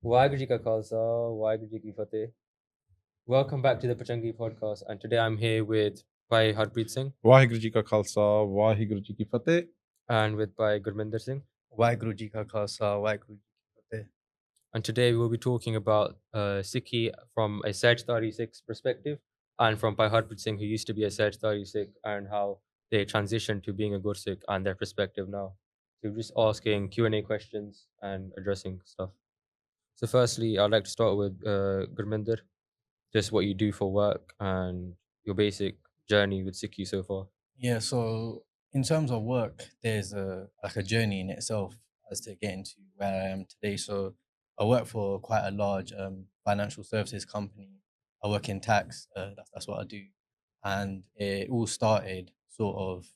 Waheguru Ji Ka Khalsa, Waheguru Ji Ki Fateh. Welcome back to the Bhujangi Podcast, and today I'm here with Bhai Harpreet Singh Waheguru ji ਕਾ ਖਾਲਸਾ ਵਾਹਿਗੁਰੂ ਜੀ ਕੀ ਫਤਿਹ and with Bhai Gurminder Singh. Waheguru Ji Ka Khalsa, Waheguru Ji Ki Fateh. And today we'll be talking about Sikhi from a Sehajdhari Sikh's perspective, and from Bhai Harpreet Singh, who used to be a Sehajdhari Sikh, and how they transitioned to being a Gur Sikh and their perspective now. So we're just asking Q&A questions and addressing stuff. So firstly, I'd like to start with Gurminder, just what you do for work and your basic journey with Sikhi so far. Yeah, so in terms of work, there's a journey in itself as to getting to where I am today. So I work for quite a large financial services company. I work in tax. That's what I do, and it all started sort of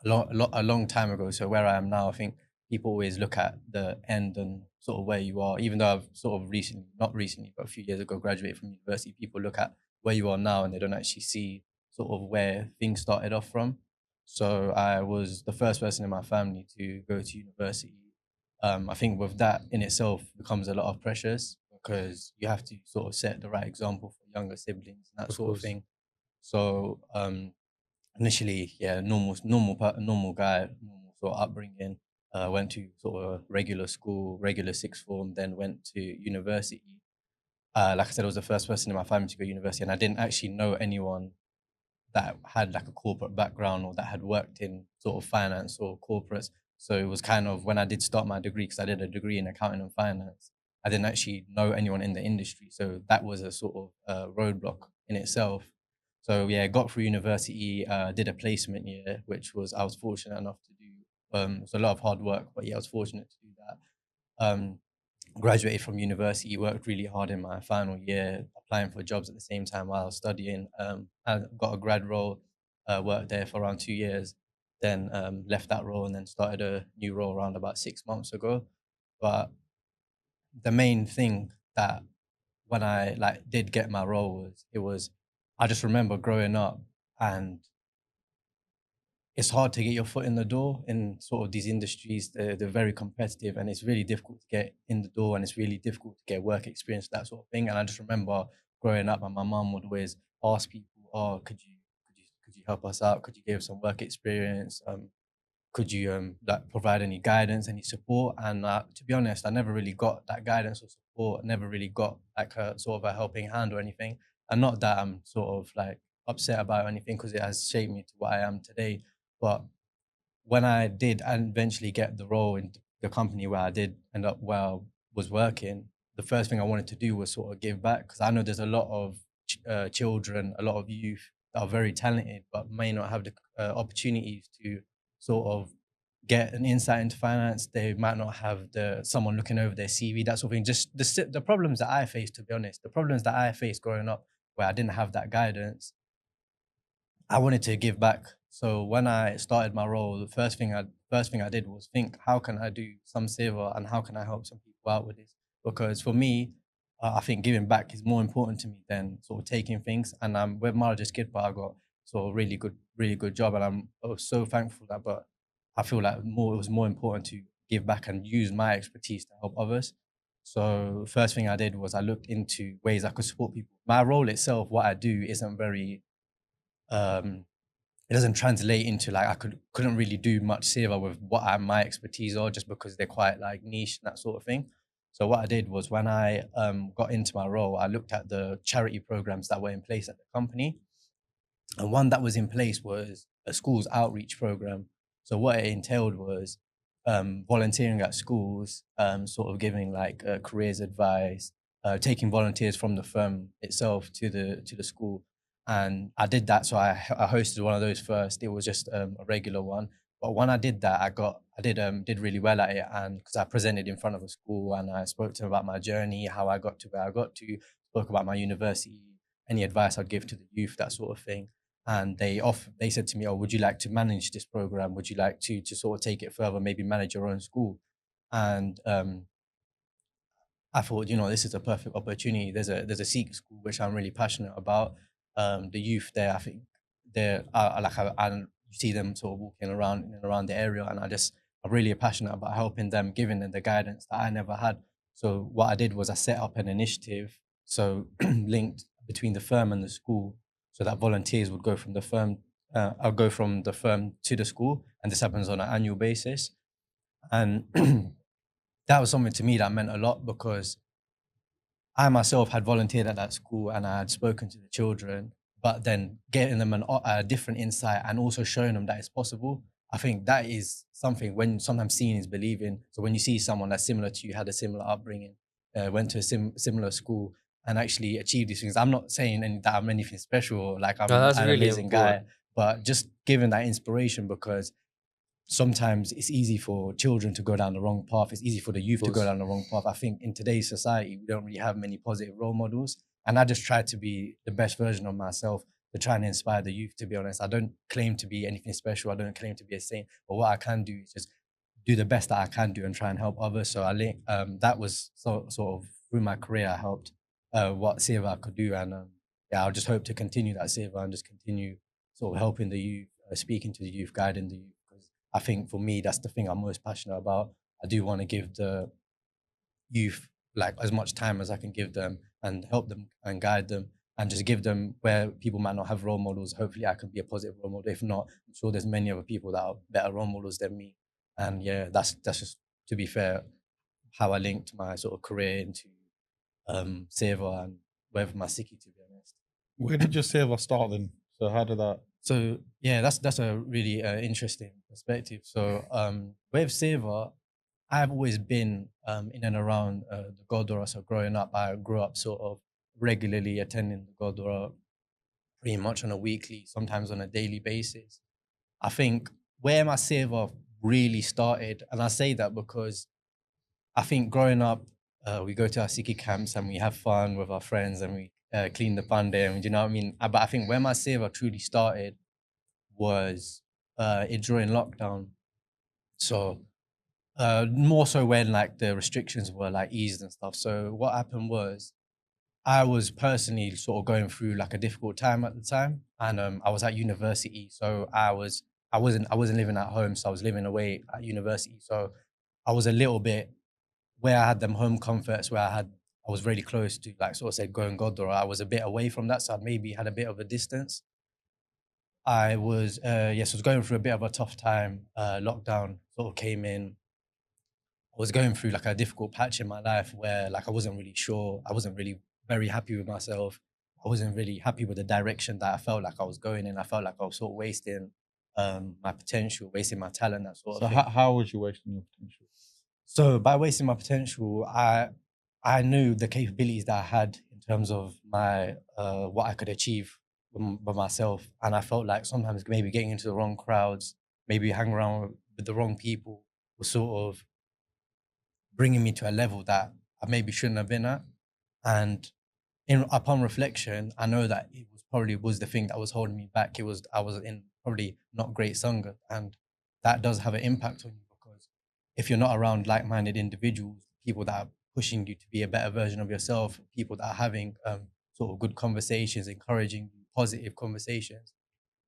a long time ago. So where I am now, I think people always look at the end and sort of where you are. Even though I've sort of not recently, but a few years ago, graduated from university, people look at where you are now and they don't actually see sort of where things started off from. So I was the first person in my family to go to university. I think with that in itself becomes a lot of pressures because you have to sort of set the right example for younger siblings and that Of sort course. of thing. So initially, yeah, normal guy, normal sort of upbringing. Went to sort of regular school, regular sixth form, then went to university. Like I said, I was the first person in my family to go to university, and I didn't actually know anyone that had like a corporate background or that had worked in sort of finance or corporates. So it was kind of when I did start my degree, because I did a degree in accounting and finance, I didn't actually know anyone in the industry. So that was a sort of roadblock in itself. So yeah, got through university, did a placement year, which was I was fortunate enough to do. It was a lot of hard work, but yeah, I was fortunate to do that. Graduated from university, worked really hard in my final year, applying for jobs at the same time while I was studying. I got a grad role, worked there for around 2 years, then left that role and then started a new role around about 6 months ago. But the main thing that when I like did get my role was I just remember growing up and it's hard to get your foot in the door in sort of these industries. They're very competitive and it's really difficult to get in the door and it's really difficult to get work experience, that sort of thing. And I just remember growing up and my mum would always ask people, oh, could you help us out? Could you give some work experience? Could you like provide any guidance, any support? And to be honest, I never really got that guidance or support. Never really got like a sort of a helping hand or anything. And not that I'm sort of like upset about anything because it has shaped me to what I am today. But when I did and eventually get the role in the company where I did end up where I was working, the first thing I wanted to do was sort of give back because I know there's a lot of children, a lot of youth that are very talented but may not have the opportunities to sort of get an insight into finance. They might not have someone looking over their CV, that sort of thing. Just the problems that I faced, to be honest, the problems that I faced growing up where I didn't have that guidance, I wanted to give back. So when I started my role, the first thing I did was think, how can I do some favor and how can I help some people out with this? Because for me, I think giving back is more important to me than sort of taking things. And with Marriage Kid, but I got sort of really good job, and I was so thankful that. But I feel like it was more important to give back and use my expertise to help others. So first thing I did was I looked into ways I could support people. My role itself, what I do, isn't very um it doesn't translate into like couldn't really do much seva with my expertise are just because they're quite like niche and that sort of thing. So what I did was when I got into my role, I looked at the charity programs that were in place at the company, and one that was in place was a schools outreach program. So what it entailed was volunteering at schools, sort of giving like careers advice, taking volunteers from the firm itself to the school. And I did that. So I hosted one of those first. It was just a regular one. But when I did that, did really well at it, and because I presented in front of a school and I spoke to them about my journey, how I got to where I got to, spoke about my university, any advice I'd give to the youth, that sort of thing. And they said to me, oh, would you like to manage this program? Would you like to sort of take it further, maybe manage your own school? And I thought, this is a perfect opportunity. There's a Sikh school which I'm really passionate about. The youth there, I think they're you see them sort of walking around in and around the area, and I'm really passionate about helping them, giving them the guidance that I never had. So what I did was I set up an initiative, so linked between the firm and the school, so that volunteers would go from the firm. I'll go from the firm to the school, and this happens on an annual basis. And that was something to me that meant a lot, because I myself had volunteered at that school and I had spoken to the children, but then getting them a different insight and also showing them that it's possible. I think that is something, when sometimes seeing is believing. So when you see someone that's similar to you, had a similar upbringing, went to a similar school and actually achieved these things. I'm not saying that I'm anything special or like I'm No, that's an really amazing guy, important. but just giving that inspiration, because sometimes it's easy for children to go down the wrong path. It's easy for the youth to go course. down the wrong path. I think in today's society, we don't really have many positive role models. And I just try to be the best version of myself to try and inspire the youth, to be honest. I don't claim to be anything special. I don't claim to be a saint. But what I can do is just do the best that I can do and try and help others. So that was sort of through my career, I helped what Seva could do. And yeah, I'll just hope to continue that Seva and just continue sort of helping the youth, speaking to the youth, guiding the youth. I think for me, that's the thing I'm most passionate about. I do want to give the youth like as much time as I can give them and help them and guide them and just give them, where people might not have role models. Hopefully I can be a positive role model. If not, I'm sure there's many other people that are better role models than me. And yeah, that's just, to be fair, how I linked my sort of career into Seva and with my Sikhi, to be honest. Where did your seva start then? So how did that? So yeah, that's a really interesting perspective. So with Seva, I've always been in and around the Gurdwara. So growing up, I grew up sort of regularly attending the Gurdwara pretty much on a weekly, sometimes on a daily basis. I think where my Seva really started, and I say that because I think growing up, we go to our Sikhi camps and we have fun with our friends and we clean the pan there. And you know what I mean? But I think where my Seva truly started was during lockdown. So more so when like the restrictions were like eased and stuff. So what happened was I was personally sort of going through like a difficult time at the time, and I was at university. So I wasn't living at home, so I was living away at university. So I was a little bit where I had them home comforts, where I was really close to, like sort of said, going Godora. I was a bit away from that, so I maybe had a bit of a distance. I was I was going through a bit of a tough time. Lockdown sort of came in. I was going through like a difficult patch in my life where like I wasn't really sure. I wasn't really very happy with myself. I wasn't really happy with the direction that I felt like I was going in. I felt like I was sort of wasting my potential, wasting my talent, that sort So of thing. how was you wasting your potential? So by wasting my potential, I knew the capabilities that I had in terms of my what I could achieve by myself, and I felt like sometimes maybe getting into the wrong crowds, maybe hanging around with the wrong people, was sort of bringing me to a level that I maybe shouldn't have been at. And upon reflection, I know that it was the thing that was holding me back. I was in probably not great sangha, and that does have an impact on you, because if you're not around like-minded individuals, people that are pushing you to be a better version of yourself, people that are having sort of good conversations, encouraging you, positive conversations,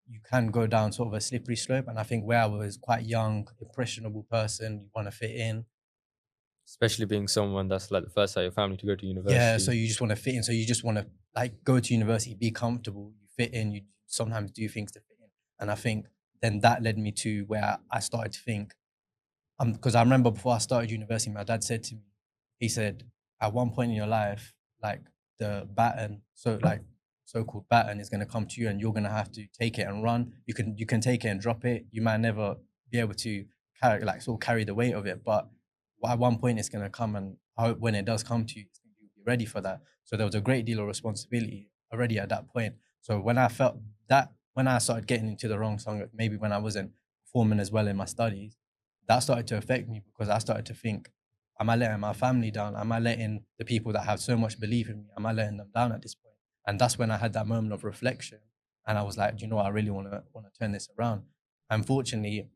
you can go down sort of a slippery slope. And I think where I was quite young, impressionable person, you want to fit in. Especially being someone that's like the first out of your family to go to university. Yeah, so you just want to fit in. So you just want to like go to university, be comfortable, you fit in, you sometimes do things to fit in. And I think then that led me to where I started to think, because I remember before I started university, my dad said to me, he said, at one point in your life, like the baton, so like so-called baton is going to come to you and you're going to have to take it and run. You can take it and drop it. You might never be able to carry the weight of it, but at one point it's going to come, and I hope when it does come to you, you'll be ready for that. So there was a great deal of responsibility already at that point. So when I felt that, when I started getting into the wrong song, maybe when I wasn't performing as well in my studies, that started to affect me, because I started to think, am I letting my family down? Am I letting the people that have so much belief in me, am I letting them down at this point? And that's when I had that moment of reflection, and I was like, do you know what? I really want to turn this around. Unfortunately,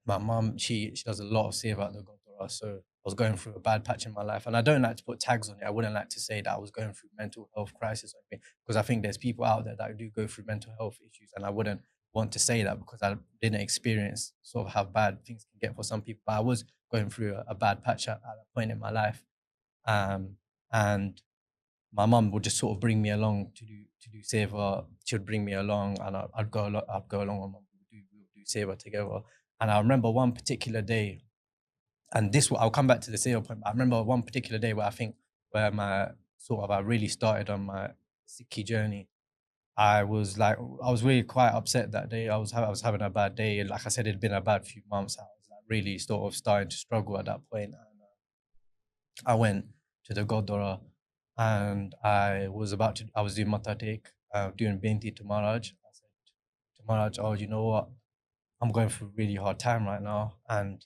my mum, she does a lot of seva at the Gurdwara, so I was going through a bad patch in my life. And I don't like to put tags on it. I wouldn't like to say that I was going through mental health crisis or anything, because I think there's people out there that do go through mental health issues, and I wouldn't want to say that because I didn't experience sort of how bad things can get for some people. But I was going through a bad patch at that point in my life. And my mum would just sort of bring me along to do seva. She would bring me along, and I'd go along. I'd go along, and we would do seva together. And I remember one particular day, and I'll come back to the seva point. But I remember one particular day where I really started on my Sikhi journey. I was really quite upset that day. I was having a bad day. Like I said, it'd been a bad few months. I was like really sort of starting to struggle at that point. And I went to the Gurdwara, and I was doing Matha Tek, doing Binti to Maharaj. I said to Maharaj, oh, you know what? I'm going through a really hard time right now, and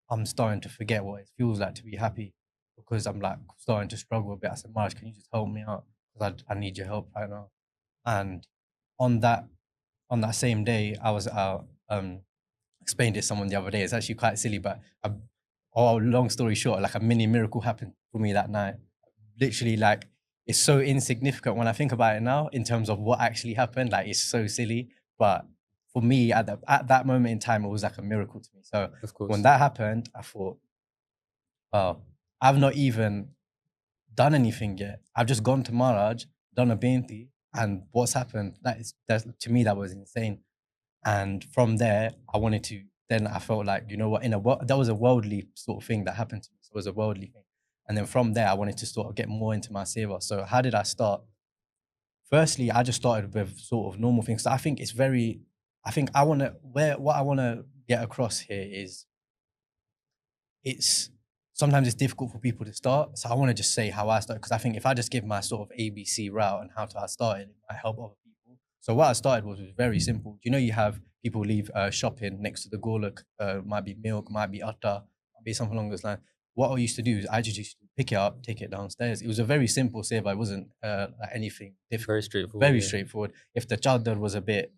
I'm starting to forget what it feels like to be happy, because I'm like starting to struggle a bit. I said, Maharaj, can you just help me out? Because I need your help right now. And on that same day, I was explained to someone the other day. It's actually quite silly, but long story short, like a mini miracle happened for me that night. Literally, like, it's so insignificant when I think about it now in terms of what actually happened. Like, it's so silly, but for me at that moment in time, it was like a miracle to me. So Of course. when that happened, I thought, oh, I've not even done anything yet. I've just gone to Maharaj, done a binti, and what's happened? To me, that was insane. And from there, I felt like, you know what, that was a worldly sort of thing that happened to me. So it was a worldly thing. And then from there, I wanted to sort of get more into my seva. So how did I start? Firstly, I just started with sort of normal things. So I think what I want to get across here is, sometimes it's difficult for people to start. So I want to just say how I started, because I think if I just give my sort of ABC route and how I started, it might help other people. So what I started was very simple. You know, you have people leave shopping next to the golak, might be milk, might be atta, might be something along those lines. What I used to do is I just used to pick it up, take it downstairs. It was a very simple seva. It wasn't like anything difficult. Very straightforward. Very yeah. straightforward. If the chadar was a bit,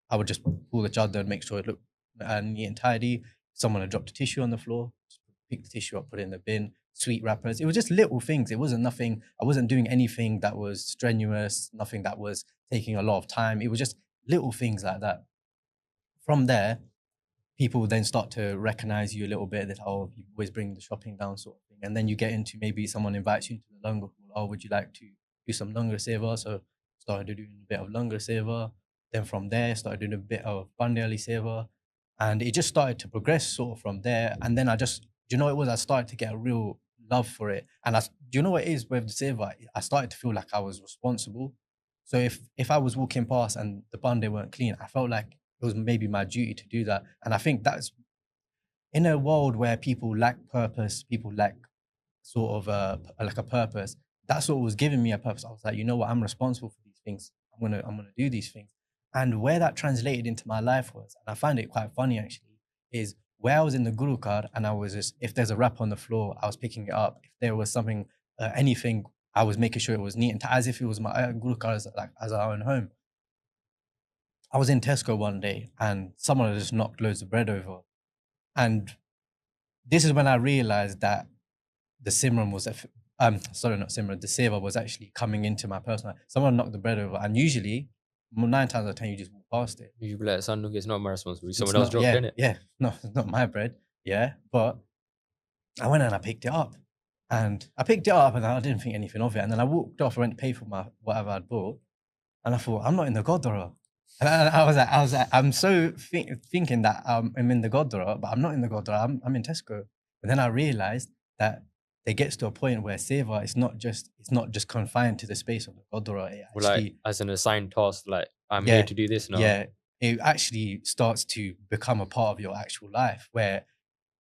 I would just pull the chadar, make sure it looked neat and tidy. Someone had dropped a tissue on the floor, just pick the tissue up, put it in the bin. Sweet wrappers. It was just little things. It wasn't nothing. I wasn't doing anything that was strenuous, nothing that was taking a lot of time. It was just little things like that. From there, people then start to recognize you a little bit, that, oh, you always bring the shopping down sort of thing. And then you get into, maybe someone invites you to the langar pool. Oh, would you like to do some langar seva? So started doing a bit of langar seva. Then from there, started doing a bit of Bandiali seva. And it just started to progress sort of from there. And then I started to get a real love for it. And do you know what it is with the seva? I started to feel like I was responsible. So if I was walking past and the bande weren't clean, I felt like it was maybe my duty to do that. And I think that's, in a world where people lack purpose, people lack sort of like a purpose, that's what was giving me a purpose. I was like, you know what, I'm responsible for these things. I'm gonna do these things. And where that translated into my life was, and I find it quite funny actually, is where I was in the Guru Card, and I was just, if there's a wrap on the floor, I was picking it up. If there was something, anything, I was making sure it was neat, and as if it was my Guru Card as our own home. I was in Tesco one day, and someone had just knocked loads of bread over. And this is when I realized that the Simran was, sorry, not Simran, the Seva was actually coming into my personal life. Someone knocked the bread over, and usually 9 times out of 10, you just walk past it. You'd be like, Sanduk, it's not my responsibility. Someone It's else not- dropped yeah, in it. Yeah, no, it's not my bread. Yeah, but I went and I picked it up. And I picked it up and I didn't think anything of it. And then I walked off, I went to pay for my whatever I'd bought. And I thought, I'm not in the Gurdwara. And I was like, I'm so thinking that I'm in the Gurdwara, but I'm not in the Gurdwara, I'm in Tesco. But then I realized that it gets to a point where seva it's not just confined to the space of the Gurdwara. It Well, actually, like, as an assigned task, like, I'm Yeah, here to do this now. yeah, it actually starts to become a part of your actual life, where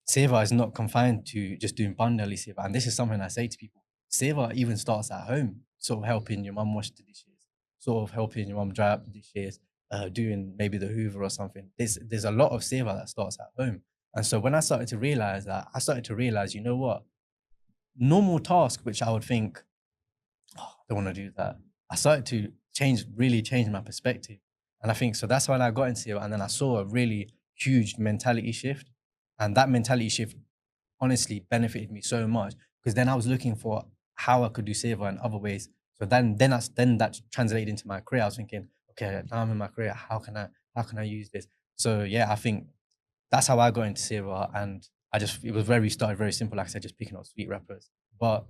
seva is not confined to just doing bandali seva. And this is something I say to people. Seva even starts at home, sort of helping your mum wash the dishes, sort of helping your mum dry up the dishes, doing maybe the hoover or something. There's a lot of seva that starts at home. And so when I started to realize that, you know what? Normal task, which I would think, oh, I don't want to do that. I started to really change my perspective. And I think, so that's when I got into it. And then I saw a really huge mentality shift. And that mentality shift honestly benefited me so much, because then I was looking for how I could do seva in other ways. So then that translated into my career. I was thinking, okay, now I'm in my career, how can I use this? So yeah, I think that's how I got into seva. And it started very simple, like I said, just picking up sweet wrappers. But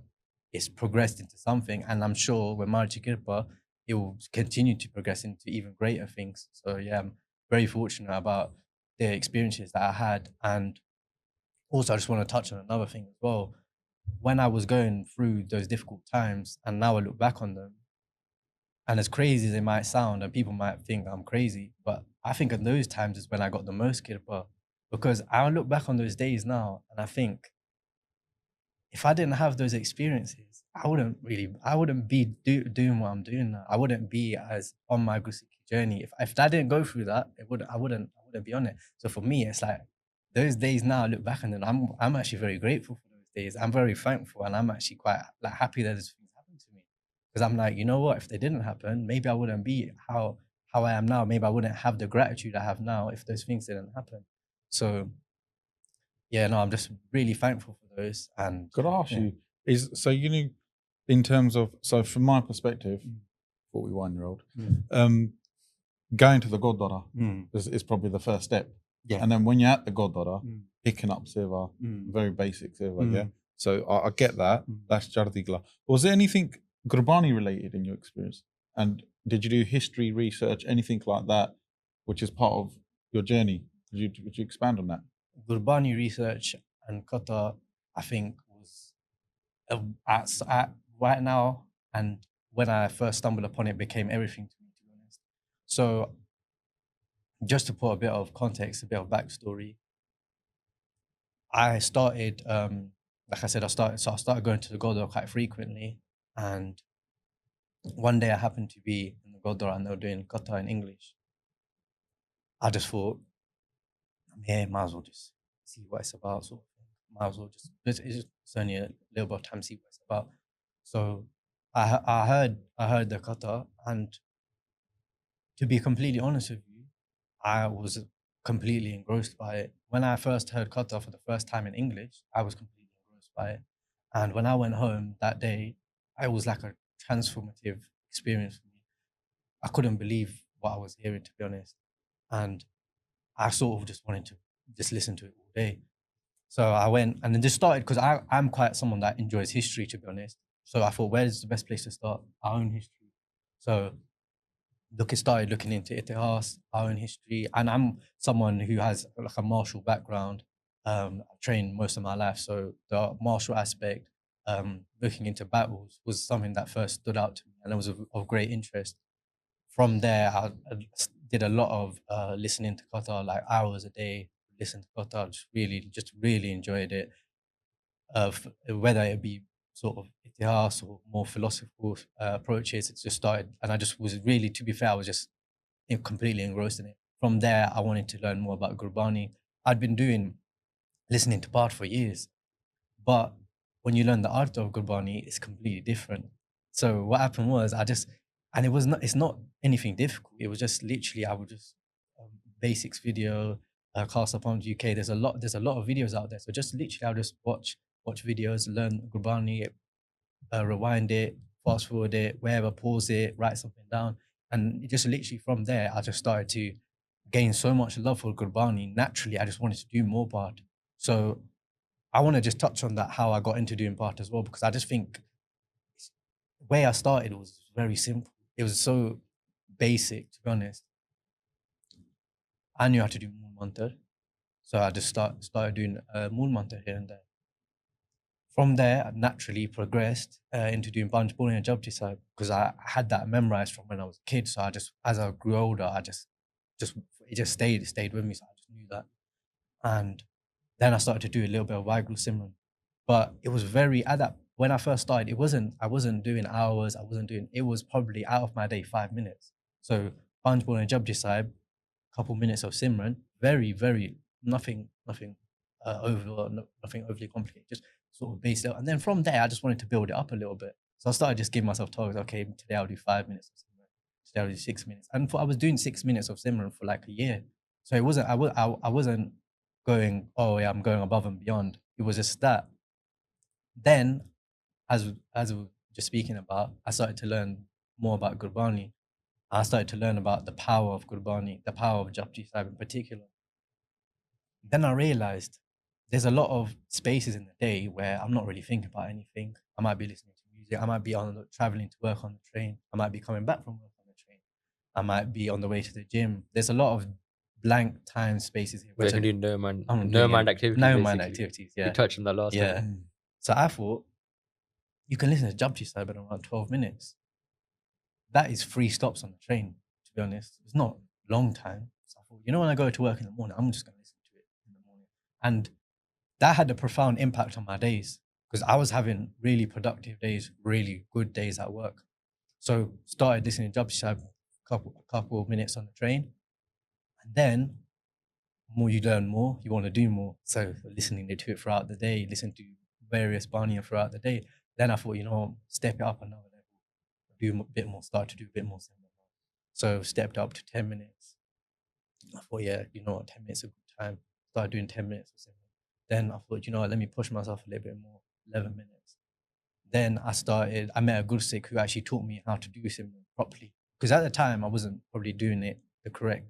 it's progressed into something, and I'm sure when Marji Kirpa, it will continue to progress into even greater things. So yeah, I'm very fortunate about the experiences that I had. And also I just want to touch on another thing as well. When I was going through those difficult times, and now I look back on them, and as crazy as it might sound, and people might think I'm crazy, but I think in those times is when I got the most kirpa, because I look back on those days now and I think, if I didn't have those experiences, I wouldn't be doing what I'm doing now. I wouldn't be as on my Gusiki journey. If I didn't go through that, I wouldn't be on it. So for me, it's like those days now I look back on them, I'm actually very grateful for those days. I'm very thankful, and I'm actually quite like happy that those things happened to me. Because I'm like, you know what, if they didn't happen, maybe I wouldn't be how I am now. Maybe I wouldn't have the gratitude I have now if those things didn't happen. So yeah, no, I'm just really thankful for those. And Could I ask yeah. you, in terms of, so from my perspective, 41-year-old, going to the Gurdwara is probably the first step. Yeah. And then when you're at the Gurdwara, picking up seva, very basic seva, yeah. So I get that. That's Jardigla. Was there anything Gurbani related in your experience? And did you do history research, anything like that, which is part of your journey? Would you expand on that? Gurbani research and kata, I think, was at right now, and when I first stumbled upon it, became everything to me, to be honest. So just to put a bit of context, a bit of backstory, I started, like I said, I started going to the Gurdwara quite frequently, and one day I happened to be in the Gurdwara and they were doing kata in English. I just thought, I'm here, might as well just see what it's about, sort of thing. Might as well it's only a little bit of time to see what it's about. So I heard the kata, and to be completely honest with you, I was completely engrossed by it. When I first heard kata for the first time in English, I was completely engrossed by it. And when I went home that day, it was like a transformative experience for me. I couldn't believe what I was hearing, to be honest. And I sort of just wanted to just listen to it all day. So I went, and then just started, because I'm quite someone that enjoys history, to be honest. So I thought, where's the best place to start? Our own history. So started looking into Itihas, our own history. And I'm someone who has like a martial background. I've trained most of my life. So the martial aspect, looking into battles, was something that first stood out to me, and it was of great interest. From there, I did a lot of listening to kata, like hours a day, listen to kata, just really enjoyed it. Whether it be sort of itihas or more philosophical approaches, it just started, and I just was really, to be fair, I was just completely engrossed in it. From there, I wanted to learn more about Gurbani. I'd been listening to Part for years, but when you learn the art of Gurbani, it's completely different. So what happened was it's not anything difficult. It was just literally, I would just basics video, Cast Upon UK. There's a lot of videos out there. So just literally, I'll just watch videos, learn Gurbani, rewind it, fast forward it, wherever, pause it, write something down. And just literally from there, I just started to gain so much love for Gurbani. Naturally, I just wanted to do more part. So I want to just touch on that, how I got into doing part as well, because I just think the way I started was very simple. It was so basic, to be honest. I knew how to do Moon Mantar, so I just started doing Moon Mantar here and there. From there, I naturally progressed into doing Banj Puri and Japji Sahib, because I had that memorized from when I was a kid. So as I grew older, it just stayed with me. So I just knew that. And then I started to do a little bit of Wagru Simran. But it was when I first started, I wasn't doing hours, it was probably out of my day 5 minutes. So Banj Puri and Japji Sahib, couple minutes of Simran, very, very, nothing overly complicated, just sort of based out. And then from there, I just wanted to build it up a little bit. So I started just giving myself targets. Okay, today I'll do 5 minutes of Simran. Today I'll do 6 minutes. And I was doing 6 minutes of Simran for like a year. So it wasn't, I wasn't going, oh yeah, I'm going above and beyond. It was just that. Then, as we were just speaking about, I started to learn more about Gurbani. I started to learn about the power of Gurbani, the power of Japji Sahib in particular. Then I realized there's a lot of spaces in the day where I'm not really thinking about anything. I might be listening to music. I might be traveling to work on the train. I might be coming back from work on the train. I might be on the way to the gym. There's a lot of blank time spaces here. Where you can do no mind activities. No mind basically. activities, yeah. We touched on that last time. So I thought, you can listen to Jabji Sahib in around 12 minutes. That is 3 stops on the train, to be honest. It's not a long time. So I thought, when I go to work in the morning, I'm just going to listen to it in the morning. And that had a profound impact on my days, because I was having really productive days, really good days at work. So started listening to Jabji Sahib a couple of minutes on the train. And then more you learn more, you want to do more. So listening to it throughout the day, listen to various Baniya throughout the day. Then I thought, step it up another level, do a bit more, start to do a bit more. So stepped up to 10 minutes. I thought, 10 minutes is a good time. Started doing 10 minutes or something. Then I thought, let me push myself a little bit more, 11 minutes. Then I met a Gursikh who actually taught me how to do Simran properly. Because at the time, I wasn't probably doing it the correct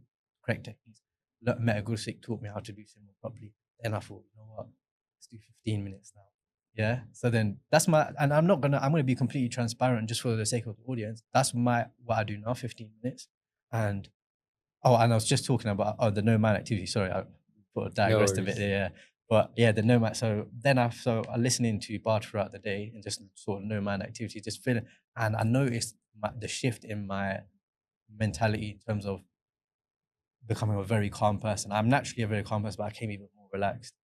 techniques. Met a Gursikh, taught me how to do Simran properly. Then I thought, let's do 15 minutes now. Yeah. So then and I'm going to be completely transparent just for the sake of the audience. That's what I do now, 15 minutes. And I was just talking about the no-man activity. Sorry, I digressed a bit there. Yeah. But yeah, the no-man. So I'm listening to Bard throughout the day and just sort of no-man activity, just feeling. And I noticed the shift in my mentality in terms of becoming a very calm person. I'm naturally a very calm person, but I became even more relaxed.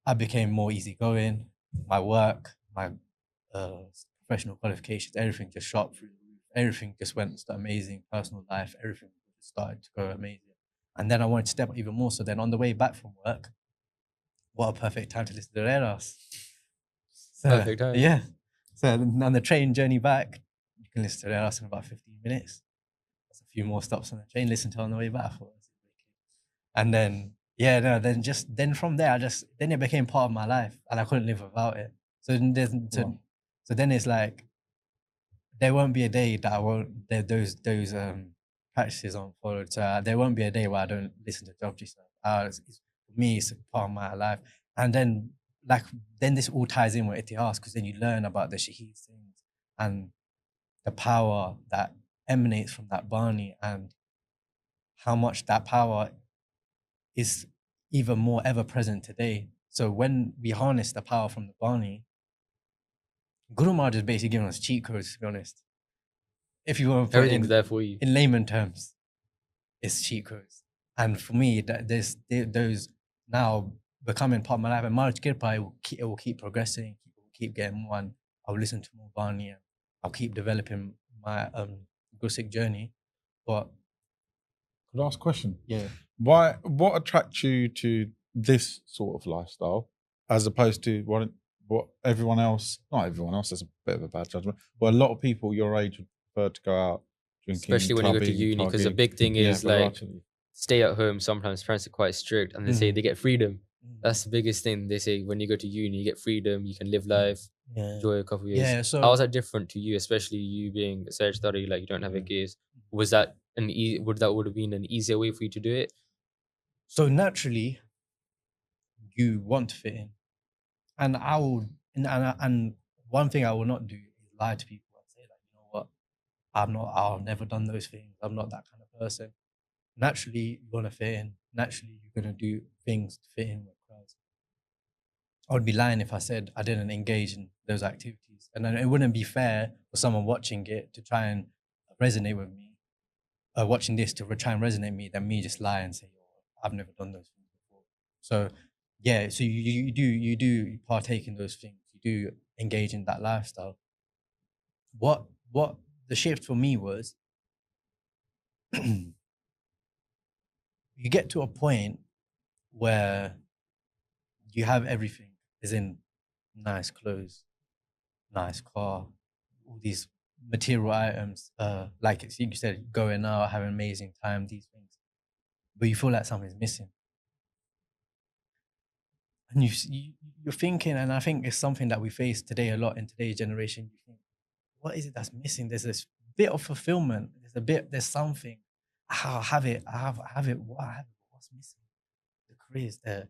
I became more easygoing. My work, my professional qualifications, everything just shot through the roof. Everything just went amazing. Personal life, everything started to go amazing. And then I wanted to step up even more. So then on the way back from work, what a perfect time to listen to Reras. Perfect time. Yeah. So on the train journey back, you can listen to Reras in about 15 minutes. There's a few more stops on the train, listen to it on the way back. And then, then from there, then it became part of my life and I couldn't live without it. So then it's like, there won't be a day that those practices aren't followed. So there won't be a day where I don't listen to Jabji Sahib. For me, it's a part of my life. And then this all ties in with Itihas, because then you learn about the Shaheed things and the power that emanates from that Bani and how much that power is even more ever present today. So when we harness the power from the Bani, Guru Maharaj is basically giving us cheat codes, to be honest. If you want to put everything's there for you. In layman terms, it's cheat codes. And for me, those now becoming part of my life. And Maharaj Kirpa, it will keep progressing, it will keep getting more. And I'll listen to more Bani and I'll keep developing my Gursikh journey. But could I ask a question? Yeah. What attracts you to this sort of lifestyle as opposed to what everyone else, not everyone else, that's a bit of a bad judgment, but a lot of people your age would prefer to go out drinking, especially when you go to uni, because the big thing is stay at home. Sometimes parents are quite strict and they say they get freedom. That's the biggest thing. They say when you go to uni, you get freedom, you can live life, enjoy a couple of years. Yeah, so how is that different to you, especially you being a Sehajdhari, like you don't have a case? Was that would have been an easier way for you to do it? So naturally, you want to fit in, and I will. And one thing I will not do is lie to people and say, like, you know what, I've never done those things. I'm not that kind of person. Naturally, you want to fit in. Naturally, you're going to do things to fit in with crowds. I would be lying if I said I didn't engage in those activities. And then it wouldn't be fair for someone watching it to try and resonate with me, watching this to try and resonate with me, than me just lie and say, oh, I've never done those things before. So yeah, so you do partake in those things. You do engage in that lifestyle. What the shift for me was, you get to a point where you have everything, as in nice clothes, nice car, all these material items, like you said, going out, having an amazing time, these things, but you feel like something's missing. And you're thinking, and I think it's something that we face today a lot in today's generation. You think, what is it that's missing? There's this bit of fulfillment. There's something. I have it. What's missing? The career's there.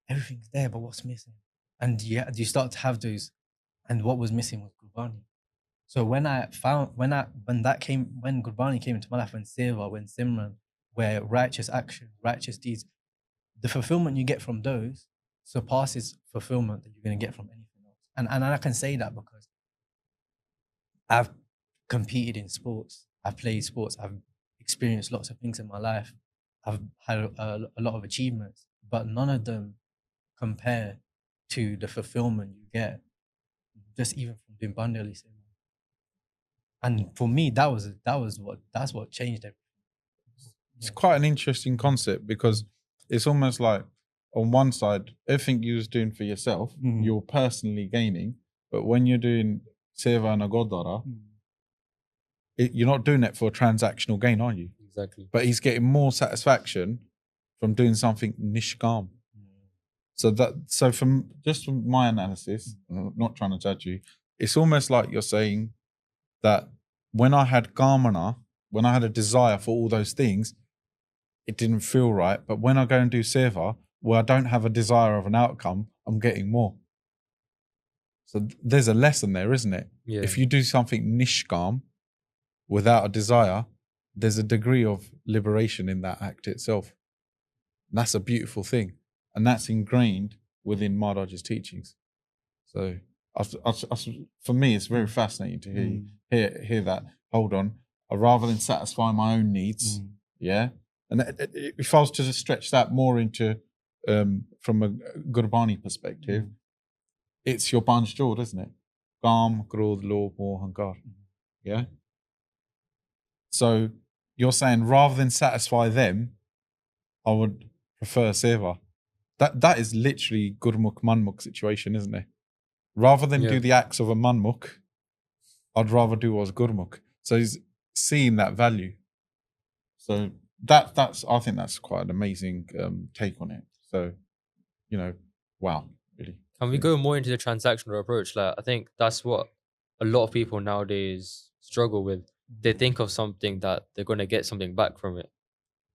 Everything's there, but what's missing? And you start to have those And what was missing was Gurbani. So when Gurbani came into my life, when Seva, when Simran, where righteous actions, righteous deeds, the fulfillment you get from those surpasses fulfillment that you're going to get from anything else. And I can say that because I've competed in sports, I've played sports, I've experienced lots of things in my life, I've had a lot of achievements, but none of them compare to the fulfillment you get just even from doing Bandali. And for me, that's what changed everything. It's quite an interesting concept because it's almost like on one side, everything you was doing for yourself, you're personally gaining, but when you're doing Seva and Agodara, you're not doing it for transactional gain, are you? Exactly. But he's getting more satisfaction from doing something nishkam. So from my analysis, I'm not trying to judge you, it's almost like you're saying that when I had Kamana, when I had a desire for all those things, it didn't feel right. But when I go and do Seva, where I don't have a desire of an outcome, I'm getting more. So there's a lesson there, isn't it? Yeah. If you do something nishkam without a desire, there's a degree of liberation in that act itself. And that's a beautiful thing. And that's ingrained within Maharaj's teachings. So for me, it's very fascinating to hear that. Hold on, rather than satisfy my own needs, yeah. And if I was to stretch that more into from a Gurbani perspective, it's your Panch Jod, isn't it? Kam, Krodh, Lobh, Moh, Hankar. Yeah. So you're saying rather than satisfy them, I would prefer Seva. That is literally Gurmukh Manmukh situation, isn't it? Rather than do the acts of a Manmukh, I'd rather do what's Gurmukh. So he's seeing that value. So that's I think that's quite an amazing take on it. So, wow, really. Can we go more into the transactional approach? Like, I think that's what a lot of people nowadays struggle with. They think of something that they're going to get something back from it.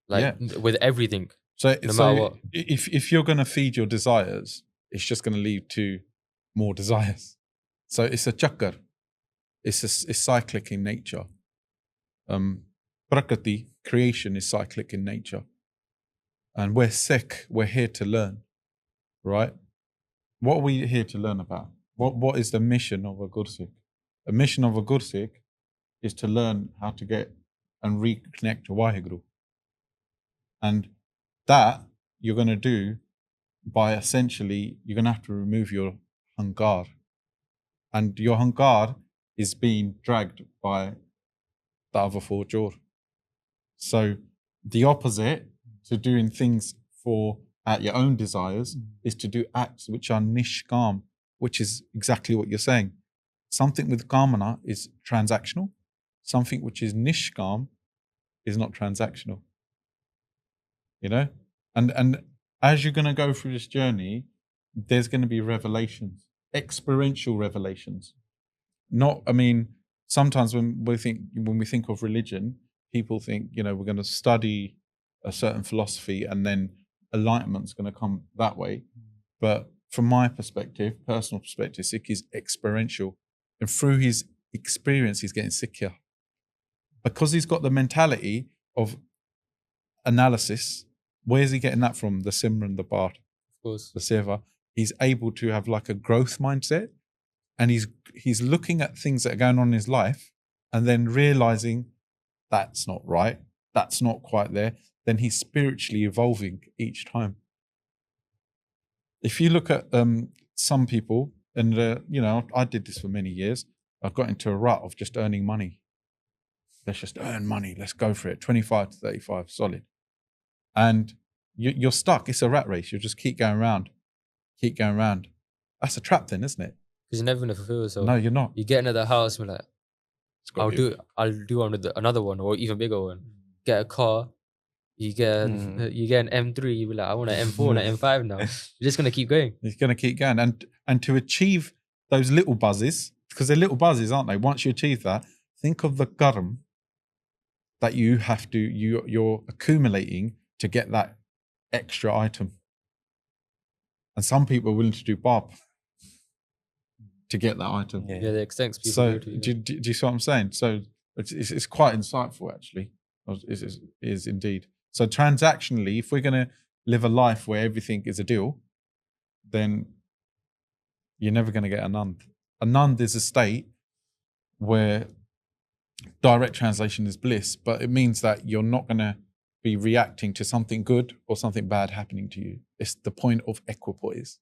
Like with everything. So, no matter what. If you're going to feed your desires, it's just going to lead to more desires. So it's a chakar. It's cyclic in nature. Prakriti, creation, is cyclic in nature. And we're Sikh, we're here to learn, right? What are we here to learn about? What is the mission of a Gursikh? The mission of a Gursikh is to learn how to get and reconnect to Waheguru. And that you're going to do by essentially, you're going to have to remove your hankar. And your hankar is being dragged by the other four Chor. So the opposite to doing things at your own desires is to do acts which are nishkam, which is exactly what you're saying. Something with kamana is transactional. Something which is nishkam is not transactional. And as you're going to go through this journey, there's going to be revelations, experiential revelations. Sometimes when we think of religion, people think, we're going to study a certain philosophy and then enlightenment's going to come that way. But from my perspective, personal perspective, Sikh is experiential. And through his experience, he's getting Sikhya. Because he's got the mentality of analysis. Where's he getting that from? The Simran, the Bart, of course, the Seva. He's able to have like a growth mindset, and he's looking at things that are going on in his life, and then realizing that's not right, that's not quite there. Then he's spiritually evolving each time. If you look at some people, and I did this for many years. I got into a rut of just earning money. Let's just earn money. Let's go for it. 25 to 35, solid. And you're stuck. It's a rat race. You just keep going around. That's a trap then, isn't it? Because you're never going to fulfill yourself. No, you're not. You get into the house and I'll do another one or even bigger one. Get a car. You get an M3. You be like, I want an M4 and an M5 now. You're just going to keep going. You're going to keep going. And to achieve those little buzzes, because they're little buzzes, aren't they? Once you achieve that, think of the garam that you're accumulating to get that extra item. And some people are willing to do barb. to get that item. Yeah, the extent people So go to. do you see what I'm saying? So it's quite insightful, actually. It is indeed. So transactionally, if we're going to live a life where everything is a deal, then you're never going to get a nand. A nand is a state where direct translation is bliss, but it means that you're not going to be reacting to something good or something bad happening to you. It's the point of equipoise.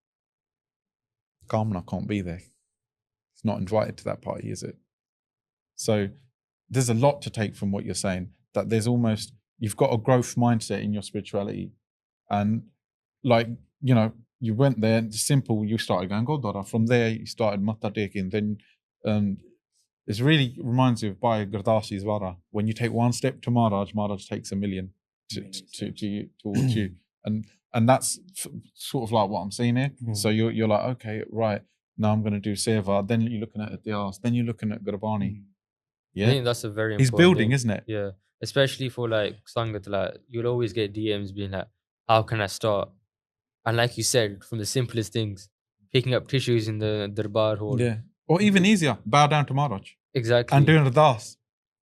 Kamna can't be there. It's not invited to that party, is it? So there's a lot to take from what you're saying, that there's almost, you've got a growth mindset in your spirituality. And like, you know, you went there, it's simple, you started going Godara. From there, you started Mata taking. Then it really reminds you of Bhai Gurdasi's Vara. When you take one step to Maharaj, Maharaj takes a million to you, towards you. And that's sort of like what I'm saying here. So you're like, okay, right, now I'm going to do Seva. Then you're looking at Abyaas. Then you're looking at Gurbani. Yeah, I think that's a very important He's building, thing. isn't it? Yeah, especially for like Sangat, like you'll always get DMs being like, how can I start? And like you said, from the simplest things, picking up tissues in the Darbar hall. Yeah. Or even easier, bow down to Maharaj. Exactly. And doing Ardas.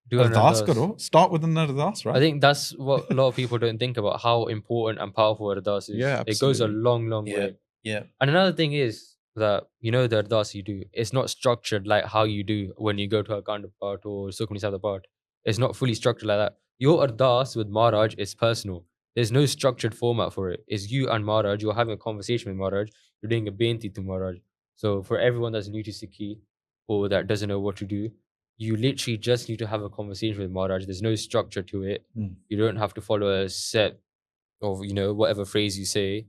Do an Ardas Ardas. karo. Start with an Ardas, right? I think that's what a lot of people don't think about, how important and powerful Ardas is. Yeah, it goes a absolutely. long way. Yeah. And another thing is that, you know, the Ardas you do, it's not structured like how you do when you go to a Kanda part or Sukhmani Sada part. It's not fully structured like that. Your Ardas with Maharaj is personal. There's no structured format for it. It's you and Maharaj. You're having a conversation with Maharaj. You're doing a beinti to Maharaj. So for everyone that's new to Sikhi or that doesn't know what to do, you literally just need to have a conversation with Maharaj. There's no structure to it. You don't have to follow a set of, you know, whatever phrase you say.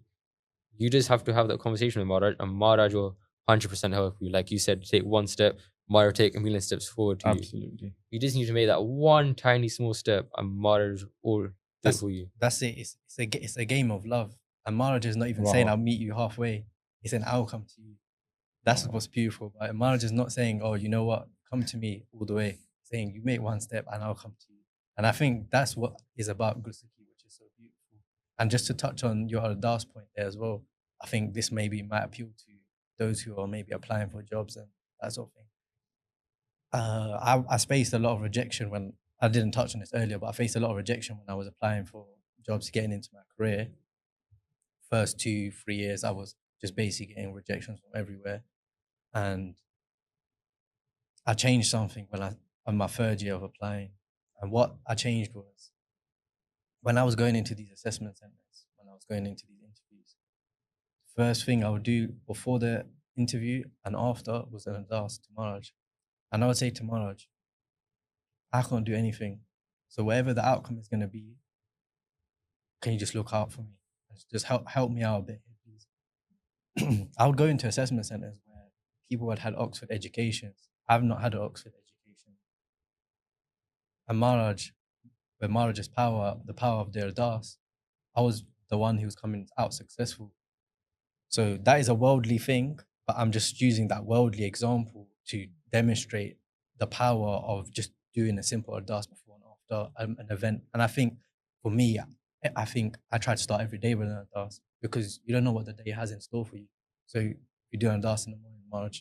You just have to have that conversation with Maharaj, and Maharaj will 100% help you. Like you said, take one step, Maharaj take a million steps forward to you. Absolutely. You just need to make that one tiny small step, and Maharaj will do it for you. That's it. It's a game of love. And Maharaj is not even saying, I'll meet you halfway. He's saying, I'll come to you. That's what's beautiful. But Maharaj is not saying, oh, you know what? Come to me all the way. Saying, you make one step and I'll come to you. And I think that's what is about Gursikhi, which is so beautiful. And just to touch on your Ardas point there as well, I think this maybe might appeal to those who are maybe applying for jobs and that sort of thing. I faced a lot of rejection when, I didn't touch on this earlier, but I faced a lot of rejection when I was applying for jobs, getting into my career. First 2-3 years, I was just basically getting rejections from everywhere. And I changed something on my third year of applying. And what I changed was, when I was going into these assessment centers, when I was going into these interviews, first thing I would do before the interview and after was an Ardas to Maharaj. And I would say to Maharaj, I can't do anything. So whatever the outcome is going to be, can you just look out for me? Just help me out a bit, please. I would go into assessment centers where people had Oxford educations. I've not had an Oxford education. And Maharaj, with Maharaj's power, the power of their Ardas, I was the one who was coming out successful. So that is a worldly thing, but I'm just using that worldly example to demonstrate the power of just doing a simple Ardas before and after an event. And I think for me, I think I try to start every day with an Ardas, because you don't know what the day has in store for you. So if you do an Ardas in the morning, Maharaj,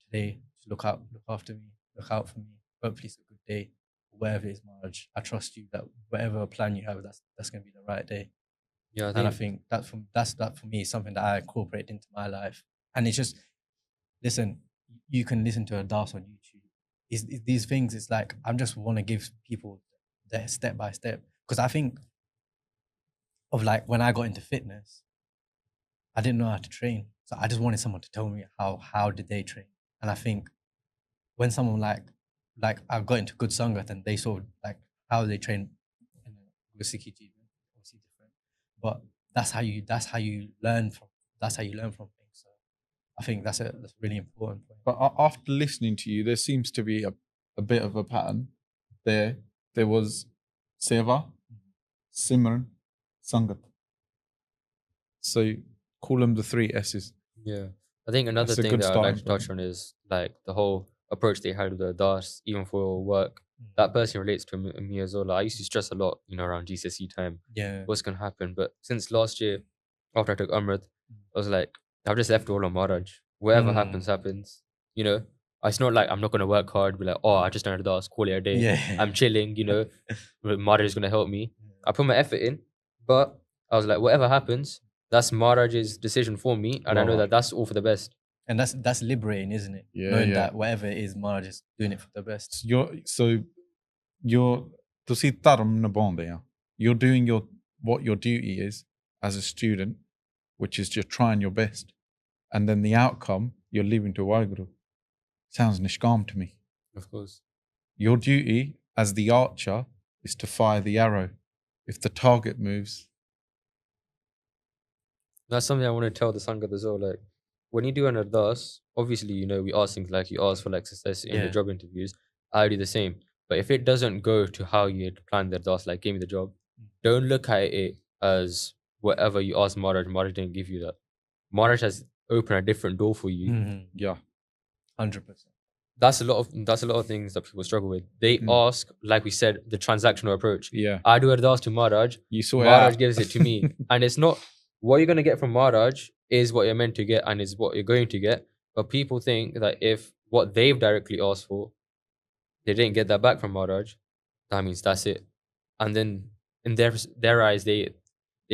today, just look after me, look out for me. Hopefully it's a good day. Whatever it is, Maharaj, I trust you that whatever plan you have, that's going to be the right day. Yeah, I think that for me is something that I incorporate into my life. And it's just, listen, you can listen to Ardas on YouTube. These things, it's like, I just want to give people the step by step. Because I think of like when I got into fitness, I didn't know how to train. So I just wanted someone to tell me how did they train. And I think when someone like I got into good Sangat and they saw like how they train in a Sikhi obviously different. But that's how you learn from things. So I think that's a really important point. But after listening to you, there seems to be a bit of a pattern there. There was Seva, Simran, Sangat. So call them the 3 S's. Yeah. I think another thing that I'd like to touch on is like the whole approach they had with the Ardas, even for work. That person relates to me as well. I used to stress a lot, you know, around GCSE time. Yeah. What's going to happen? But since last year, after I took Amrit, I was like, I've just left all on Maharaj. Whatever happens, happens. You know, it's not like I'm not going to work hard, be like, oh, I just done Ardas, call it a day. Yeah. I'm chilling, you know, Maharaj is going to help me. I put my effort in, but I was like, whatever happens, that's Maharaj's decision for me. And I know that that's all for the best. And that's liberating, isn't it? Yeah, Knowing yeah. that whatever it is, Maharaj is doing it for the best. ਤੁਸੀਂ ਧਰਮ ਨਿਭਾਉਂਦੇ ਆ. You're doing what your duty is as a student, which is just trying your best. And then the outcome, you're leaving to Waheguru. Sounds nishkam to me. Of course. Your duty as the archer is to fire the arrow. If the target moves. That's something I want to tell the Sangat as well. Like, when you do an Ardas, obviously, you know, we ask things like you ask for like success in the job interviews. I do the same. But if it doesn't go to how you had planned the Ardas, like give me the job, don't look at it as whatever you ask Maharaj, Maharaj didn't give you that. Maharaj has opened a different door for you. Yeah. 100%. That's a lot of things that people struggle with. They ask, like we said, the transactional approach. Yeah. I do Ardas to Maharaj. Maharaj gives it to me. And it's not what you're going to get from Maharaj is what you're meant to get and is what you're going to get. But people think that if what they've directly asked for, they didn't get that back from Maharaj, that means that's it. And then in their eyes, they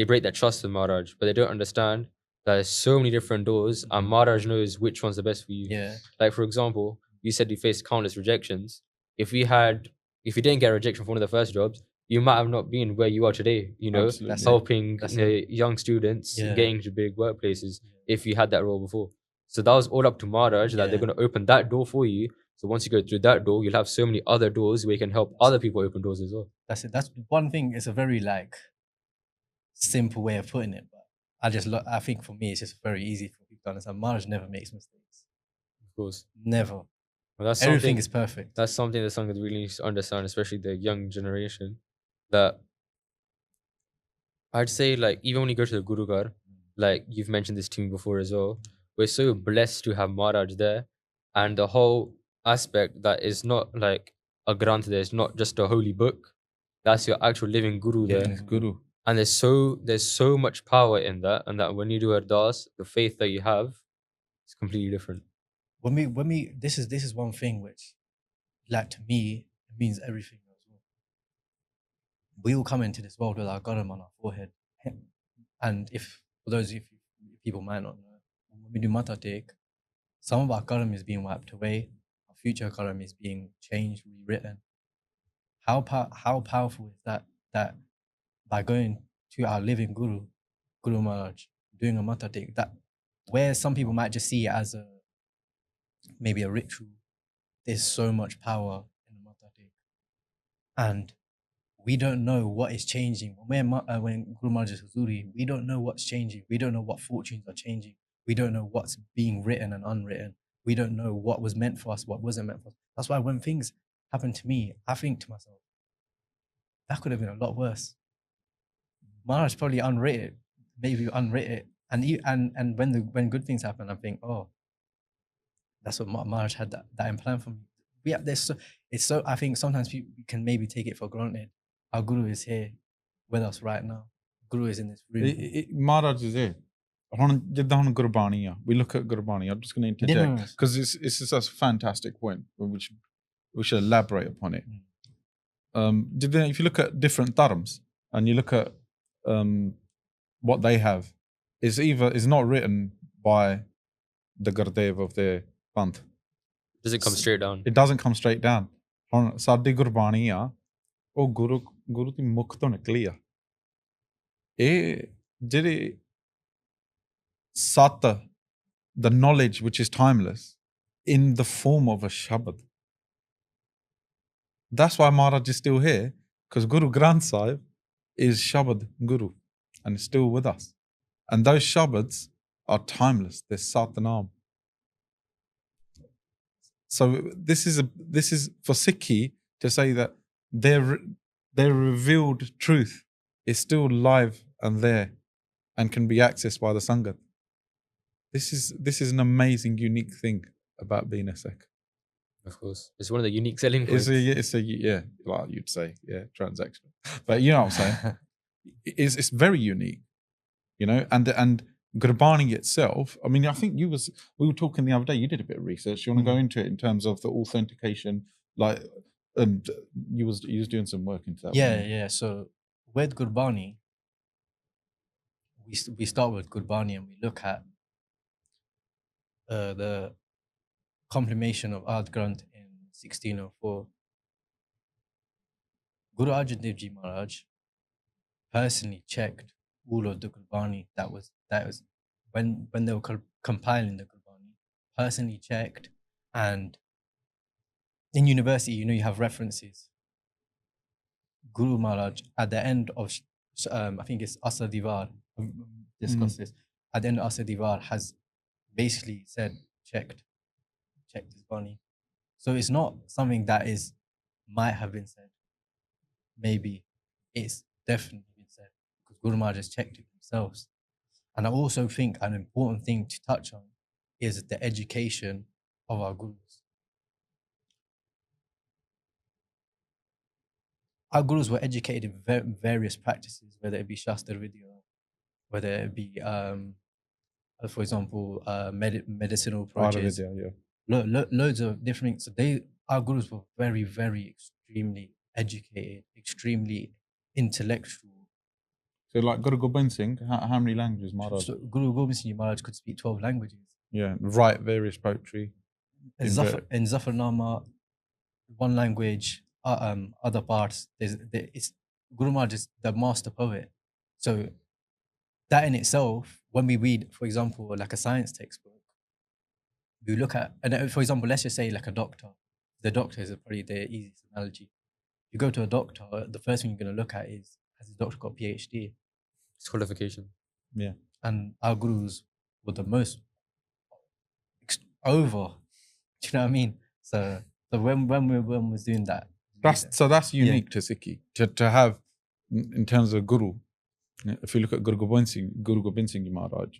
break that trust with Maharaj, but they don't understand that there's so many different doors and Maharaj knows which one's the best for you. Yeah. Like, for example, you said you faced countless rejections. If you didn't get a rejection for one of the first jobs, you might have not been where you are today, you know, helping young students getting to big workplaces if you had that role before. So that was all up to Maharaj that they're going to open that door for you. So once you go through that door, you'll have so many other doors where you can help other people open doors as well. That's it. That's one thing. It's a very like simple way of putting it, but I think for me it's just very easy for people to understand. Maharaj never makes mistakes. Of course, never. Well, everything is perfect. That's something that Sangat really needs to understand, especially the young generation. That I'd say, like, even when you go to the Guru Ghar, like you've mentioned this to me before as well, we're so blessed to have Maharaj there, and the whole aspect that is not like a Granth there, it's not just a holy book. That's your actual living Guru there. Guru. And there's so much power in that, and that when you do Ardas, the faith that you have is completely different. When we this is one thing which, like, to me, it means everything as well. We all come into this world with our Garam on our forehead, and for those of people might not know, when we do Matatek, some of our Garam is being wiped away, our future Garam is being changed, rewritten. How powerful is that? That by going to our living Guru Maharaj, doing a Matatek, that where some people might just see it as maybe a ritual, there's so much power in the Matatek. And we don't know what is changing. When Guru Maharaj is Huzuri, we don't know what's changing. We don't know what fortunes are changing. We don't know what's being written and unwritten. We don't know what was meant for us, what wasn't meant for us. That's why when things happen to me, I think to myself, that could have been a lot worse. Maharaj probably unwritten it, maybe unwritten it. And when good things happen, I think, oh, that's what Maharaj had that in plan for me. I think sometimes people can maybe take it for granted. Our Guru is here with us right now. Guru is in this room. Maharaj is here. Gurbani, we look at Gurbani. I'm just going to interject because it's a fantastic point. We should elaborate upon it. If you look at different dharms and you look at what they have, is not written by the Gurdev of their Panth. Does it come straight down? It doesn't come straight down. Sadi Gurbani o Guru di mukh to nikli a. Eh jehde Sat, the knowledge which is timeless, in the form of a Shabad. That's why Maharaj is still here, because Guru Granth Sahib is Shabad Guru and is still with us. And those Shabads are timeless. They're Sat Naam. So this is for Sikhi to say that their revealed truth is still live and there and can be accessed by the Sangat. This is an amazing, unique thing about being a Sikh. Of course, it's one of the unique selling points. Yeah, well, you'd say, yeah, transactional. But you know what I'm saying? It's very unique, you know. And Gurbani itself, I mean, I think we were talking the other day, you did a bit of research. You want to go into it in terms of the authentication, like you was doing some work into that. Yeah. So with Gurbani, we start with Gurbani and we look at the compilation of Ard Granth in 1604. Guru Arjan Dev Ji Maharaj personally checked all of the Gurbani that was when they were compiling the Gurbani, personally checked. And in university, you have references. Guru Maharaj at the end of I think it's Asa Divar, discuss this, at the end of Asa Divar has basically said checked this Bani. So it's not something that might have been said, maybe it's definitely been said, because Guru Maharaj has checked it themselves. And I also think an important thing to touch on is the education of our Gurus. Our Gurus were educated in various practices, whether it be Shastra Vidya, whether it be, for example, medicinal approaches. Vidya, yeah. Loads of different things. So our Gurus were very, very extremely educated, extremely intellectual. So like Guru Gobind Singh, how many languages Maharaj? So Guru Gobind Singh Maharaj could speak 12 languages. Yeah, write various poetry. In Zafarnama, one language, other parts. Guru Maharaj is the master poet. So that in itself, when we read, for example, like a science textbook, we look at, and for example, let's just say like a doctor. The doctor is probably the easiest analogy. You go to a doctor, the first thing you're going to look at is, has the doctor got a PhD? It's qualification. Yeah. And our Gurus were the most over. Do you know what I mean? So when we was doing that, that's unique to Sikhi to have, in terms of Guru. If you look at Guru Gobind Singh Maharaj,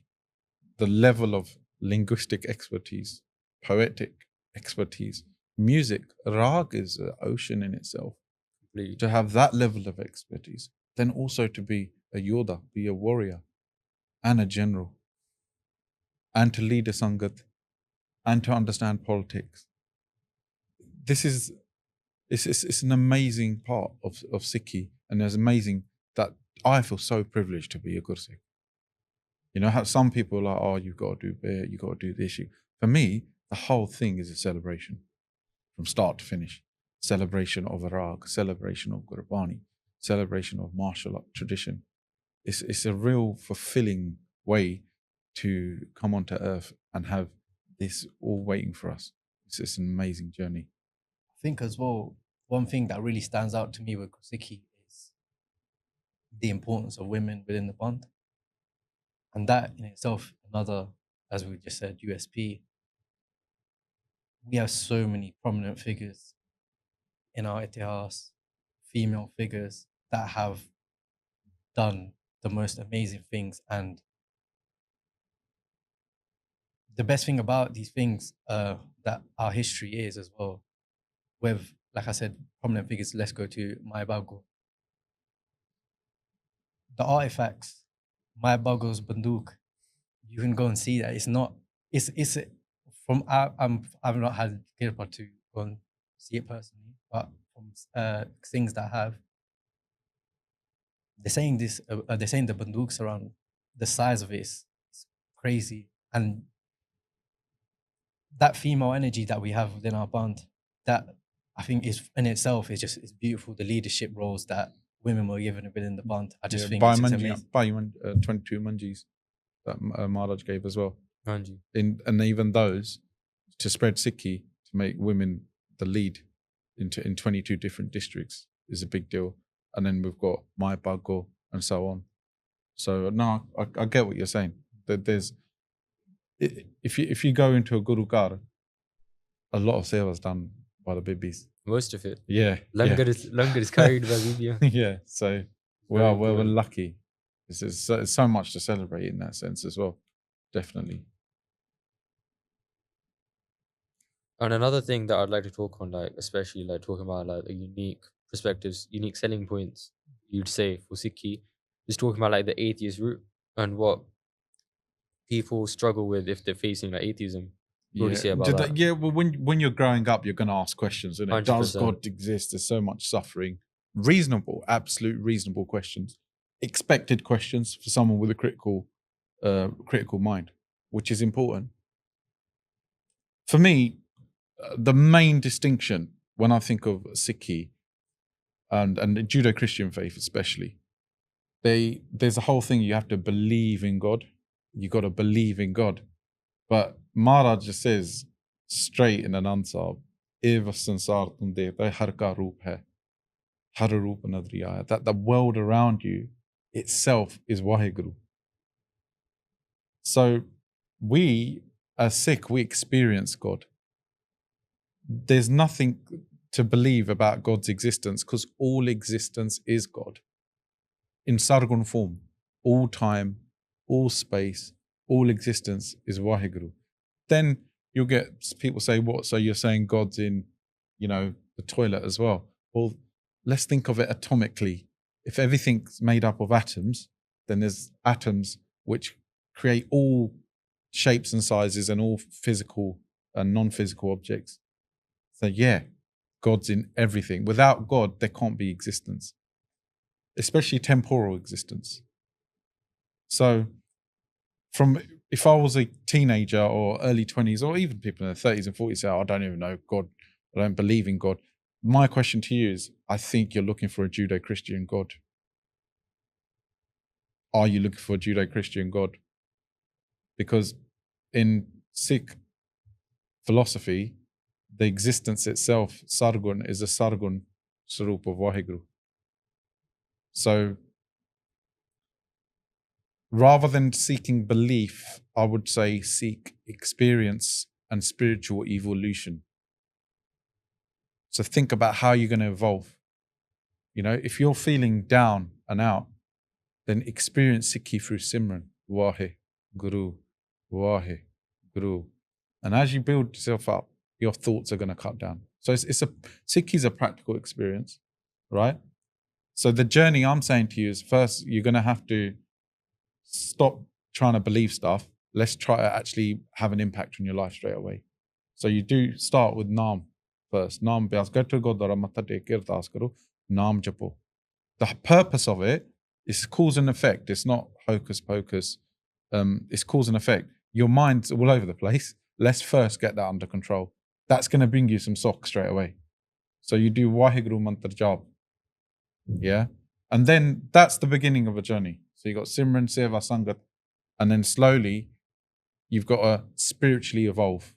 the level of linguistic expertise, poetic expertise, music, rag is an ocean in itself. To have that level of expertise, then also to be a Yoda, be a warrior, and a general, and to lead a Sangat, and to understand politics. It's an amazing part of Sikhi, and it's amazing that I feel so privileged to be a Gursikh. You know how some people are like, oh, you've got to do bit, you've got to do this. For me, the whole thing is a celebration from start to finish. Celebration of Iraq, celebration of Gurbani, celebration of martial art tradition. It's a real fulfilling way to come onto earth and have this all waiting for us. It's an amazing journey. I think as well, one thing that really stands out to me with Sikhi is the importance of women within the band. And that in itself, another, as we just said, USP. We have so many prominent figures in our Abyaas, female figures that have done the most amazing things. And the best thing about these things that our history is as well, with, like I said, prominent figures. Let's go to Maya Bago. The artifacts, Maya Bago's banduk, you can go and see that. It's from, I've not had kirpa to go and see it personally, but from things that I have, they're saying the banduks around, the size of it is crazy. And that female energy that we have within our band, that I think is in itself is beautiful. The leadership roles that women were given within the band, I just think it's amazing. By 22 manjis that Maharaj gave as well. And even those, to spread Sikhi, to make women the lead in 22 different districts is a big deal. And then we've got Maya Bago and so on. So no, I get what you're saying. That there's, if you go into a Gurugar, a lot of seva is done by the bibis. Most of it. Yeah. Langar is carried by Bibia. Yeah. So we're lucky. There's so much to celebrate in that sense as well. Definitely. And another thing that I'd like to talk on, like especially like talking about like the unique perspectives, unique selling points, you'd say for Sikhi, is talking about like the atheist route and what people struggle with if they're facing like atheism. What do you say about that? Yeah, well, when you're growing up, you're going to ask questions, isn't it? Does 100%. God exist? There's so much suffering. Reasonable, absolute reasonable questions. Expected questions for someone with a critical mind, which is important. For me, the main distinction when I think of Sikhi and the Judeo-Christian faith especially, there's a whole thing you have to believe in God. You got to believe in God. But Maharaj just says straight in an answer, that the world around you itself is Waheguru. So we, as Sikh, we experience God. There's nothing to believe about God's existence because all existence is God. In Sargun form, all time, all space, all existence is Waheguru. Then you'll get people say, what? So you're saying God's in, the toilet as well. Well, let's think of it atomically. If everything's made up of atoms, then there's atoms which create all shapes and sizes and all physical and non-physical objects. So yeah, God's in everything. Without God, there can't be existence, especially temporal existence. So if I was a teenager or early 20s, or even people in their 30s and 40s say, I don't even know God, I don't believe in God. My question to you is, I think you're looking for a Judeo-Christian God. Are you looking for a Judeo-Christian God? Because in Sikh philosophy, the existence itself, Sargun, is a Sargun Sarup of Waheguru. So rather than seeking belief, I would say seek experience and spiritual evolution. So think about how you're going to evolve. If you're feeling down and out, then experience Sikhi through Simran. Wahe, Guru, Wahe, Guru. And as you build yourself up, your thoughts are going to cut down. So Sikhi is a practical experience, right? So the journey I'm saying to you is, first, you're going to have to stop trying to believe stuff. Let's try to actually have an impact on your life straight away. So you do start with Naam first. Naam Abyaas. Go to Gurdwara Matha Tek ke Ardas karo. Naam japo. The purpose of it is cause and effect. It's not hocus pocus. It's cause and effect. Your mind's all over the place. Let's first get that under control. That's going to bring you some socks straight away. So you do Waheguru Mantra Jap. Yeah? And then that's the beginning of a journey. So you've got Simran, Seva, Sangat, and then slowly you've got to spiritually evolve.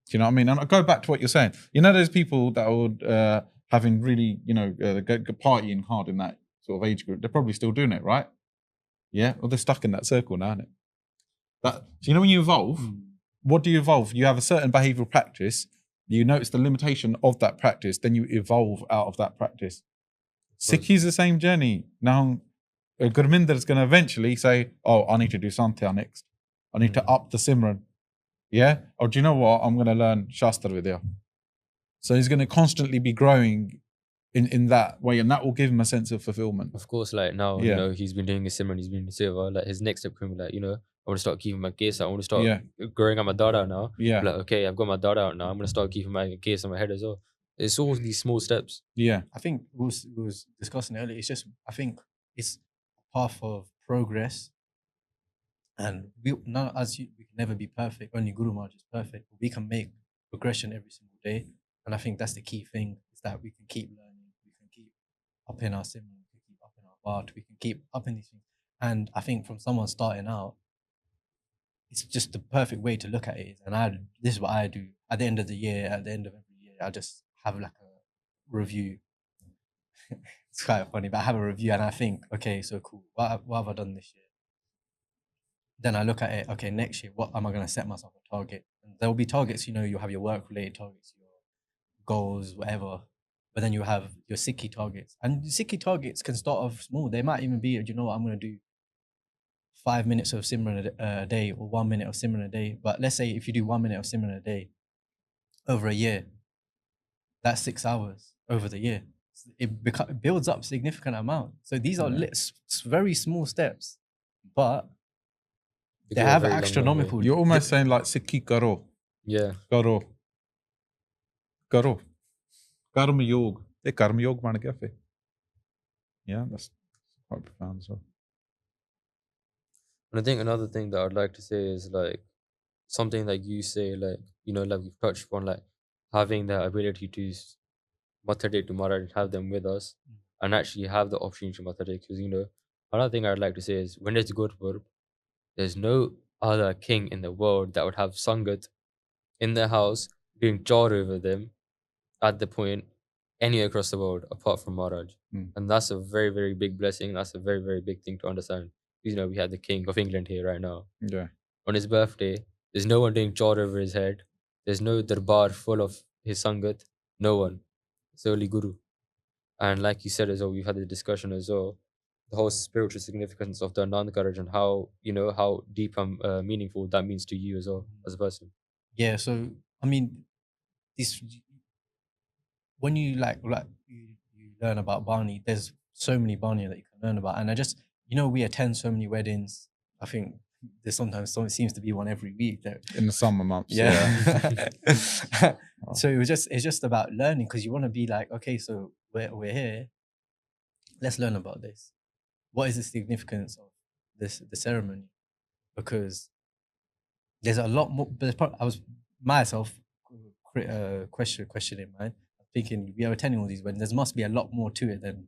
Do you know what I mean? And I go back to what you're saying. There's people that would having really, partying hard in that sort of age group. They're probably still doing it, right? Yeah? Well, they're stuck in that circle now, isn't it? So when you evolve, what do you evolve? You have a certain behavioural practice. You notice the limitation of that practice. Then you evolve out of that practice. Sikhi's the same journey. Now, Gurminder is going to eventually say, I need to do Santya next. I need to up the Simran. Yeah? Or do you know what? I'm going to learn Shastra Vidya. So he's going to constantly be growing in that way, and that will give him a sense of fulfillment. Of course, now, he's been doing his Simran, he's been doing Seva. Like, his next step can be I want to start keeping my case out. I want to start growing out my dada now. Yeah. Okay, I've got my dada out now. I'm going to start keeping my case on my head as well. It's all these small steps. Yeah. I think we was discussing earlier. It's just, I think it's a path of progress. And we can never be perfect. Only Guru Maharaj is perfect. We can make progression every single day. And I think that's the key thing, is that we can keep learning. We can keep upping our Simran. We can keep upping our Bart. We can keep upping these things. And I think from someone starting out, it's just the perfect way to look at it. And this is what I do. At the end of the year, at the end of every year, I just have like a review. It's quite funny, but I have a review and I think, okay, so cool. What have I done this year? Then I look at it, okay, next year, what am I going to set myself a target? And there will be targets, you'll have your work-related targets, your goals, whatever. But then you have your Sikhi targets. And the Sikhi targets can start off small. They might even be, I'm going to do 5 minutes of Simran a day or 1 minute of Simran a day. But let's say if you do 1 minute of Simran a day over a year, that's 6 hours over the year. It builds up a significant amount. So these are very small steps, but They go a have very long, long way. astronomical. You're almost saying like Sikhi karo. Yeah. Karo. Karma yog. The karma yog ban gaya fe. Yeah, that's quite profound as well. And I think another thing that I'd like to say is like something like you say, like, you know, like we've touched on, like having the ability to Matade to Maharaj and have them with us and actually have the opportunity to Matade. Because, you know, another thing I'd like to say is when it's Gurpurb, there's no other king in the world that would have Sangat in their house doing Chor over them at the point anywhere across the world apart from Maharaj. And that's a very, very big blessing. That's a very, very big thing to understand. You know, we have the King of England here right now. Yeah. On his birthday, there's no one doing Chor over his head. There's no darbar full of his Sangat. No one. It's only Guru. And like you said as well, we've had the discussion as well, the whole spiritual significance of the Anand Courage and how, you know, how deep and meaningful that means to you as well as a person. Yeah, so I mean, this when you like you learn about Barney, there's so many Barney that you can learn about, and I just, you know, we attend so many weddings. I think there's sometimes it seems to be one every week in the summer months. Yeah. So it's just about learning, because you want to be like, okay, so we're here, let's learn about this. What is the significance of the ceremony? Because there's a lot more. I was myself questioning mine, thinking we are attending all these weddings. There must be a lot more to it than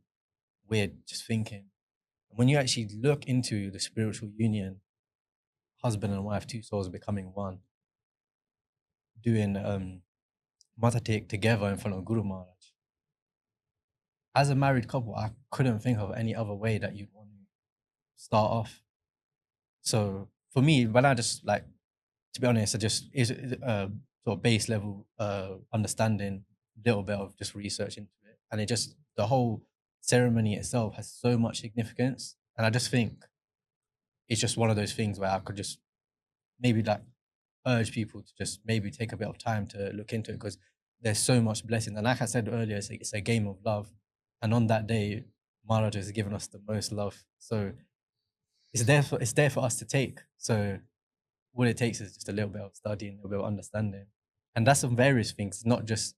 we're just thinking. And when you actually look into the spiritual union, husband and wife, two souls becoming one, doing Matatek together in front of Guru Maharaj. As a married couple, I couldn't think of any other way that you'd want to start off. So for me, when I just like, to be honest, I just is sort of base level understanding, little bit of just research into it, and it just, the whole ceremony itself has so much significance, and I just think it's just one of those things where I could just maybe like urge people to just maybe take a bit of time to look into it, because there's so much blessing. And like I said earlier, it's a game of love, and on that day, Maharaj has given us the most love, so it's there for us to take. So all it takes is just a little bit of studying, a little bit of understanding. And that's on various things, not just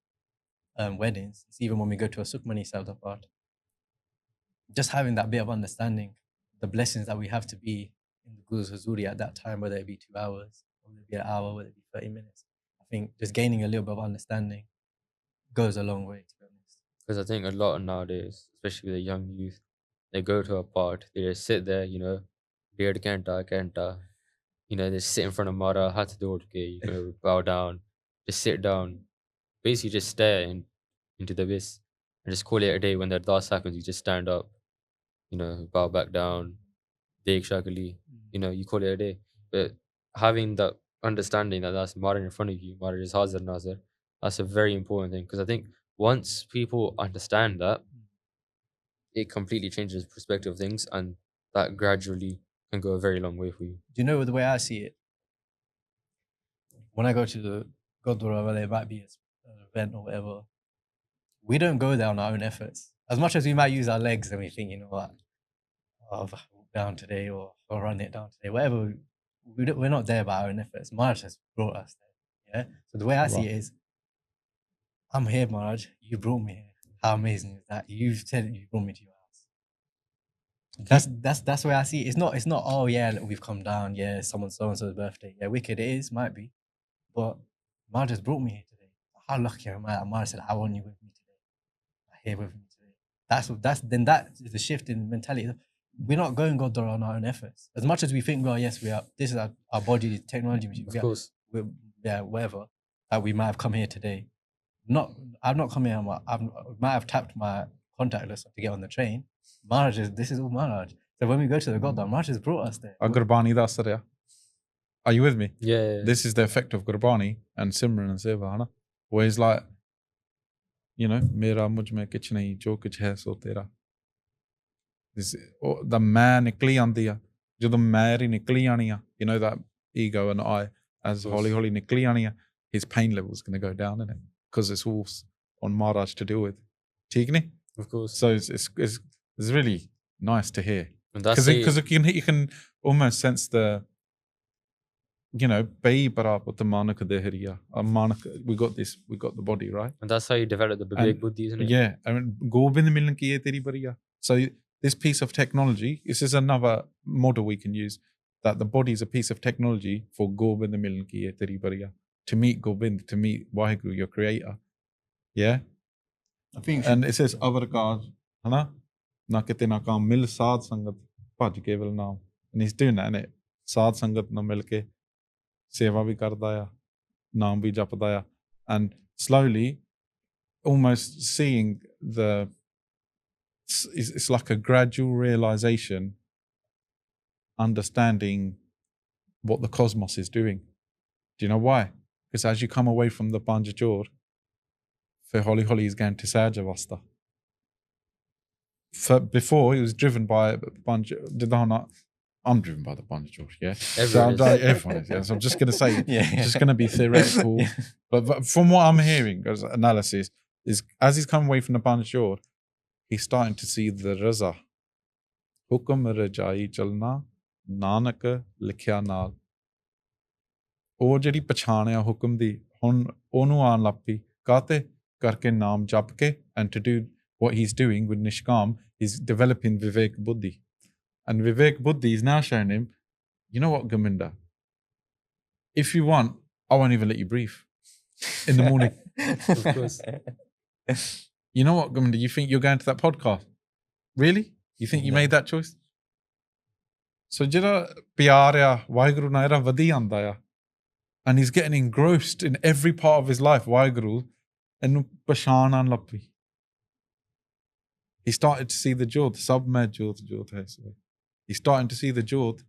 weddings. It's even when we go to a Sukhmani Saudapart. Just having that bit of understanding, the blessings that we have to be in the Guru's Huzuri at that time, whether it be 2 hours, whether it be an hour, whether it be 30 minutes. I think just gaining a little bit of understanding goes a long way, to be honest. Because I think a lot nowadays, especially with the young youth, they go to a part, they just sit there, you know, dead kanta, you know, they sit in front of Mara, hat do you know, bow down, just sit down, basically just stare into the abyss and just call it a day. When that das happens, you just stand up, you know, bow back down, Dek Shakali, you know, you call it a day. But having that understanding that that's Mara in front of you, Mara is Hazar Nazar, that's a very important thing. Because I think once people understand that, it completely changes the perspective of things, and that gradually can go a very long way for you. Do you know the way I see it? When I go to the Gurdwara, where there might be an event or whatever, we don't go there on our own efforts. As much as we might use our legs and we think, you know what, I'll walk down today, or I'll run it down today, whatever, we're not there by our own efforts. Maharaj has brought us there. Yeah. So the way I see it is, I'm here, Maharaj, you brought me here. How amazing is that? You brought me to your house. That's where I see it. It's not, oh yeah, we've come down, yeah, someone's so-and-so's birthday. Yeah, wicked it is, might be. But Maharaj has brought me here today. How lucky am I? Maharaj said, I want you with me today. Here with me today. Then that is the shift in mentality. We're not going Godara on our own efforts. As much as we think, well, yes, we are, this is our body, technology, of course. Whatever, that we might have come here today. I've not come here, I might have tapped my contact list to get on the train. This is all Maharaj. So when we go to the Godam, Maharaj has brought us there. Gurbani da asar hai. Are you with me? Yeah. This is the effect of Gurbani and Simran and Seva, hai na? Where it's like, you know, mera mujh mein kuch nahi, jo kuch hai so tera. The man nikli aandi hai. Jadon meri nikli aani hai, you know, that ego and I, as holi nikli aani hai, his pain level is going to go down, isn't it? Because it's all on Maharaj to deal with. Theek nahi? Of course. So it's really nice to hear. Because you can almost sense the you know, Bei Barapat Manak Dehriya. We got this, we got the body, right? And that's how you develop the Bibek Budhi, isn't it? Yeah, I mean, Gobind Milan ki ye teri bariya. So this piece of technology, this is another model we can use, that the body is a piece of technology for Gobind Milan ki ye teri bariya. To meet Gobind, to meet Waheguru, your creator. Yeah? I think And it says, Avarkaj, Hana? Na kite na kaam mil saad sangat bhaj keval naam. And he's doing that, innit? Saad sangat na mil ke seva bhi karda ya, naam bhi japda ya. And slowly, almost seeing it's like a gradual realization, understanding what the cosmos is doing. Do you know why? Because as you come away from the Panja Chor, for Holi Holi is going to Sehajdhari. Before, he was driven by Panja. I'm driven by the Panja Chor, yeah? Everyone is, yeah. So I'm just going to say, it's just going to be theoretical. Yeah. But from what I'm hearing as analysis, is as he's come away from the Panja Chor, he's starting to see the Raza. Hukam Rajai Chalna, Nanak Likhya Naal. ਉਹ ਜਿਹੜੀ ਪਛਾਣ ਆ ਹੁਕਮ ਦੀ ਹੁਣ ਉਹਨੂੰ ਆਉਣ ਲੱਗ ਪਈ ਕਾਹਤੇ ਕਰਕੇ ਨਾਮ ਜਪ ਕੇ and to do what he's doing with Nishkam, he's developing Vivek Buddhi. And Vivek Buddhi is now showing him, you know what, Gurminder? If you want, I won't even let you breathe in the morning. Of course. You know what, Gurminder? You think you're going to that podcast? Really? You think you made that choice? So ਜਿਹੜਾ ਪਿਆਰ ਆ ਵਾਹਿਗੁਰੂ ਨਾਲ ਇਹਦਾ ਵਧੀ ਆਂਦਾ ਆ. And he's getting engrossed in every part of his life, Waheguru, and pashān aan lag pai. He started to see the Jod, sab mein Jod hai. He's starting to see the Jod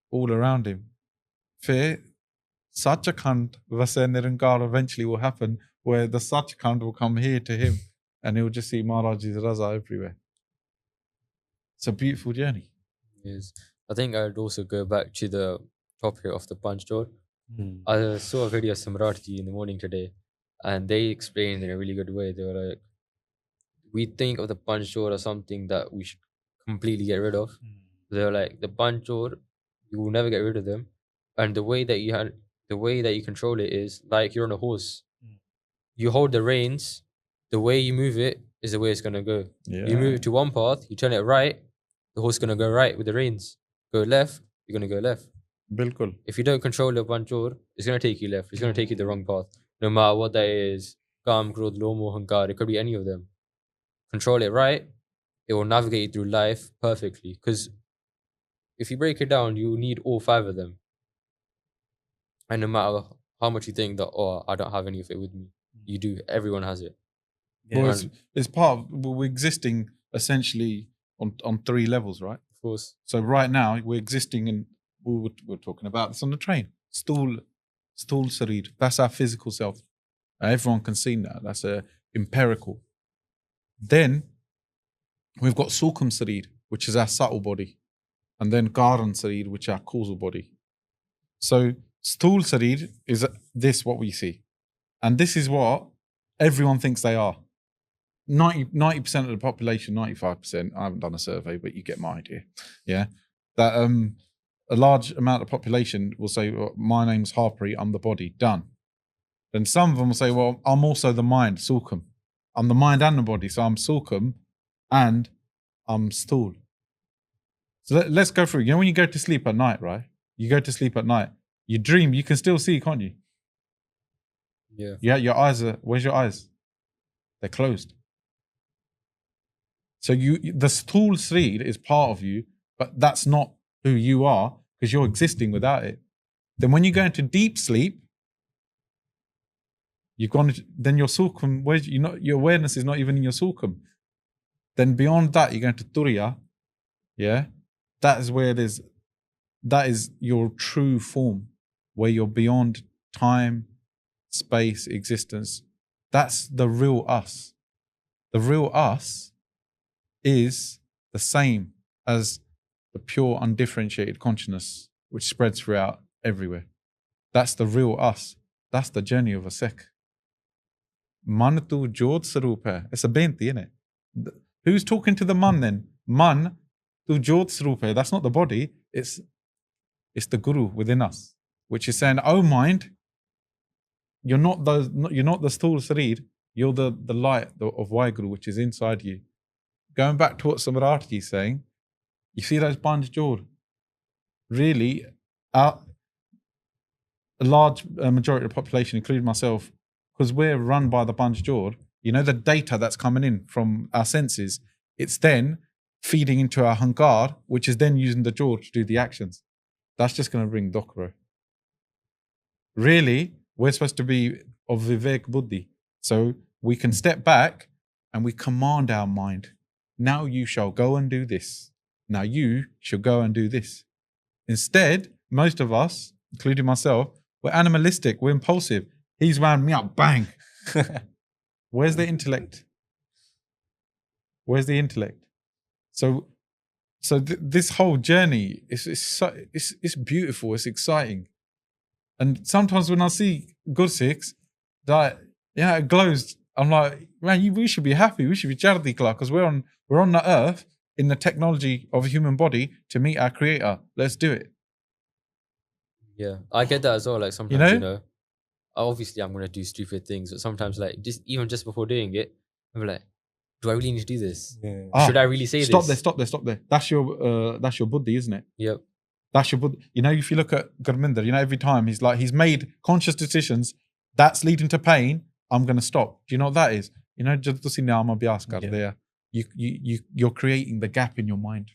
all around him. Fir Sachkhand vase Nirankar eventually will happen, where the Sachkhand will come here to him, and he'll just see Maharaj's Raza everywhere. It's a beautiful journey. Yes. I think I'd also go back to the topic of the Panch Chor. I saw a video of Samratji in the morning today, and they explained in a really good way. They were like, we think of the Panch Chor as something that we should completely get rid of. They were like, the Panch Chor, you will never get rid of them. And the way that you control it is like you're on a horse. You hold the reins, the way you move it is the way it's going to go. Yeah. You move it to one path, you turn it right, the horse is going to go right with the reins. Go left, you're going to go left. Bilkul. If you don't control the Panch Chor, it's going to take you left. It's going to take you the wrong path. No matter what that is, Kam, Krodh, Lomo, Hankar, it could be any of them. Control it right, it will navigate you through life perfectly. Because if you break it down, you need all 5 of them. And no matter how much you think that, oh, I don't have any of it with me, you do. Everyone has it. Well, it's part of, we're existing essentially on 3 levels, right? Of course. So right now, we're existing in, we were talking about this on the train. Stool Sarid. That's our physical self. Everyone can see that. That's empirical. Then we've got Sulkam Sarid, which is our subtle body. And then Karan Sarid, which is our causal body. So Stool Sarid is this, what we see. And this is what everyone thinks they are. 90% of the population, 95%, I haven't done a survey, but you get my idea. Yeah. That a large amount of population will say, well, my name's Harpreet, I'm the body, done. Then some of them will say, well, I'm also the mind, Sulkam. I'm the mind and the body, so I'm Sulkam and I'm Stool. So let's go through. You know when you go to sleep at night, right? You go to sleep at night, you dream, you can still see, can't you? Yeah. Yeah, your eyes are, where's your eyes? They're closed. So the Stool Sreed is part of you, but that's not who you are, because you're existing without it. Then when you go into deep sleep, then your sulkum, your awareness is not even in your sulkum. Then beyond that, you go into Turiya. Yeah, that is your true form, where you're beyond time, space, existence. That's the real us. The real us is the same as the pure undifferentiated consciousness which spreads throughout everywhere. That's the real us. That's the journey of a Sikh. Man tu Jod Sarup hai. It's a benti, isn't it? Who's talking to the man then? Man tu Jod Sarup hai. That's not the body. It's the Guru within us. which is saying, oh mind, you're not the Sthul Sarir, you're the light of Waheguru, which is inside you. Going back to what Samrati is saying, you see those Panj Jor? Really, a large majority of the population, including myself, because we're run by the Panj Jor, you know, the data that's coming in from our senses, it's then feeding into our Hankar, which is then using the Jor to do the actions. That's just going to bring Dokro. Really, we're supposed to be of Vivek Buddhi. So we can step back and we command our mind. Now you shall go and do this. Now you shall go and do this. Instead, most of us, including myself, we're animalistic, we're impulsive. He's wound me up, bang. Where's the intellect? Where's the intellect? So this whole journey is beautiful, it's exciting. And sometimes when I see Gursikhs, that it glows. I'm like, man, we should be happy. We should be Charity Clark because we're on the earth in the technology of a human body to meet our creator. Let's do it. Yeah, I get that as well. Like sometimes, you know, obviously I'm gonna do stupid things, but sometimes like just before doing it, I'm like, do I really need to do this? Yeah. Should I really say this? Stop there. That's your Buddhi, isn't it? Yep. That's your Buddhi. You know, if you look at Gurminder, you know, every time he's made conscious decisions that's leading to pain, I'm going to stop. Do you know what that is? You know, just see Naam, Abyaas kar there. You're creating the gap in your mind.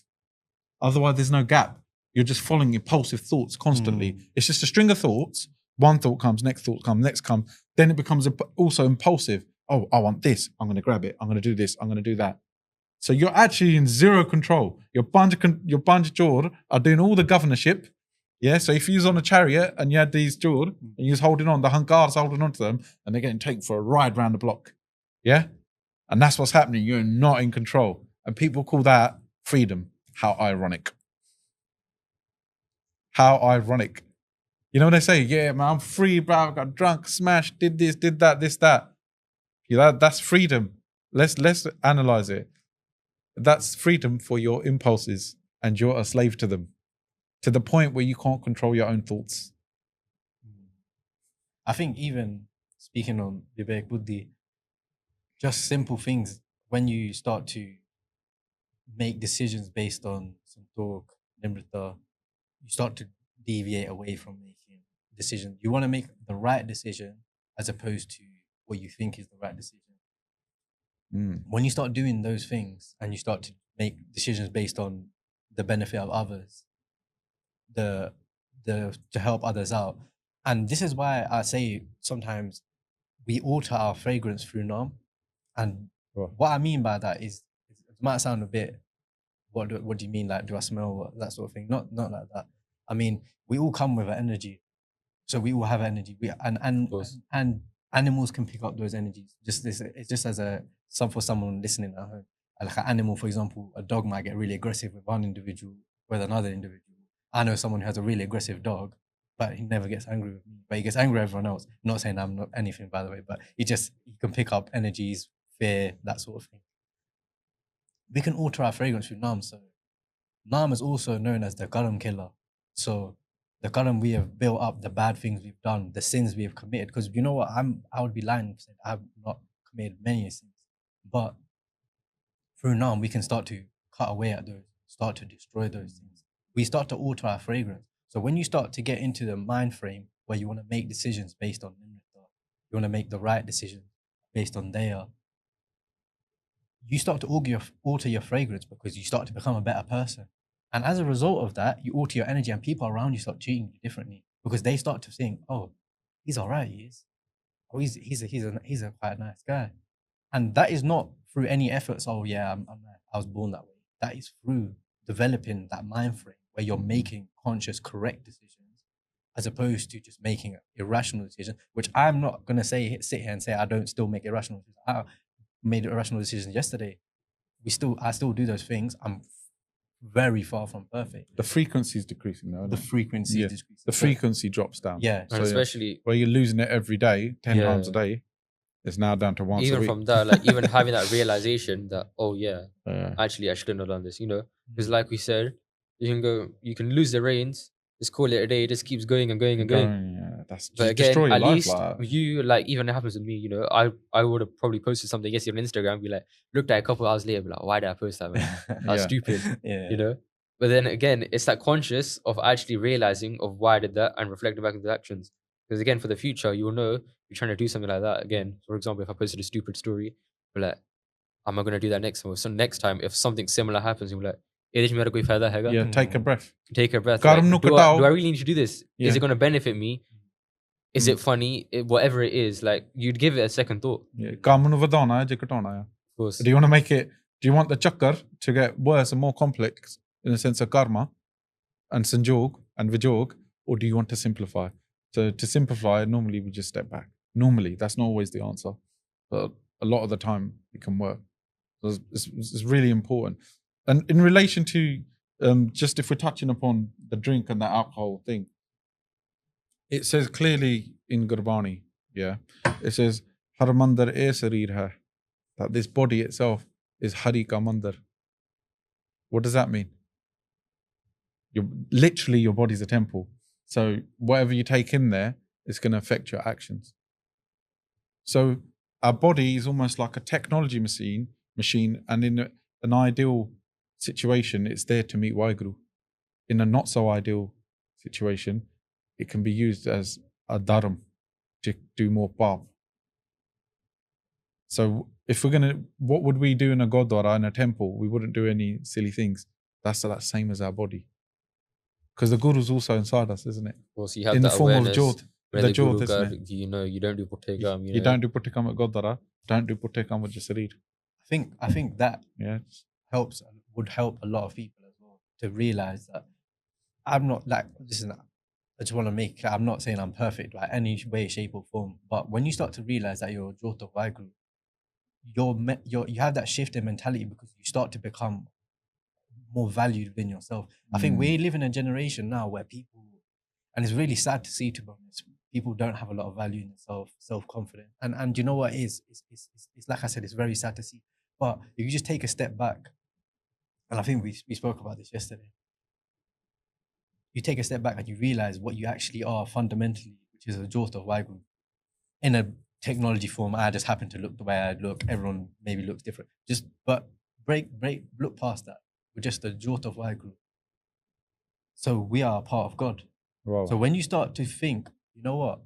Otherwise, there's no gap. You're just following impulsive thoughts constantly. It's just a string of thoughts. One thought comes, next thought comes, next comes. Then it becomes also impulsive. Oh, I want this. I'm going to grab it. I'm going to do this. I'm going to do that. So you're actually in zero control. Your Panj Jor are doing all the governorship. Yeah. So if you was on a chariot and you had these Jor and you was holding on, the Hankar's holding on to them and they're getting taken for a ride around the block. Yeah. And that's what's happening. You're not in control. And people call that freedom. How ironic. How ironic. You know when they say, yeah, man, I'm free, bro. I got drunk, smashed, did this, did that, this, that. Yeah, that's freedom. Let's analyze it. That's freedom for your impulses and you're a slave to them to the point where you can't control your own thoughts. I think even speaking on Bibek Budhi, just simple things, when you start to make decisions based on some talk, nimrita, you start to deviate away from making decisions. You want to make the right decision as opposed to what you think is the right decision. When you start doing those things and you start to make decisions based on the benefit of others, to help others out. And this is why I say sometimes we alter our fragrance through Naam. And what I mean by that is, it might sound a bit, what do you mean? Like, do I smell that sort of thing? Not like that. I mean, we all come with an energy. So we all have energy. And animals can pick up those energies. It's just as for someone listening at home. Like an animal, for example, a dog might get really aggressive with one individual with another individual. I know someone who has a really aggressive dog, but he never gets angry with me. But he gets angry with everyone else. Not saying I'm not anything, by the way, but he can pick up energies, fear, that sort of thing. We can alter our fragrance through Naam. So Naam is also known as the Karam killer. So the Karam we have built up, the bad things we've done, the sins we have committed. Because you know what, I would be lying if I have not committed many sins. But through Naam, we can start to cut away at those, start to destroy those things. We start to alter our fragrance. So when you start to get into the mind frame where you want to make decisions based on nimrita, you want to make the right decision based on daya, you start to alter your fragrance because you start to become a better person. And as a result of that, you alter your energy and people around you start treating you differently because they start to think, oh, he's all right, he is. Oh, he's a quite nice guy. And that is not through any efforts, oh yeah, I was born that way. That is through developing that mind frame where you're making conscious, correct decisions as opposed to just making an irrational decision, which I'm not going to sit here and say I don't still make irrational decisions. I made irrational decisions yesterday. I still do those things. I'm very far from perfect. The frequency is decreasing now. The frequency is decreasing. The frequency drops down. Yeah. And so especially where you're losing it every day, 10 times a day, it's now down to once a week. Even from that, like even having that realization that, oh yeah, actually I shouldn't have done this, you know? Because like we said, you can lose the reins just call it a day. It just keeps going and going and going. Yeah, that's But just again, destroy your at life least like that. you, like, even it happens with me, you know, I would have probably posted something yesterday on Instagram, be like, looked at it a couple hours later, be like, why did I post that, man? That's Yeah. stupid, Yeah. you know? But then again, it's that conscious of actually realizing of why I did that and reflecting back into the actions. Because again, for the future, you will know you're trying to do something like that again. For example, if I posted a stupid story, be like, am I going to do that next time? So next time, if something similar happens, you'll be like, "Eh, this मेरा कोई फायदा हैगा?" Yeah, take a breath. Take a breath. Karm nu Like, do I katao. really need to do this? Is Yeah. it going to benefit me? Is it funny? Whatever it is, like, you'd give it a second thought. Yeah, ਕੰਮ ਨੂੰ ਵਧਾਉਣਾ ਹੈ ਜੇ ਘਟਾਉਣਾ ਹੈ. Of course. Do you want to make it? Do you want the chakkar to get worse and more complex in the sense of karma and sanjog and vijog, or do you want to simplify? So to simplify, normally we just step back. Normally, that's not always the answer, but a lot of the time it can work. So it's really important. And in relation to just if we're touching upon the drink and the alcohol thing, it says clearly in Gurbani, yeah, it says Har mandar e sareer hai, that this body itself is Hari ka mandar. What does that mean? Literally your body's a temple. So whatever you take in there is going to affect your actions. So our body is almost like a technology machine, and in an ideal situation, it's there to meet Waheguru. In a not so ideal situation, it can be used as a dharm to do more paap. So if we're going to, what would we do in a Gurdwara, in a temple? We wouldn't do any silly things. That's the same as our body. Because the Guru's also inside us, isn't it? Of course, you have In the that form of awareness. Jyot. When The the Guru Jyot, isn't it? you know, you don't do Puttegam. You don't do Puttekam at Gurdwara, don't do Puttekam with Jasareer. I think that Yeah. would help a lot of people as well to realize that I'm not like, listen, I just want to make, I'm not saying I'm perfect, like any way, shape or form, but when you start to realize that you're a Jyot of Waheguru, you have that shift in mentality because you start to become more valued within yourself. I think we live in a generation now where people, and it's really sad to see, to be honest, people don't have a lot of value in themselves, self-confidence. And you know what it is? It's like I said, it's very sad to see. But if you just take a step back, and I think we spoke about this yesterday, you take a step back and you realize what you actually are fundamentally, which is a Jyot of Waheguru. In a technology form, I just happen to look the way I look. Everyone maybe looks different. But look past that. We're just a Jyot of Waheguru. So we are a part of God. Wow. So when you start to think, you know what?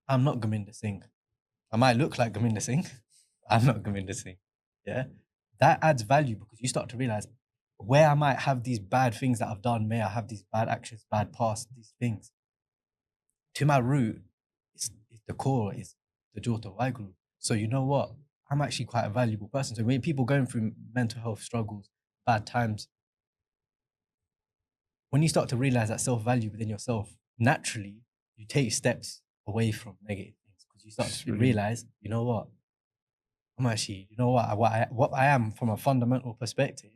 I'm not Gurminder Singh. I might look like Gurminder Singh. I'm not Gurminder Singh. Yeah? That adds value because you start to realize where I might have these bad things that I've done, may I have these bad actions, bad past, these things. To my root, the core is the Jyot of Waheguru. So you know what? I'm actually quite a valuable person. So when people going through mental health struggles, bad times, when you start to realize that self-value within yourself, naturally, you take steps away from negative things because you start to realize, you know what? I'm actually, you know what I am from a fundamental perspective,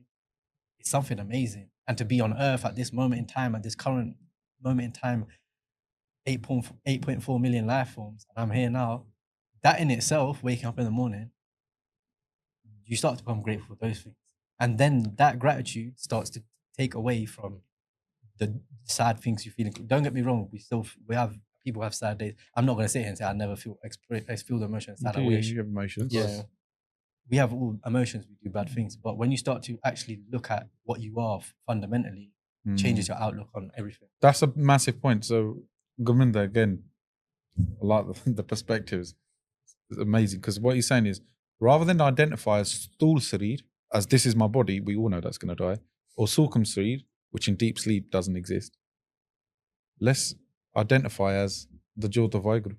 it's something amazing. And to be on earth at this moment in time, at this current moment in time, 8.4 million life forms, and I'm here now, that in itself, waking up in the morning, you start to become grateful for those things. And then that gratitude starts to take away from the sad things you feel. Don't get me wrong, people have sad days. I'm not going to sit here and say I never feel the emotions. Sad, I wish. You have emotions. Yeah. We have all emotions, we do bad things. But when you start to actually look at what you are fundamentally, it changes your outlook on everything. That's a massive point. So Gurminder, again, I like the perspectives. It's amazing because what he's saying is, rather than identify as Sthul Sareer, as this is my body, we all know that's going to die, or Sukam Sareer, which in deep sleep doesn't exist, let's identify as the Jyot of Waheguru.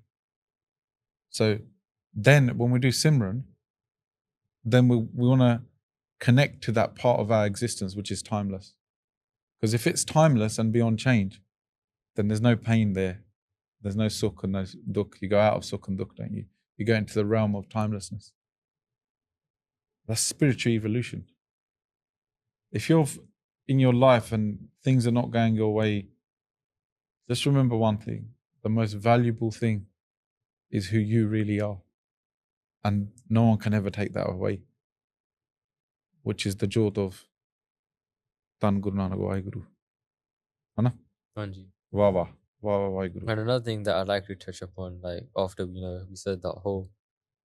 So then when we do Simran, then we want to connect to that part of our existence which is timeless. Because if it's timeless and beyond change, then there's no pain there. There's no sukh and no dukh. You go out of sukh and dukh, don't you? You go into the realm of timelessness. That's spiritual evolution. If you're in your life and things are not going your way, just remember one thing. The most valuable thing is who you really are. And no one can ever take that away, which is the Jyot of Tan Guru Nanak Waheguru. Hanji. Wah wah. Wah wah wah guru. And another thing that I'd like to touch upon, like after we said that whole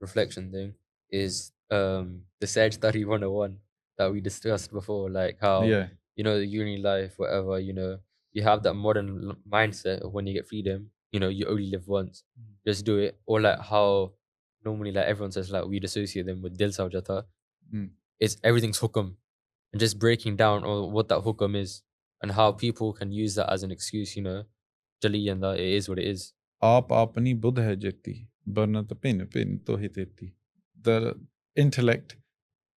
reflection thing, is the Sehajdhari 101 that we discussed before, like how Yeah. the uni life, whatever, you have that modern mindset of when you get freedom, you only live once, just do it. Or like how normally like everyone says like we'd associate them with Dil Saujata. It's everything's hukum, and just breaking down what that hukum is and how people can use that as an excuse, Jali, and that it is what it is. Aap apni budh hai jeti, barnat pin to hi teti. The intellect,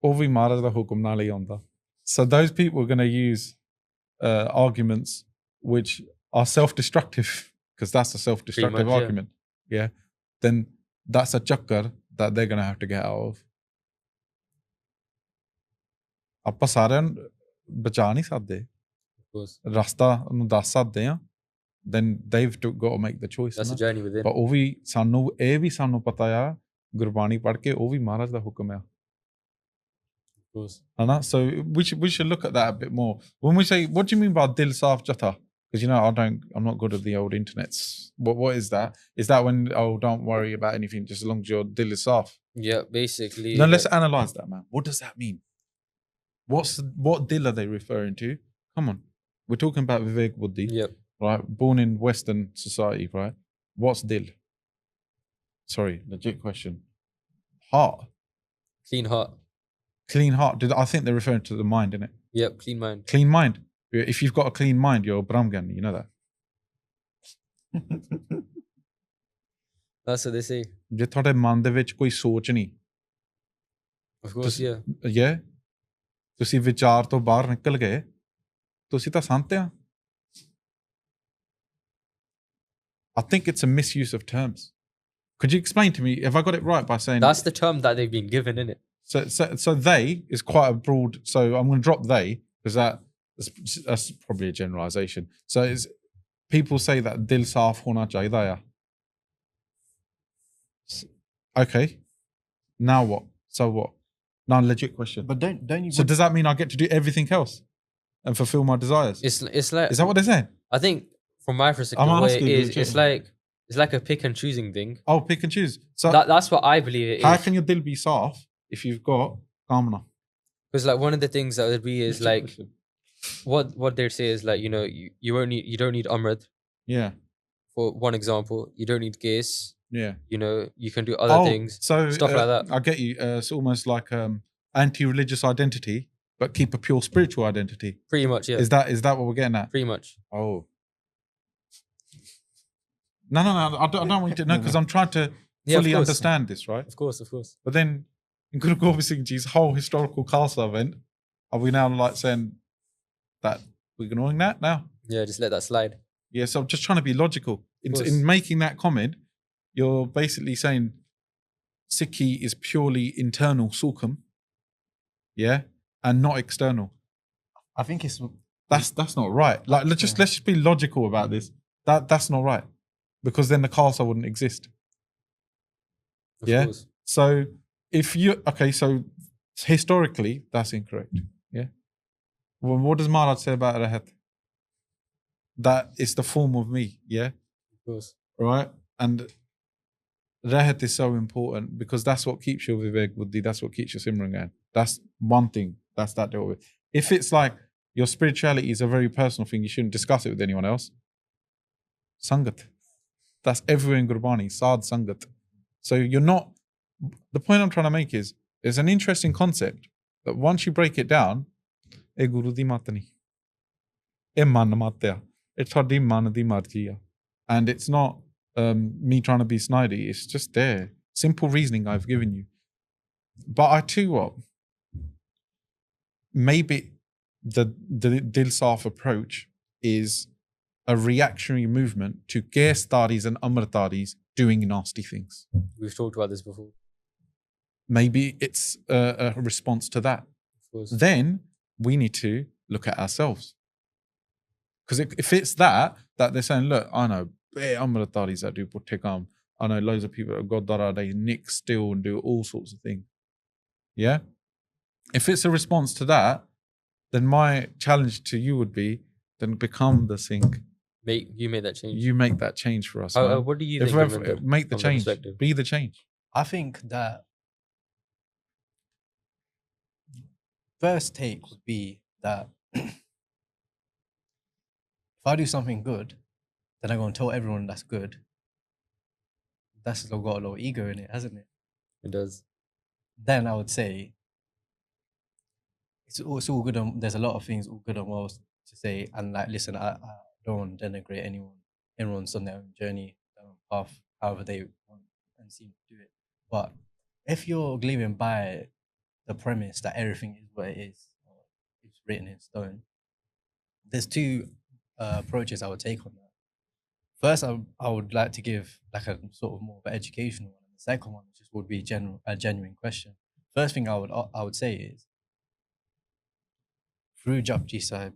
ਉਹ ਵੀ ਮਹਾਰਾਜ ਦਾ ਹੁਕਮ ਨਾਲ ਹੀ ਆਉਂਦਾ. So those people are going to use arguments which are self-destructive, because that's a self-destructive much, argument. Yeah. Then that's a chakkar that they're going to have to get out of. ਆਪਾਂ ਸਾਰਿਆਂ ਨੂੰ ਬਚਾ ਨਹੀਂ ਸਕਦੇ. Of course. ਰਸਤਾ ਨੂੰ ਦੱਸ ਸਕਦੇ ਆ. Then they've got to make the choice. That's a journey within. But ਉਹ ਵੀ ਸਾਨੂੰ ਪਤਾ ਆ ਗੁਰਬਾਣੀ ਪੜ੍ਹ ਕੇ ਉਹ ਵੀ ਮਹਾਰਾਜ ਦਾ ਹੁਕਮ ਆ. Of course. So we should look at that a bit more. When we say, what do you mean by dil saaf jata? Because I'm not good at the old internets. What is that? Is that when don't worry about anything, just as long as your dil is saaf? Yeah, basically. Now let's analyze that, man. What does that mean? What dil are they referring to? Come on, we're talking about Bibek Budhi, Yep. right? Born in Western society, right? What's dil? Sorry, legit question. Heart. Clean heart. Clean heart. I think they're referring to the mind, innit? Yep, clean mind. Clean mind. If you've got a clean mind, you're Brahmgyan. You know that. That's what they say. ਜੇ ਤੁਹਾਡੇ ਮਨ ਦੇ ਵਿੱਚ ਕੋਈ ਸੋਚ ਨਹੀਂ, Of course, yeah. yeah, ਤੁਸੀਂ ਵਿਚਾਰ ਤੋਂ ਬਾਹਰ ਨਿਕਲ ਗਏ, ਤੁਸੀਂ ਤਾਂ ਸੰਤ ਆ. I think it's a misuse of terms. Could you explain to me, have I got it right by saying... That's the term that they've been given, innit? So they is quite a broad... So I'm going to drop they, because that's probably a generalization. So people say that dil saaf hona chahida ya. Okay. Now what? So what? Now legit question. But don't you... So does that mean I get to do everything else and fulfill my desires? It's like... Is that what they're saying? I think from my perspective, the way it is, it's like a pick and choosing thing. Oh, pick and choose. So that's what I believe it is. How can your dil be saaf if you've got kamna? Because like one of the things that would be is like what they say is like you don't need Amrit. Yeah. For one example, you don't need gas. Yeah. You can do other things. So stuff like that. I get you. It's almost like anti-religious identity, but keep a pure spiritual identity. Pretty much, yeah. Is that what we're getting at? Pretty much. Oh. No. I don't want you to know, because I'm trying to fully understand this, right? Of course. But then in Guru Gobind Singh Ji's whole historical Khalsa event, are we now like saying that we're ignoring that now? Yeah, just let that slide. Yeah, so I'm just trying to be logical. In making that comment, you're basically saying Sikhi is purely internal sukham, yeah, and not external. I think it's... That's not right. Like, let's just be logical about this. That's not right. Because then the Khalsa wouldn't exist. Of course. So so historically that's incorrect. Yeah. Well, what does Maharaj say about Rahat? That it's the form of me. Yeah. Of course. Right. And Rahat is so important because that's what keeps your Vivek Buddhi. That's what keeps your Simran going. That's one thing. That's that deal with. If it's like your spirituality is a very personal thing, you shouldn't discuss it with anyone else. Sangat. That's everywhere in Gurbani, Sad Sangat. So you're not... The point I'm trying to make is, there's an interesting concept that once you break it down, E Guru di matani. E man matya. It's thodi man di marjiya. And it's not me trying to be snidey. It's just there. Simple reasoning I've given you. But I tell you what, maybe the Dil Saaf approach is a reactionary movement to Gaistadis and Amritdharis doing nasty things. We've talked about this before. Maybe it's a response to that. Of course. Then we need to look at ourselves. Because if it's that they're saying, look, I know Amritdharis that do Puttikam, I know loads of people that got Dara, they nick, steal and do all sorts of things. Yeah? If it's a response to that, then my challenge to you would be, then become the Singh. You made that change. You make that change for us. Man. What do you If think? ever, make the change. Be the change. I think that first take would be that if I do something good, then I go and tell everyone that's good. That's got a lot of ego in it, hasn't it? It does. Then I would say it's all good. There's a lot of things all good and well to say, and like, listen, I don't want to denigrate anyone. Everyone's on their own journey, their own path, however they want and seem to do it. But if you're living by the premise that everything is what it is, or it's written in stone, there's two approaches I would take on that. First, I would like to give like a sort of more of an educational one. And the second one just would be a genuine question. First thing I would say is, through Japji Sahib,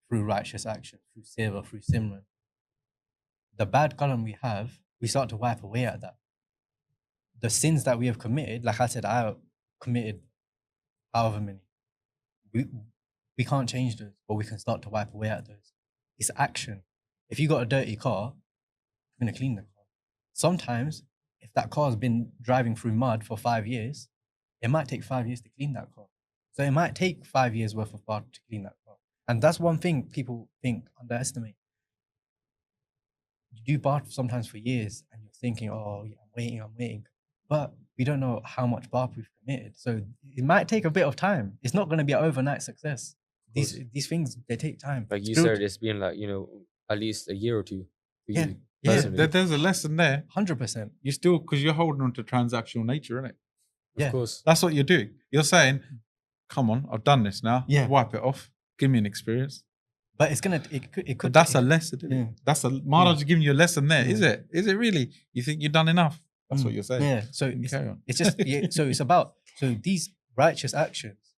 through righteous action, through seva, through simran, the bad kalam we have, we start to wipe away at that. The sins that we have committed, like I said, I committed however many. We can't change those, but we can start to wipe away at those. It's action. If you got a dirty car, you're going to clean the car. Sometimes, if that car has been driving through mud for 5 years, it might take 5 years to clean that car. So it might take 5 years worth of bath to clean that car. And that's one thing people underestimate. You do bath sometimes for years and you're thinking, oh, yeah, I'm waiting. But we don't know how much bath we've committed. So it might take a bit of time. It's not going to be an overnight success. These things, they take time. Like you said, it's been like, at least a year or two. Yeah. There's a lesson there. 100%. You still, because you're holding on to transactional nature, innit? Of course. That's what you're doing. You're saying, come on, I've done this now. Yeah. Wipe it off. Give me an experience. But it could. That's a lesson, isn't it? That's Maharaj is giving you a lesson there, is it? Is it really? You think you've done enough? That's what you're saying. Yeah. So it's just so it's about these righteous actions,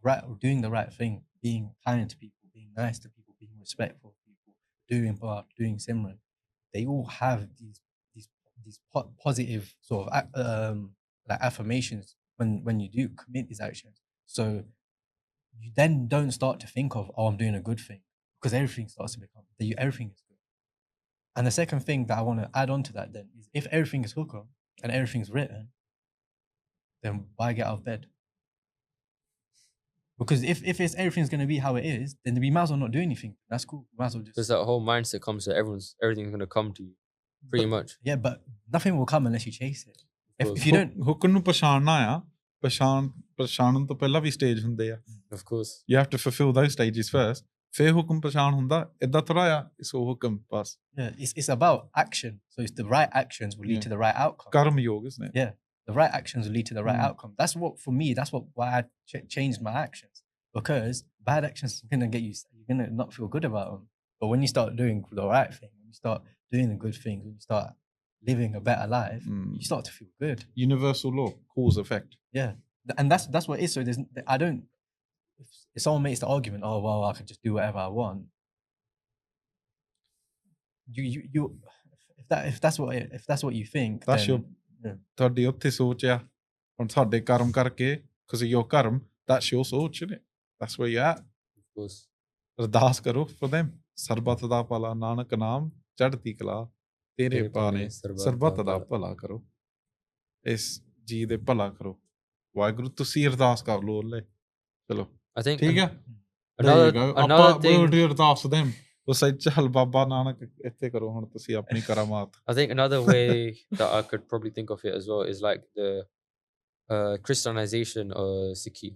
right? Doing the right thing, being kind to people, being nice to people, being respectful to people, doing bath, doing simran. They all have these positive sort of like affirmations when you do commit these actions. So you then don't start to think of, oh, I'm doing a good thing, because everything starts to become everything is good. And the second thing that I want to add on to that then is, if everything is hukum and everything's written, then why get out of bed? Because if everything's going to be how it is, then we might as well not do anything. That's cool. We might as well just... Because that whole mindset comes to everything's going to come to you, pretty much. Yeah, but nothing will come unless you chase it. If you don't... Hukum nu pashana aaya, ਪਛਾਣਨ ਤੋਂ ਪਹਿਲਾਂ ਵੀ stage ਹੁੰਦੇ ਆ. Of course. You have to fulfill those stages first. ਫਿਰ ਹੁਕਮ ਪਛਾਣ ਹੁੰਦਾ. ਏਦਾਂ ਥੋੜਾ ਆ ਇਸ ਹੁਕਮ ਬਸ. Yeah, it's about action. So it's the right actions will lead to the right outcome. Karma yoga, isn't it? Yeah, the right actions will lead to the right outcome. That's what, for me, why I changed my actions. Because bad actions are gonna get you. You're gonna not feel good about them. But when you start doing the right thing, when you start doing the good things, when you start living a better life, you start to feel good. Universal law, cause effect. Yeah, and that's what it is. So if someone makes the argument, oh well, I can just do whatever I want. If that's what you think, that's then, your ਤੁਹਾਡੀ ਉੱਥੇ ਸੋਚ ਆ. ਹੁਣ ਸਾਡੇ ਕਰਮ ਕਰਕੇ, because of your karma, that's your ਸੋਚ, isn't it? That's where you're at. Of course. ਅਰਦਾਸ ਕਰੋ for them. ਸਰਬੱਤ ਦਾ ਭਲਾ ਨਾਨਕ ਨਾਮ ਚੜ੍ਹਦੀ ਕਲਾ ਤੇਰੇ ਪਾਣੇ ਸਰਬੱਤ ਦਾ ਭਲਾ ਕਰੋ. ਇਸ ਜੀ ਦੇ ਭਲਾ ਕਰੋ. ਵਾਹਿਗੁਰੂ ਤੁਸੀਂ ਅਰਦਾਸ ਕਰ ਲਓ ਲੈ. ਚਲੋ ਠੀਕ ਹੈ. another thing we'll ਅਰਦਾਸ them. ਉਹ ਸਹੀ ਚੱਲ ਬਾਬਾ ਨਾਨਕ ਇੱਥੇ ਕਰੋ ਹੁਣ ਤੁਸੀਂ ਆਪਣੀ ਕਰਾਮਾਤ. I think another way that I could probably think of it as well is like the Christianization of Sikhi.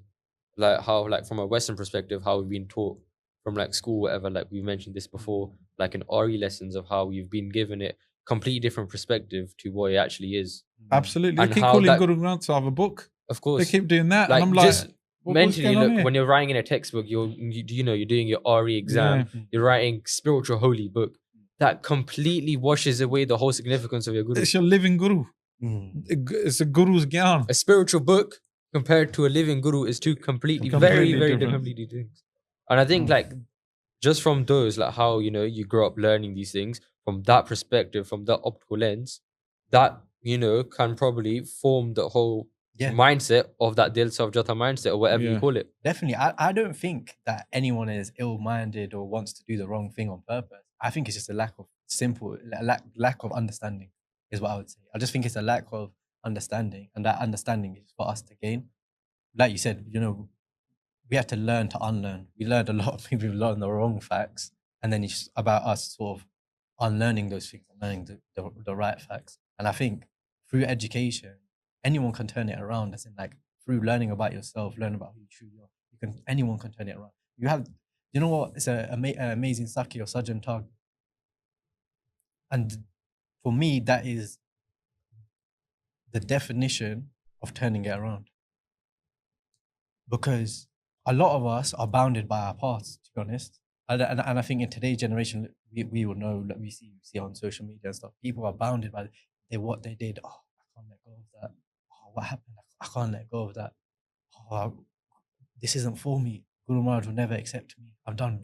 Like how, like from a Western perspective, how we've been taught from like school, whatever, like we mentioned this before, like in RE lessons of how we've been given it completely different perspective to what it actually is. Absolutely. And they keep calling Guru Granth Sahib a book. Of course. They keep doing that. Like, and I'm like, just mentally, look, when you're writing in a textbook, you're doing your RE exam, you're writing spiritual holy book. That completely washes away the whole significance of your Guru. It's your living Guru. It's a Guru's gyan. A spiritual book compared to a living Guru is two completely very, very different things. And I think like just from those, like how, you grow up learning these things from that perspective, from that optical lens, that, can probably form the whole mindset of that Dil Saf Jatha mindset or whatever you call it. Definitely. I don't think that anyone is ill-minded or wants to do the wrong thing on purpose. I think it's just a lack of lack of understanding is what I would say. I just think it's a lack of understanding, and that understanding is for us to gain. Like you said, we had to learn to unlearn. We learned a lot. Maybe we learned the wrong facts, and then it's about us sort of unlearning those things and learning the right facts. And I think through education, anyone can turn it around. As in, like, through learning about yourself, learning about who you truly are, anyone can turn it around. You know what? It's an amazing Saki or Sajjan Tag. And for me, that is the definition of turning it around. Because a lot of us are bounded by our past, to be honest. And I think in today's generation, we will know, that we see on social media and stuff, people are bounded by what they did. Oh, I can't let go of that. Oh, what happened? I can't let go of that. Oh, this isn't for me. Guru Maharaj will never accept me. I've done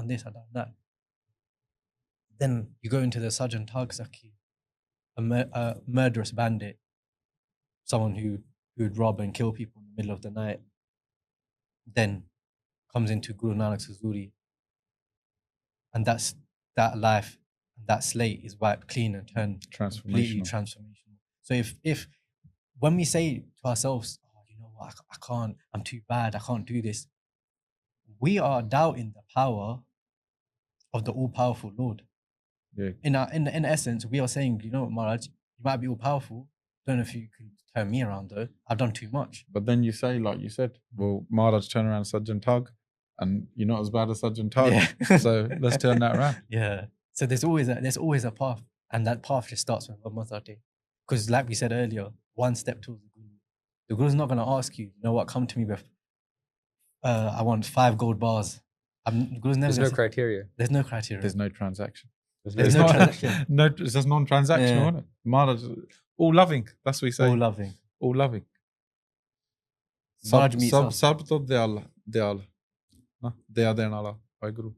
this, I've done that. Then you go into the Sajjan Tag Saki, a murderous bandit, someone who would rob and kill people in the middle of the night, then comes into Guru Nanak's Huzuri, and that life, that slate is wiped clean and turned completely transformational. So if when we say to ourselves, oh, you know what, I can't, I'm too bad, I can't do this, we are doubting the power of the all-powerful Lord. Yeah. In essence, we are saying, you know what, Maharaj, you might be all-powerful. Don't know if you can turn me around though. I've done too much. But then you say, like you said, well, Maharaj turn around Sajjan Tag, and you're not as bad as Sajjan Tag. Yeah. So let's turn that around. Yeah. So there's always a path, and that path just starts with Amritdhari. Because like we said earlier, one step towards the Guru. The Guru's not going to ask you know what, come to me with, I want 5 gold bars. Guru's never. There's no criteria. There's no criteria. There's no transaction. There's no transaction. No, it's just non-transactional, Yeah. isn't it? Maharaj, all loving. That's what we say. All loving. All loving. Maharaj meets us. Sab to Dayal. Daya den ala. By Guru.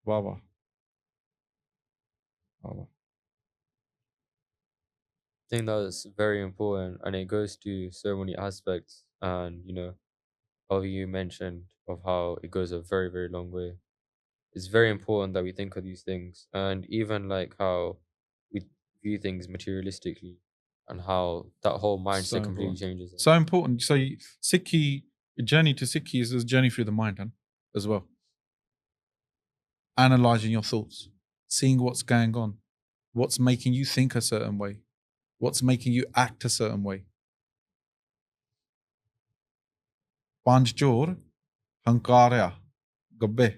Wawa. Wawa. I think that's very important, and it goes to so many aspects. And how you mentioned of how it goes a very, very long way. It's very important that we think of these things, and even like how we view things materialistically, and how that whole mindset So completely important. changes. So important. So Sikhi, journey to Sikhi is a journey through the mind, as well. Analyzing your thoughts, seeing what's going on, what's making you think a certain way, what's making you act a certain way. Panj Chor, Hankarya, Gabbe,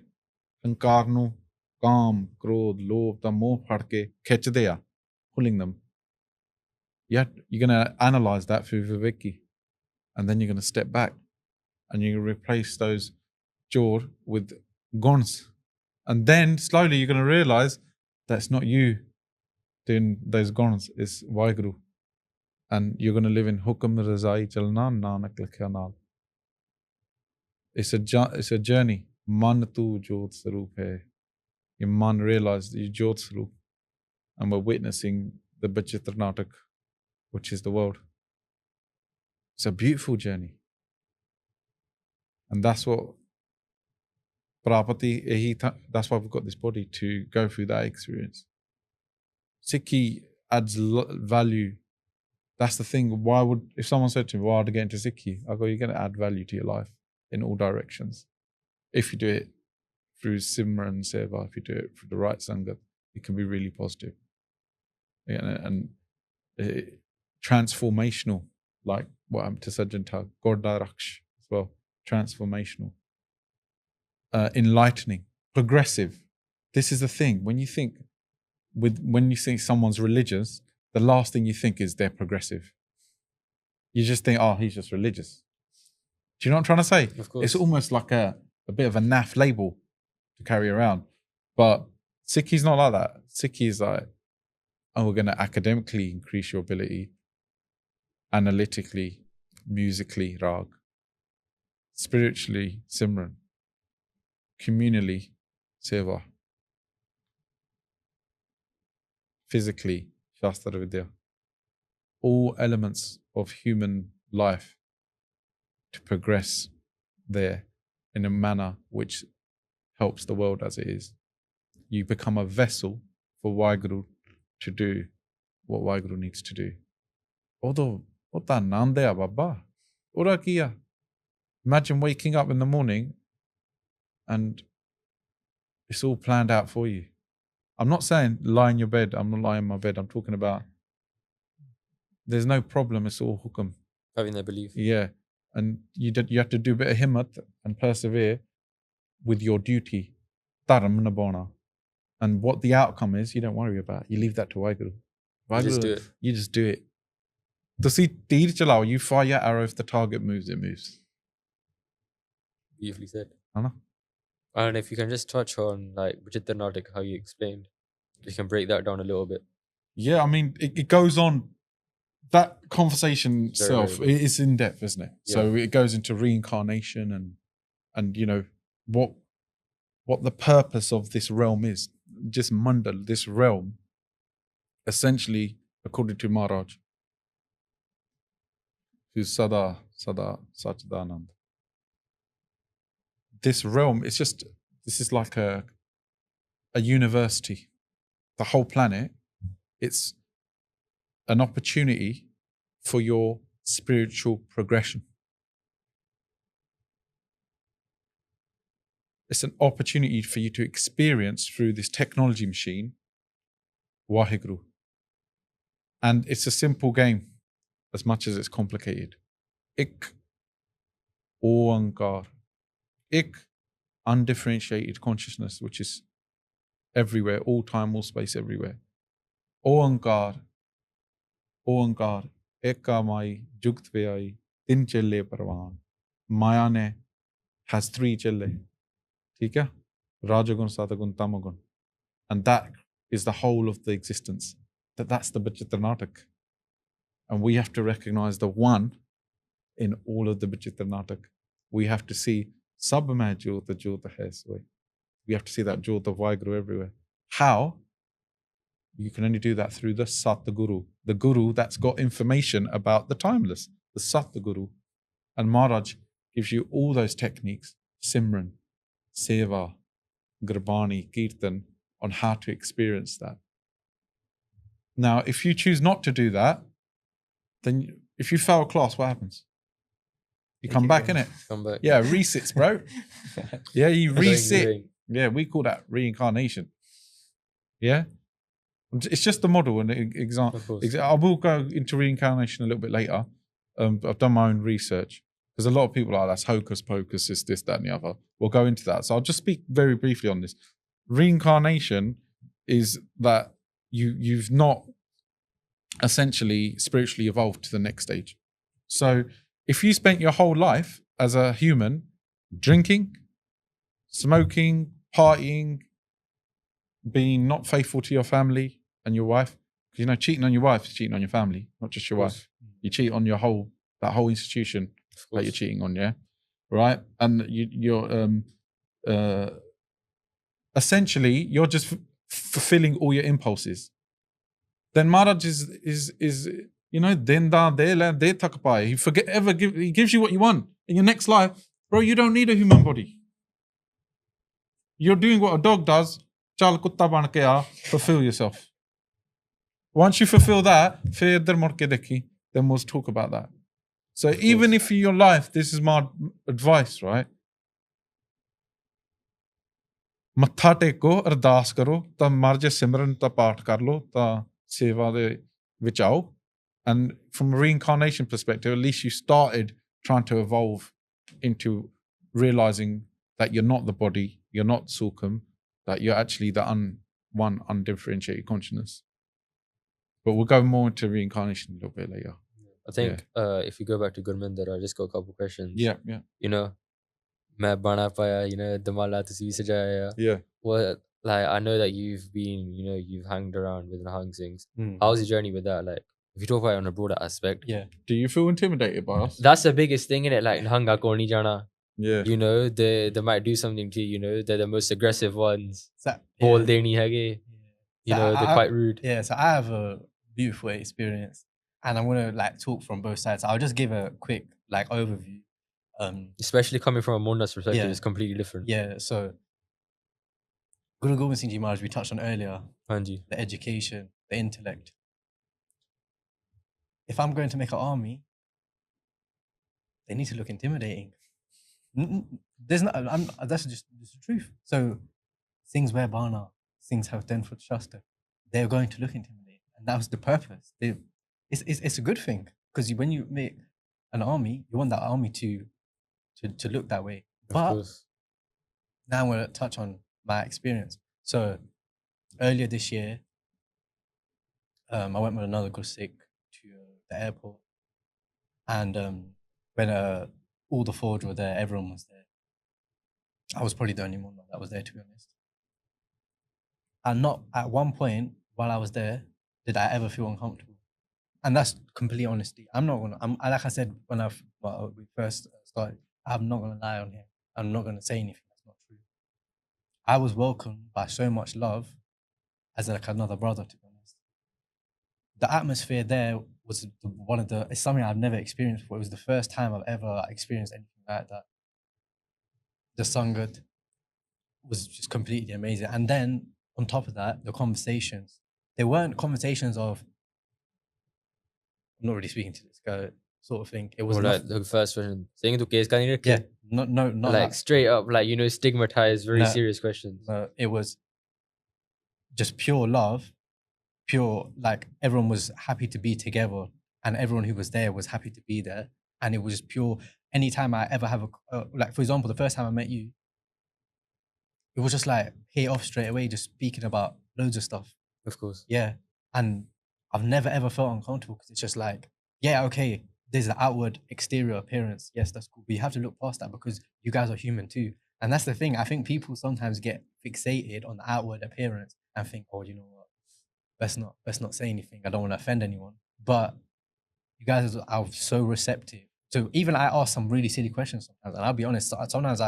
Hankar nu, Kaam, Krodh, Lobh, the moh phad ke khechde a, pulling them. Yet you're going to analyze that through Viveki, and then you're going to step back and you replace those Chor with guns. And then slowly you're going to realize that's not you doing those guns, it's Waheguru. And you're going to live in Hukam Razai Chalna Nanak Likhya Naal. It's a journey. Man tu Jot Sarup hai. Your man realized that you Jot Sarup. And we're witnessing the Bachitra Natak, which is the world. It's a beautiful journey. And that's what Prapati, that's why we've got this body, to go through that experience. Sikhi adds value. That's the thing. If someone said to me, why would I get into Sikhi? I go, you're going to add value to your life in all directions. If you do it through Simran Seva, if you do it through the right Sangat, it can be really positive. And transformational, like what happened to Sajjan Tag, Gorda Raksh as well, transformational. Enlightening, progressive. This is the thing. When you think someone's religious, the last thing you think is they're progressive. You just think, oh, he's just religious. Do you know what I'm trying to say? Of course. It's almost like a bit of a naff label to carry around. But Sikhi's not like that. Sikhi is like, oh, we're going to academically increase your ability, analytically, musically, Rag, spiritually, Simran, communally, Seva, physically, Shastra Vidya. All elements of human life to progress there in a manner which helps the world as it is. you become a vessel for Waheguru to do what Waheguru needs to do. Although, what that nande ya baba? Ora kiya? Imagine waking up in the morning and it's all planned out for you. I'm not saying lie in your bed. I'm not lying in my bed. I'm talking about there's no problem. It's all hukum. Having their belief. Yeah. And you have to do a bit of himmat and persevere with your duty. Dharam nibhauna. And what the outcome is, you don't worry about. You leave that to Waheguru. You just do it. You just do it. ਤੁਸੀਂ ਤੀਰ ਚਲਾਓ, you fire your arrow. If the target moves, it moves. Beautifully said. Anna? And if you can just touch on like Vichitranartak, how you explained, you can break that down a little bit. Yeah, I mean, it goes on. That conversation itself is in depth, isn't it? Yeah. So it goes into reincarnation and you know what the purpose of this realm is. Just mandal, this realm, essentially, according to Maharaj, who's Sada Satchidanand. This realm, this is like a university. The whole planet, it's an opportunity for your spiritual progression. It's an opportunity for you to experience through this technology machine, Waheguru. And it's a simple game as much as it's complicated. Ik Oankar. Ik, undifferentiated consciousness, which is everywhere, all time, all space, everywhere. Oankar, Ekamai, Jugtvayai, Tin Chelle Parvan. Mayane has 3 chelle. Tika? Rajagun, Satagun, Tamagun. And that is the whole of the existence. That's the Vichitranartak. And we have to recognize the one in all of the Vichitranartak. We have to see Sab mein Jyota Jyota hai soy. We have to see that Jyota of Waheguru everywhere. How? You can only do that through the Satguru, the Guru that's got information about the timeless, the Satguru. And Maharaj gives you all those techniques, Simran, Seva, Gurbani, Kirtan, on how to experience that. Now, if you choose not to do that, then if you fail class, what happens? You come back, innit? Come back. Yeah, resits, bro. Yeah, you resit. Yeah, we call that reincarnation. Yeah? It's just the model and example. I will go into reincarnation a little bit later. I've done my own research. Because a lot of people are, that's hocus pocus, is this, that, and the other. We'll go into that. So I'll just speak very briefly on this. Reincarnation is that you've not essentially spiritually evolved to the next stage. So if you spent your whole life as a human drinking, smoking, partying, being not faithful to your family and your wife, because you know cheating on your wife is cheating on your family, not just your wife. You cheat on that whole institution that you're cheating on, yeah, right? And you're essentially you're just fulfilling all your impulses. Then Maharaj is you know, he gives you what you want in your next life, bro. You don't need a human body. You're doing what a dog does. Chal kutta ban ke aa, fulfill yourself. Once you fulfill that, then we'll talk about that. So even if in your life, this is my advice, right? Matha teko, ardas karo, ta marje simran ta paat kar lo, ta seva de vich aao. And from a reincarnation perspective, at least you started trying to evolve into realizing that you're not the body, you're not Sukham, that you're actually the one undifferentiated consciousness. But we'll go more into reincarnation a little bit later. I think if you go back to Gurminder, I just got a couple of questions. Yeah. You know, main bana paya, you know, damala tusi sajaya. Yeah. Well, like I know that you've been, you know, you've hanged around with Nihangs. How's your journey with that? Like, if you talk about it on a broader aspect. Yeah. Do you feel intimidated by us? That's the biggest thing, innit? Like, Nihanga ko nahi jana. Yeah. You know, they might do something to you, you know, they're the most aggressive ones. Bol deni hage. You know, they're quite rude. Yeah, so I have a beautiful experience. And I'm going to like talk from both sides. I'll just give a quick like overview. Especially coming from a Munda's perspective, it's completely different. Yeah, so Guru Gobind Singh Ji Maharaj, we touched on earlier, Hanji. the education, the intellect. If I'm going to make an army, they need to look intimidating. There's not. That's just the truth. So things where Bana, things have 10 foot Shastra, they're going to look intimidating, and that was the purpose. It's a good thing, because when you make an army, you want that army to look that way. But now I'm going to touch on my experience. So earlier this year, I went with another Guru Sikh to the airport, and when all the Forge were there, everyone was there. I was probably the only one that was there, to be honest. And not at one point while I was there did I ever feel uncomfortable. And that's complete honesty. I'm not gonna. Like I said when we first started, I'm not gonna lie on here. I'm not gonna say anything that's not true. I was welcomed by so much love, as like another brother, to be honest. The atmosphere there was it's something I've never experienced before. It was the first time I've ever experienced anything like that. The Sangat was just completely amazing. And then on top of that, the conversations. They weren't conversations of, I'm not really speaking to this guy sort of thing. It was like the first one. Saying to case can't yeah, not like that. straight up, like, you know, stigmatized, very serious questions. No, it was just pure love, pure, like everyone was happy to be together, and everyone who was there was happy to be there. And it was just pure. Anytime I ever have like, for example, the first time I met you, it was just like hit off straight away, just speaking about loads of stuff. Of course. Yeah. And I've never ever felt uncomfortable, because it's just like, yeah, okay, there's the outward exterior appearance. Yes, that's cool. But you have to look past that, because you guys are human too. And that's the thing. I think people sometimes get fixated on the outward appearance and think, oh, you know what? Let's not say anything. I don't want to offend anyone. But you guys are so receptive. So even I ask some really silly questions sometimes, and I'll be honest, sometimes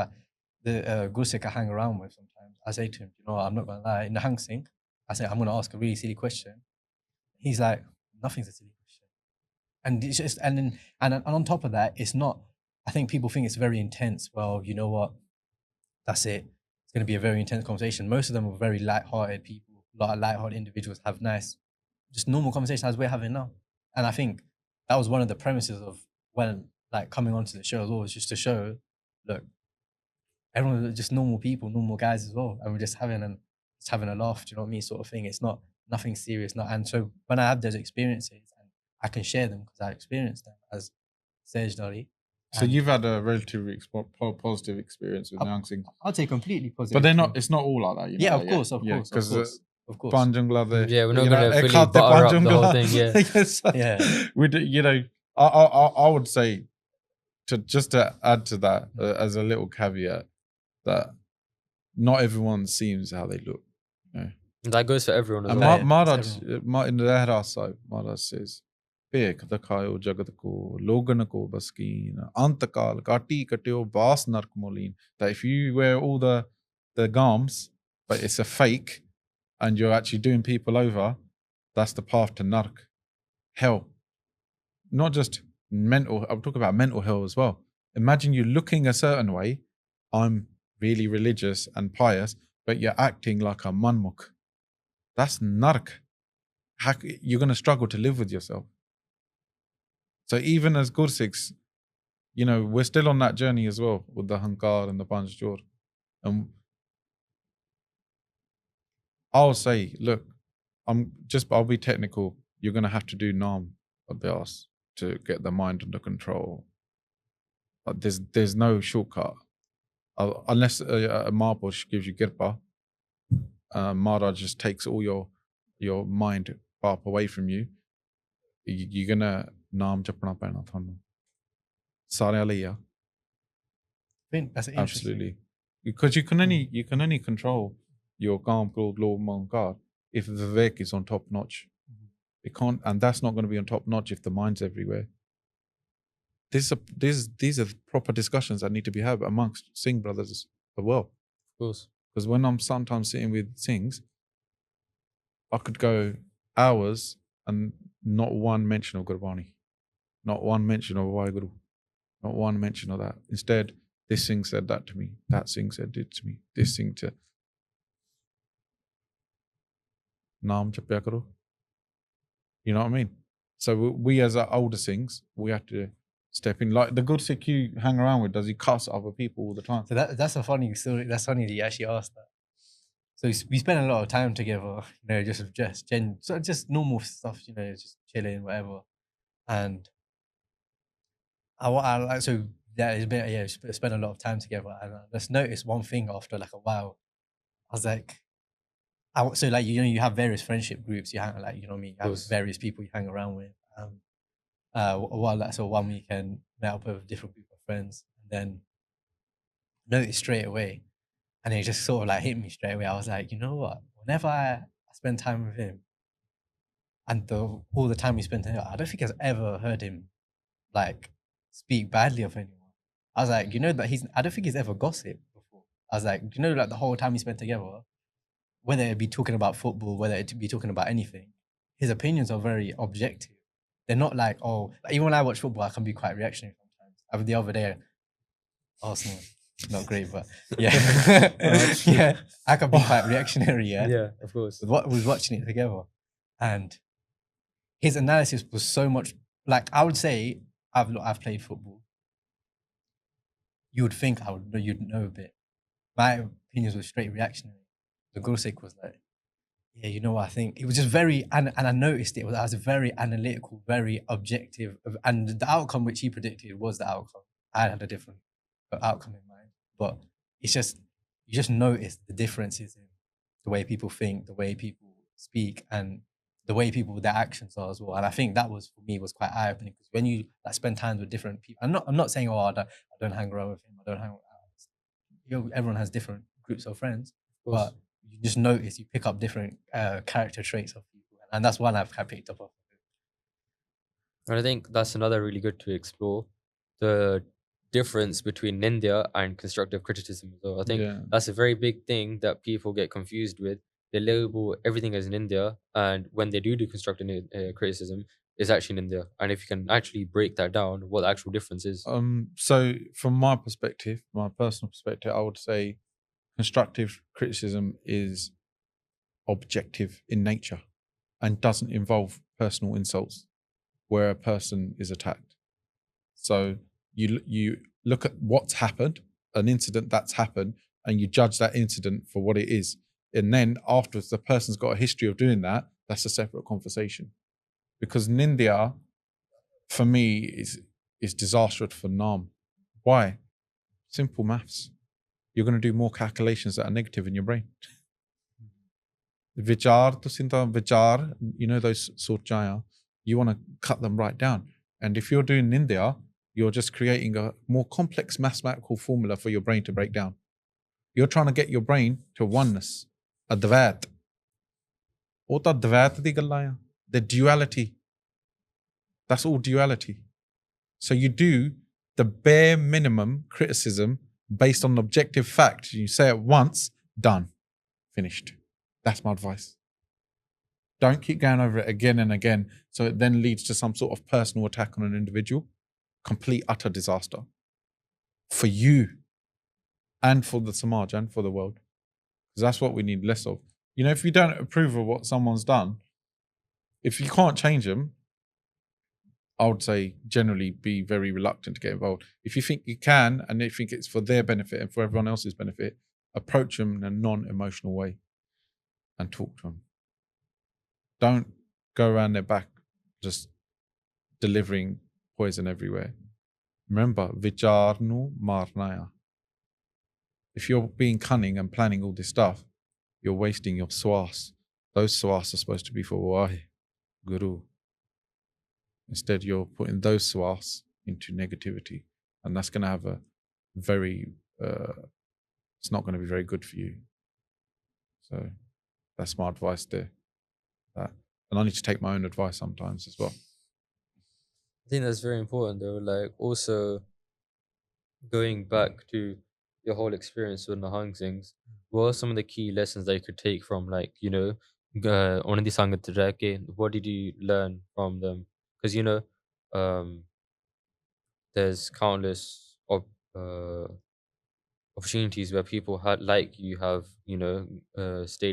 the Guru Sikh I hang around with, sometimes I say to him, you know, I'm not going to lie, Nihangs Singh, I say, I'm going to ask a really silly question. He's like, nothing's a silly question. And it's just, and on top of that, it's not, I think people think it's very intense. Well, you know what? That's it. It's going to be a very intense conversation. Most of them are very light-hearted people. A lot of light-hearted individuals have nice, just normal conversations as we're having now. And I think that was one of the premises of when, like, coming onto the show as well, was just to show, look, everyone is just normal people, normal guys as well, and we're just having a laugh. Do you know what I mean? Sort of thing. It's not nothing serious. And so when I have those experiences, and I can share them because I experienced them as Sehajdhari. So you've had a relatively positive experience with Nihangs Singh. I'd say completely positive. But they're not. It's not all like that. You know? Yeah, of course. Of course. Panjungla, yeah, we're not going to fully butter up the whole thing. Yeah, yes, yeah. You know, I would say to add to that as a little caveat, that not everyone seems how they look. You know? That goes for everyone as and well. Maharaj in the Rehra Sahib, Maharaj says, Pek dakhayo jagat ko, logan ko baskeen, antakal, kati katyo bas nark molin. That if you wear all the garms, but it's a fake, and you're actually doing people over, that's the path to nark, hell. Not just mental, I'm talking about mental hell as well. Imagine you looking a certain way, I'm really religious and pious, but you're acting like a manmukh. That's nark. You're going to struggle to live with yourself. So even as Gursikhs, you know, we're still on that journey as well with the Hankar and the Panch Chor. And I'll say, look, I'll be technical. You're going to have to do Naam, Abyaas, to get the mind under control. But there's no shortcut. Unless a Mahapurush gives you Kirpa, Maharaj just takes all your mind up away from you. You're going to Naam Japna Paina Thanu. Sare Aliyah. I think that's interesting. Absolutely. Because you can only control your Kaam, Krodh, Lobh, Moh, if Vivek is on top notch. It can't, and that's not going to be on top notch if the mind's everywhere. These are proper discussions that need to be had amongst Singh brothers as well. Of course. Because when I'm sometimes sitting with Singhs, I could go hours and not one mention of Gurbani, not one mention of Waheguru, not one mention of that. Instead, this Singh said that to me, that Singh said it to me, this Singh to. Naam japya karo. You know what I mean? So we as our older Singhs, we have to step in. Like the good Sikh you hang around with, does he cuss other people all the time? So that's a funny story. That's funny that you actually asked that. So we spent a lot of time together, just normal stuff, just chilling, whatever. And I like so yeah, spent a lot of time together, and I just noticed one thing after like a while. I was like, so like you have various friendship groups. You hang like you know what I mean. You have various people you hang around with. So one weekend met up with a different group of friends, and then noticed straight away, and it just sort of like hit me straight away. I was like, you know what? Whenever I spend time with him, and all the time we spent together, I don't think I've ever heard him like speak badly of anyone. I was like, I don't think he's ever gossiped before. I was like, like the whole time we spent together, whether it be talking about football, whether it be talking about anything, his opinions are very objective. They're not like, even when I watch football, I can be quite reactionary sometimes. I mean, the other day, Arsenal, not great, but yeah. Yeah, I can be quite reactionary, yeah. Yeah, of course. We was watching it together. And his analysis was so much, like, I would say, I've played football. You would think you'd know a bit. My opinions were straight reactionary. The Gursikh was like, yeah, I think it was just very, and I noticed it was very analytical, very objective, and the outcome which he predicted was the outcome. I had a different outcome in mind, but it's just, you just notice the differences in the way people think, the way people speak, and the way their actions are as well. And I think that was, for me, was quite eye-opening, because when you spend time with different people, I'm not saying, I don't hang around with him, I don't hang around, everyone has different groups of friends, but you just notice, you pick up different character traits of people, and that's one I've picked up of. And I think that's another really good to explore, the difference between Nindya and constructive criticism. So I think that's a very big thing that people get confused with. They label everything as Nindya, and when they do constructive criticism, it's actually Nindya. And if you can actually break that down, what the actual difference is. So from my perspective, my personal perspective, I would say constructive criticism is objective in nature and doesn't involve personal insults where a person is attacked. So you look at what's happened, an incident that's happened, and you judge that incident for what it is. And then afterwards, the person's got a history of doing that. That's a separate conversation. Because Nindya, for me, is disastrous for Naam. Why? Simple maths. You're going to do more calculations that are negative in your brain. Vichar, vichar, those surchaya, you want to cut them right down. And if you're doing Nindya, you're just creating a more complex mathematical formula for your brain to break down. You're trying to get your brain to oneness, a dvat. Ota dvat di gallaya. The duality. That's all duality. So you do the bare minimum criticism based on objective fact. You say it once, done, finished. That's my advice. Don't keep going over it again and again, so it then leads to some sort of personal attack on an individual. Complete, utter disaster for you and for the Samaj and for the world. Because that's what we need less of. If you don't approve of what someone's done, if you can't change them, I would say generally be very reluctant to get involved. If you think you can, and you think it's for their benefit and for everyone else's benefit, approach them in a non-emotional way and talk to them. Don't go around their back just delivering poison everywhere. Remember, vicharnu marnaya. If you're being cunning and planning all this stuff, you're wasting your swas. Those swas are supposed to be for Wahi, Guru. Instead, you're putting those swas into negativity, and that's going to have a very, it's not going to be very good for you. So that's my advice there. And I need to take my own advice sometimes as well. I think that's very important though. Like also going back to your whole experience with Nihangs, what are some of the key lessons that you could take from what did you learn from them? Because there's countless opportunities where people have stayed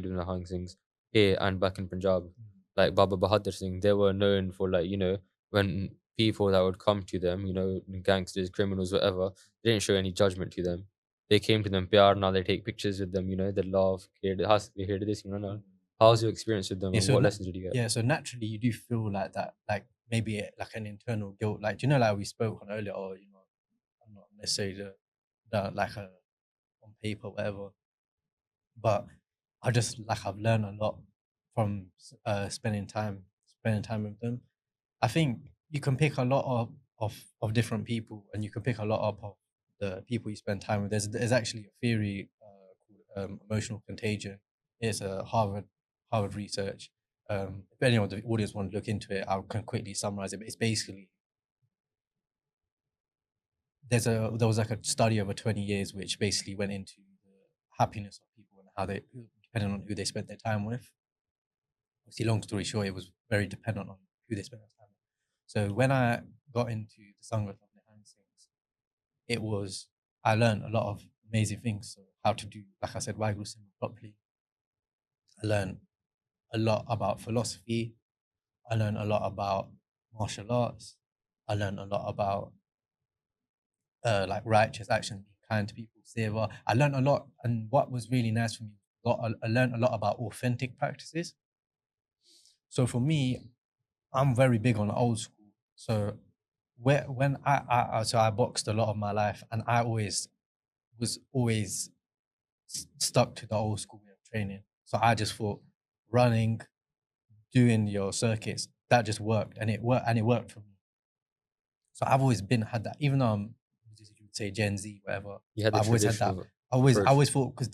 with Nihangs here and back in Punjab. Like Baba Bahadur Singh, they were known for, like, when people that would come to them, gangsters, criminals, whatever, they didn't show any judgment to them. They came to them, pyar, now they take pictures with them, they love, they heard this, no. How's your experience with them, Yeah, and so what na- lessons did you get? Yeah, so naturally you do feel like that, like maybe like an internal guilt, like, do you know, like we spoke on earlier, or I'm not necessarily like a on paper, whatever, but I just like I've learned a lot from spending time with them. I think you can pick a lot of different people, and you can pick a lot up of the people you spend time with. There's actually a theory called emotional contagion. It's a Harvard research. If anyone in the audience want to look into it, I can quickly summarize it. But it's basically there was like a study over 20 years which basically went into the happiness of people and how they, depending on who they spent their time with. Obviously, long story short, it was very dependent on who they spent their time with. So when I got into the Sangha of Nihangs, I learned a lot of amazing things. So how to do, like I said, Wagyu Sim properly. I learned a lot about philosophy. I learned a lot about martial arts. I learned a lot about like righteous action, being kind to people, seva. I learned a lot, and what was really nice for me, I learned a lot about authentic practices. So for me, I'm very big on old school. So when I boxed a lot of my life, and I was always stuck to the old school way of training. So I just thought running, doing your circuits, that just worked, and it worked for me. So I've always had that, even though I'm, you would say Gen Z, whatever. You had the I've always had that. traditional I approach. always thought, because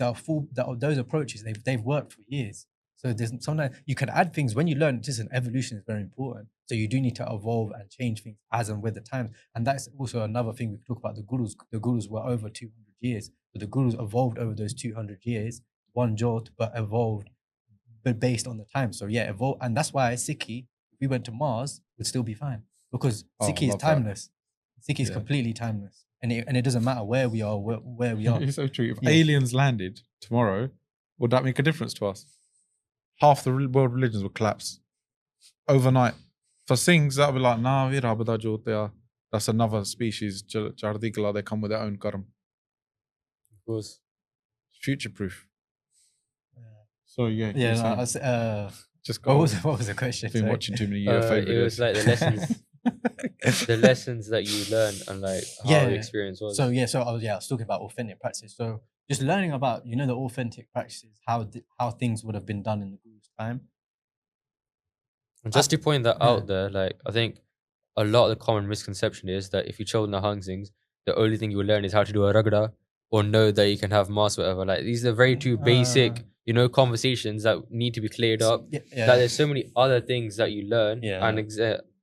those approaches, they've worked for years. So there's sometimes you can add things when you learn. Just an evolution is very important. So you do need to evolve and change things as and with the times. And that's also another thing we could talk about. The gurus. The gurus were over 200 years, but the gurus evolved over those 200 years. One jot, but evolved, but based on the time. So yeah, evolve, and that's why Sikhi, if we went to Mars, would still be fine, because Sikhi is timeless. Sikhi is completely timeless, and it doesn't matter where we are, where we are. It's so true. If aliens landed tomorrow, would that make a difference to us? Half the world religions would collapse overnight. For Singhs, that would be like, nah, that's another species. Chardigla, they come with their own karma. Of course. Future proof. So yeah. Just go. What was the question? I've been watching too many UFO videos. It was like the lessons, the lessons that you learned, and like how the experience was. So I was talking about authentic practice. So just learning about the authentic practices, how things would have been done in the Guru's time. And just to point that out there, like, I think a lot of the common misconception is that if you chose Nihangs, the only thing you will learn is how to do a ragda, or know that you can have mass, whatever. Like, these are very two basic, conversations that need to be cleared up. That there's so many other things that you learn, and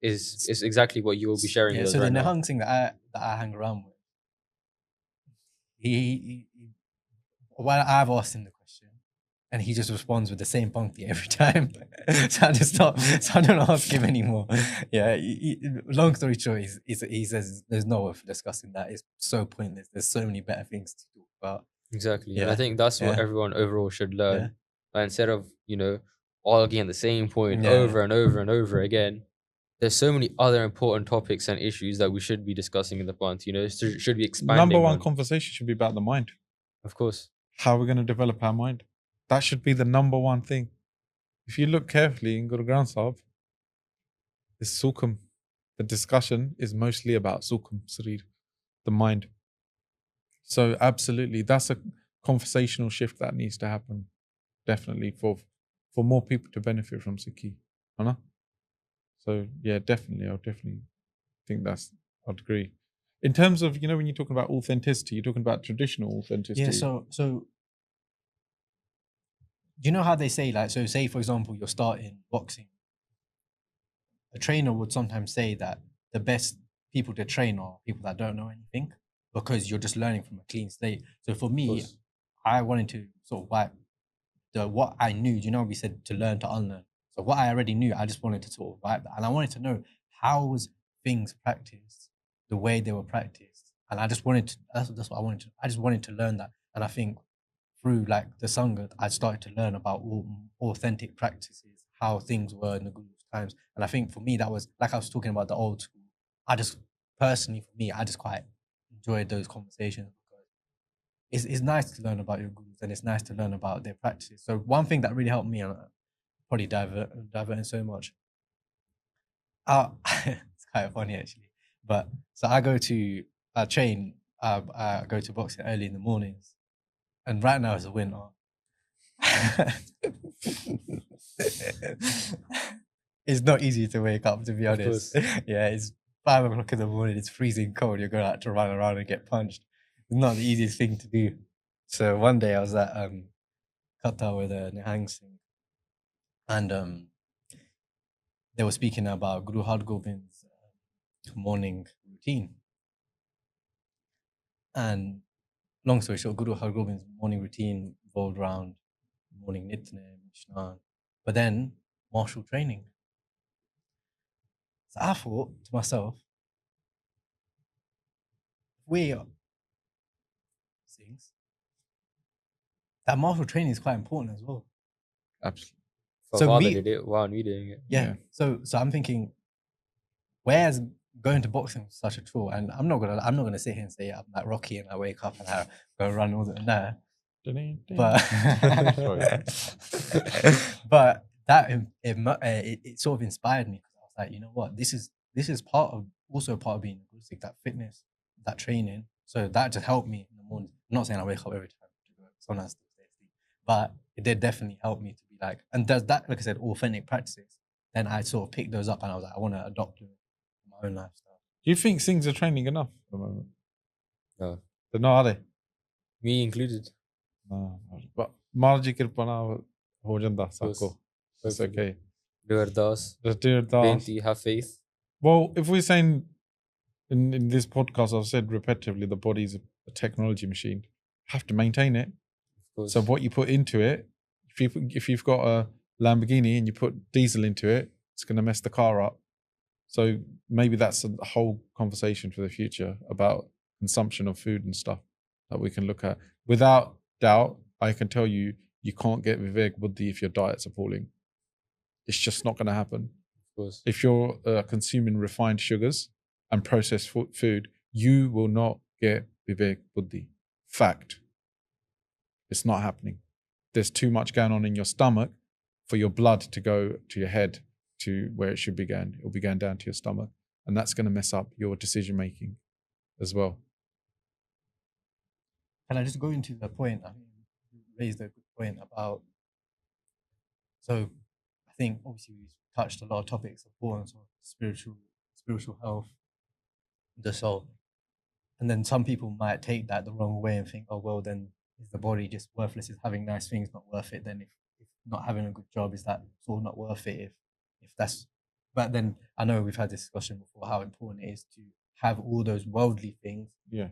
is exactly what you will be sharing with us so right the now. Nihang thing that I hang around with, he while I've asked him the question, and he just responds with the same punkti every time. So I just stop. So I don't ask him anymore. Yeah. Long story short, he says there's no way for discussing that. It's so pointless. There's so many better things to talk about. Exactly. Yeah. And I think that's what everyone overall should learn. Yeah. Like, instead of, arguing the same point over and over and over again, there's so many other important topics and issues that we should be discussing in the month, should be expanding. Number one conversation should be about the mind. Of course. How we're going to develop our mind. That should be the number one thing. If you look carefully in Guru Granth Sahib, it's Sukham. The discussion is mostly about Sukham, Sarir, the mind. So absolutely, that's a conversational shift that needs to happen, definitely, for more people to benefit from Sikhi. So yeah, definitely, I definitely think I'd agree. In terms of, when you're talking about authenticity, you're talking about traditional authenticity. Yeah, so you know how they say, like, so say, for example, you're starting boxing. A trainer would sometimes say that the best people to train are people that don't know anything, because you're just learning from a clean slate. So for me, I wanted to sort of wipe what I knew. We said to learn to unlearn. So what I already knew, I just wanted to sort of wipe that. And I wanted to know how was things practiced, the way they were practiced. And I just wanted to, that's what I wanted to, I just wanted to learn that. And I think through like the Sangha, I started to learn about authentic practices, how things were in the Guru's times. And I think for me, that was, like I was talking about the old school, I just quite enjoyed those conversations, because it's nice to learn about your Gurus, and it's nice to learn about their practices. So one thing that really helped me, and I'm probably diverting so much, it's quite funny actually, but so I go to boxing early in the mornings, and right now it's a winter. It's not easy to wake up, to be honest. Yeah, it's 5 o'clock in the morning, it's freezing cold, you're going to have to run around and get punched. It's not the easiest thing to do. So one day I was at Qatar with Nihangs, and they were speaking about Guru Har Gobind's morning routine. And long story short, Guru Har Gobind's morning routine revolved around morning Nitne, Mishnah, but then martial training. So I thought to myself, we things, that martial training is quite important as well. Absolutely. For So father we- did it, why aren't we doing it? Yeah. So I'm thinking, where's going to boxing such a chore? And I'm not gonna sit here and say I'm like Rocky and I wake up and I go run all the but that it sort of inspired me, because I was like, you know what, this is part of being a Guru Sikh, that fitness, that training. So that just helped me in the morning. I'm not saying I wake up every time to go, sometimes I still stay asleep, but it did definitely help me to be like, and does that, like I said, authentic practices. Then I sort of picked those up and I was like, I want to adopt them in my own lifestyle. Do you think Singhs are training enough at the moment? No. They're not, are they? Me included. No. But Marji Kirpana ho janda sabko. It's okay. Do ardas, Just do it. benti, have faith. Well, if we're saying in this podcast, I've said repetitively, the body's a technology machine. You have to maintain it. Of course. So what you put into it, if you've got a Lamborghini and you put diesel into it, it's going to mess the car up. So maybe that's a whole conversation for the future about consumption of food and stuff that we can look at. Without doubt, I can tell you, you can't get Vivek Buddhi if your diet's appalling. It's just not going to happen. Of course. If you're consuming refined sugars and processed food, you will not get Vivek Buddhi. Fact. It's not happening. There's too much going on in your stomach for your blood to go to your head to where it should be going. It'll be going down to your stomach. And that's going to mess up your decision making as well. Can I just go into the point? I mean, you raised a good point about, so I think obviously we touched a lot of topics, importance of spiritual health, the soul. And then some people might take that the wrong way and think, oh, well, then is the body just worthless? Is having nice things not worth it? Then if not having a good job, is that sort of not worth it? If that's, but then I know we've had this discussion before, how important it is to have all those worldly things. Yeah.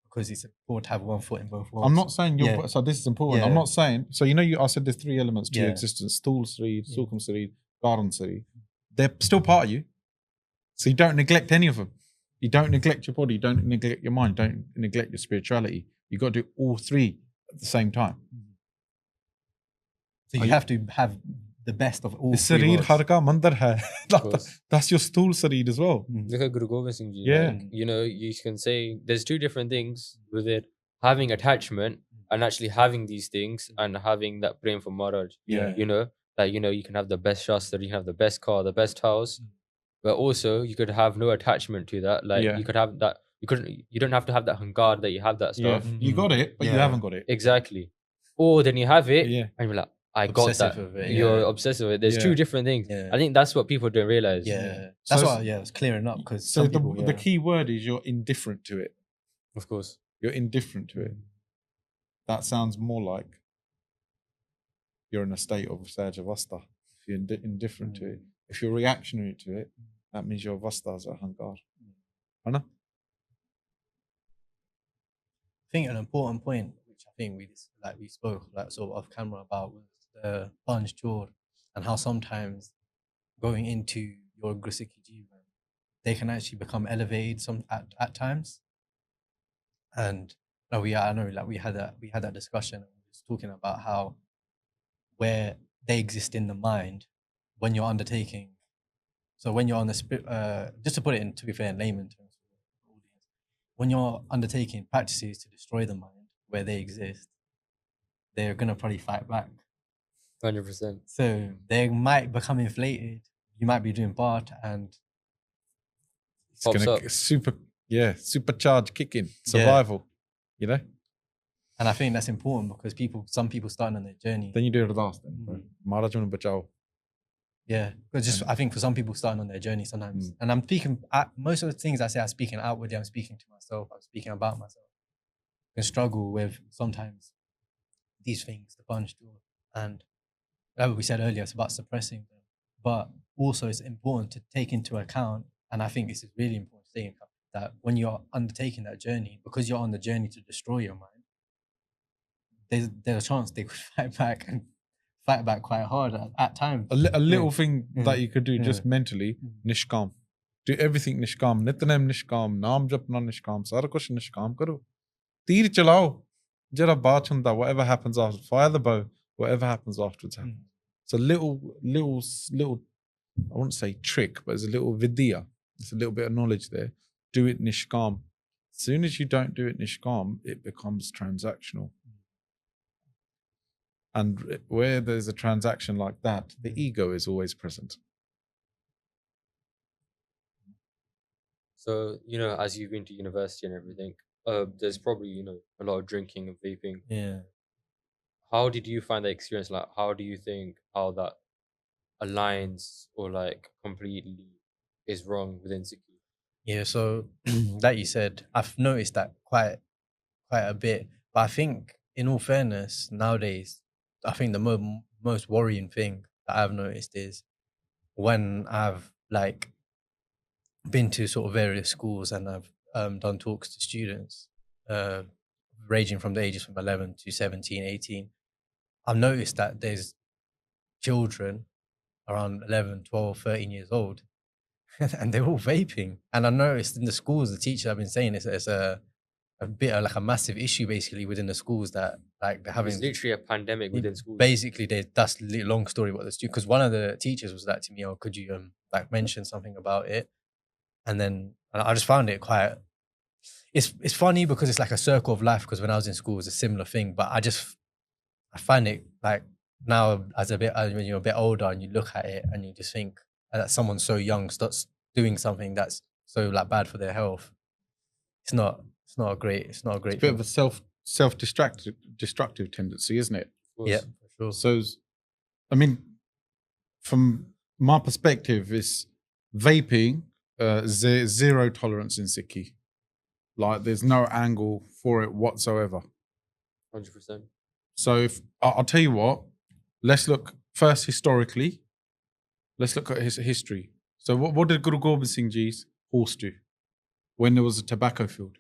Because it's important to have one foot in both worlds. I'm not saying you're, so this is important. Yeah. I'm not saying, so I said there's 3 elements to your Yeah. existence: Stool Sareed, Sukham Sareed, Garan Sareed. They're still part of you. So you don't neglect any of them. You don't neglect your body, don't neglect your mind, don't neglect your spirituality. You got to do all 3 at the same time. So you have to have the best of all 3 Sareed worlds. har ka mandar hai. course. That's your Stool Sareed as well. Look at Guru Gobind Singh Ji. Yeah. Like, you can say there's 2 different things with it: having attachment and actually having these things, and having that prem for Maharaj. Yeah. You can have the best shastra, you can have the best car, the best house, but also you could have no attachment to that. Like Yeah. you could have that. You don't have to have that hankar that you have that Yeah. stuff. You got it, but you Yeah. haven't got it. Exactly. Or then you have it, Yeah. and you're like, I got Obsessive that. of it, You're yeah. obsessed with it. There's Yeah. 2 different things. Yeah. I think that's what people don't realize. Yeah. So That's it's- why, it's clearing up, because So some people, the key word is you're indifferent to it. Of course. You're indifferent to it. That sounds more like you're in a state of Sehajdhari. If you're indifferent to it. If you're reactionary to it, that means your vastas are hankar. Anna? I think an important point, which I think we spoke sort of off camera about, was the Panj Chor, and how sometimes going into your Gursikhi Jivan, they can actually become elevated at times. And I know we had that discussion, and we was talking about how where they exist in the mind when you're undertaking. So when you're on the spirit, just to put it in, to be fair, in layman terms, when you're undertaking practices to destroy the mind where they exist, they're gonna probably fight back. 100%. So they might become inflated. You might be doing part, and it's gonna supercharge kicking survival. You know. And I think that's important because some people starting on their journey. Then you do it last. Maharaj and Bachao. Yeah, but just I think for some people starting on their journey sometimes, and I'm speaking. Most of the things I say, I'm speaking outwardly. I'm speaking to myself. I'm speaking about myself. I can struggle with sometimes these things, the punch door, and like we said earlier, it's about suppressing them. But also, it's important to take into account, and I think this is really important to take into account, that when you're undertaking that journey, because you're on the journey to destroy your mind, there's a chance they could fight back and fight back quite hard at times. A little thing that you could do just mentally, nishkam. Do everything nishkam. Nitnem nishkam, naam japna nishkam, sara kuch nishkam karo. Teer chalao. Jara baat hunda, whatever happens after, fire the bow, whatever happens afterwards happens. It's a little, I wouldn't say trick, but it's a little vidya. It's a little bit of knowledge there. Do it nishkam. As soon as you don't do it nishkam, it becomes transactional. And where there's a transaction like that, the ego is always present. So, as you've been to university and everything, there's probably, a lot of drinking and vaping. Yeah. How did you find that experience? Like, how do you think how that aligns or completely is wrong within Sikhi? Yeah, so that you said, I've noticed that quite a bit. But I think, in all fairness, nowadays, I think the most worrying thing that I've noticed is when I've been to sort of various schools and I've done talks to students ranging from the ages from 11 to 17, 18, I've noticed that there's children around 11, 12, 13 years old and they're all vaping. And I noticed in the schools, the teachers have been saying it's a bit of a massive issue basically within the schools that they're having. It's literally a pandemic within schools. Basically, that's a long story what the student, because one of the teachers was like to me, could you mention something about it? And then I just found it quite, it's funny because it's like a circle of life, because when I was in school it was a similar thing, but I find it now when you're a bit older and you look at it and you just think that someone so young starts doing something that's so bad for their health. It's not a great it's a bit of a self-destructive tendency, isn't it? Yeah, for sure. So, I mean, from my perspective, it's vaping, zero tolerance in Sikhi. There's no angle for it whatsoever. 100%. So I'll tell you what, let's look first historically. Let's look at his history. So what did Guru Gobind Singh Ji's horse do when there was a tobacco field?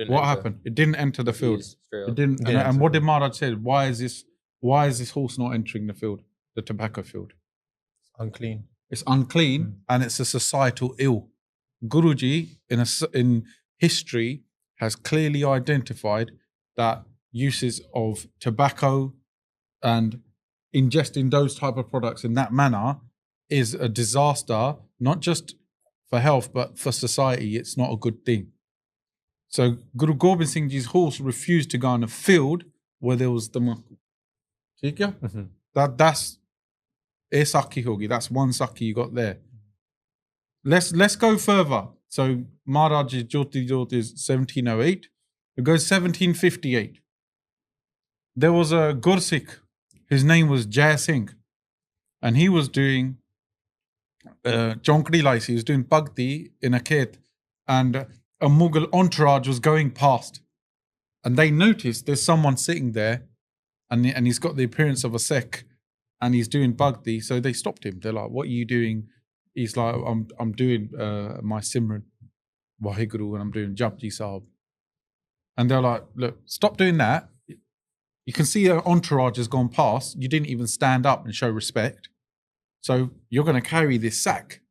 What happened? It didn't enter the field. It didn't. And what did Maharaj say? Why is this horse not entering the field, the tobacco field? Unclean. It's unclean, and it's a societal ill. Guruji in history has clearly identified that uses of tobacco and ingesting those type of products in that manner is a disaster, not just for health but for society. It's not a good thing. So Guru Gobind Singh Ji's horse refused to go on a field where there was tobacco. ठीक है? That's a Sakhi hogi. That's one Sakhi you got there. Let's go further. So Maharaj's Jyoti Jyot is 1708. It goes 1758. There was a Gursikh. His name was Jai Singh, and he was doing Chonkdi Laisi. He was doing bhakti in a khet, and a Mughal entourage was going past, and they noticed there's someone sitting there, and he's got the appearance of a Sikh, and he's doing bhakti. So they stopped him. They're like, "What are you doing?" He's like, "I'm doing my Simran, Waheguru, and I'm doing Japji Sahib." And they're like, "Look, stop doing that. You can see an entourage has gone past. You didn't even stand up and show respect. So you're going to carry this sack,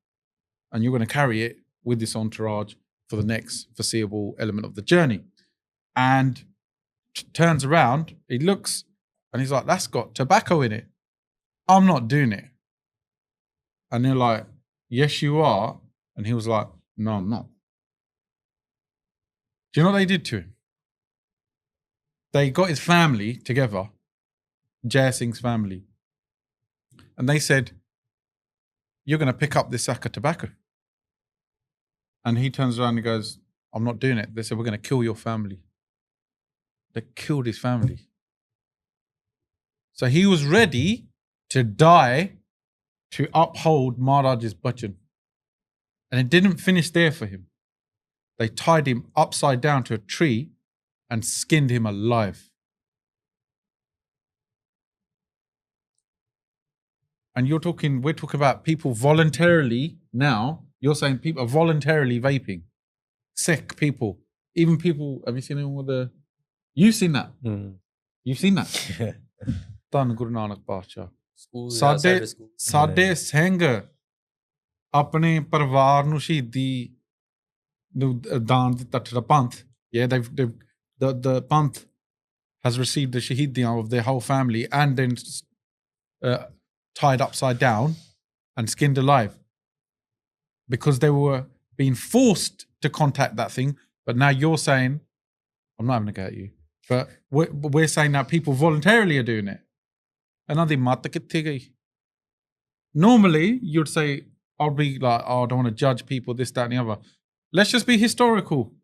and you're going to carry it with this entourage for the next foreseeable element of the journey." And turns around, he looks And he's like, that's got tobacco in it. I'm not doing it. And they're like, yes, you are. And he was like, no, I'm not. Do you know what they did to him? They got his family together, Jai Singh's family, and they said, you're going to pick up this sack of tobacco. And he turns around and goes, I'm not doing it. They said, we're going to kill your family. They killed his family. So he was ready to die to uphold Maharaj's bhajan. And it didn't finish there for him. They tied him upside down to a tree and skinned him alive. And we're talking about people voluntarily now. You're saying people are voluntarily vaping. Sikh people, even people, have you seen anyone with a, you've seen that? You've seen that? Dhan Guru Nanak Pasha. Sade Singh ਆਪਣੇ ਪਰਿਵਾਰ ਨੂੰ ਸ਼ਹੀਦੀ ਨੂੰ ਦਾਨ ਦਿੱਤਾ to the Panth. Yeah, the Panth has received the shahidiyan of their whole family and then tied upside down and skinned alive because they were being forced to contact that thing. But now you're saying, I'm not having a go at you, but we're saying that people voluntarily are doing it. Another mat kitthe gayi. Normally, you'd say, I'll be like, oh, I don't want to judge people, this, that, and the other. Let's just be historical.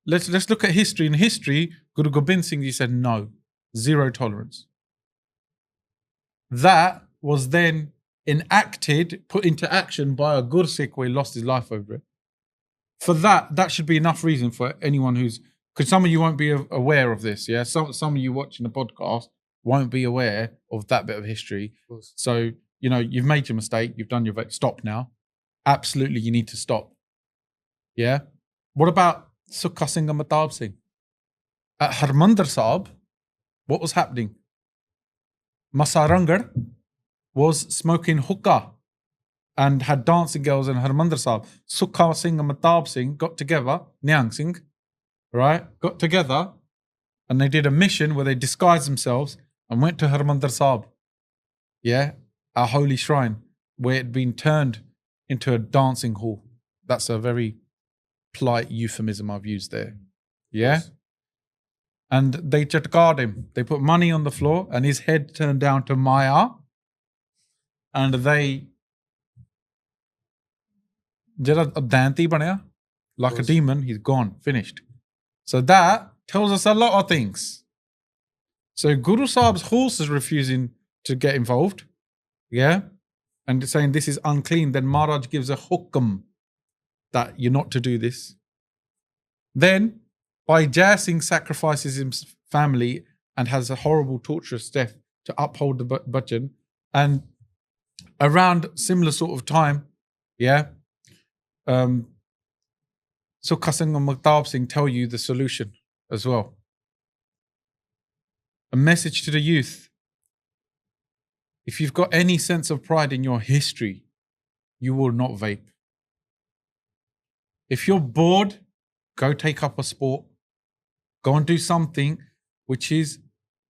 Let's look at history. In history, Guru Gobind Singh Ji said no, zero tolerance. That was then enacted, put into action by a Gursikh where he lost his life over it. For that should be enough reason for anyone who's, because some of you won't be aware of this, yeah? Some of you watching the podcast won't be aware of that bit of history. Of so, you know, you've made your mistake, you've done your stop now. Absolutely, you need to stop. Yeah? What about Sukha Singh and Mehtab Singh? At Harmandir Sahib, what was happening? Masarangar was smoking hookah and had dancing girls in Harmandir Sahib. Sukha Singh and Mehtab Singh got together, Nihangs Singh, right? Got together and they did a mission where they disguised themselves and went to Harmandir Sahib. Yeah? Our holy shrine, where it had been turned into a dancing hall. That's a very polite euphemism I've used there. Yeah? And they chatkarred him. They put money on the floor and his head turned down to Maya. And they, like a demon, he's gone, finished. So that tells us a lot of things. So Guru Sahib's horse is refusing to get involved. Yeah? And saying this is unclean. Then Maharaj gives a hukum that you're not to do this. Then, by Jai Singh sacrifices his family and has a horrible, torturous death to uphold the bhajan. And around similar sort of time, yeah, Sukha Singh and Mehtab Singh tell you the solution as well. A message to the youth. If you've got any sense of pride in your history, you will not vape. If you're bored, go take up a sport. Go and do something which is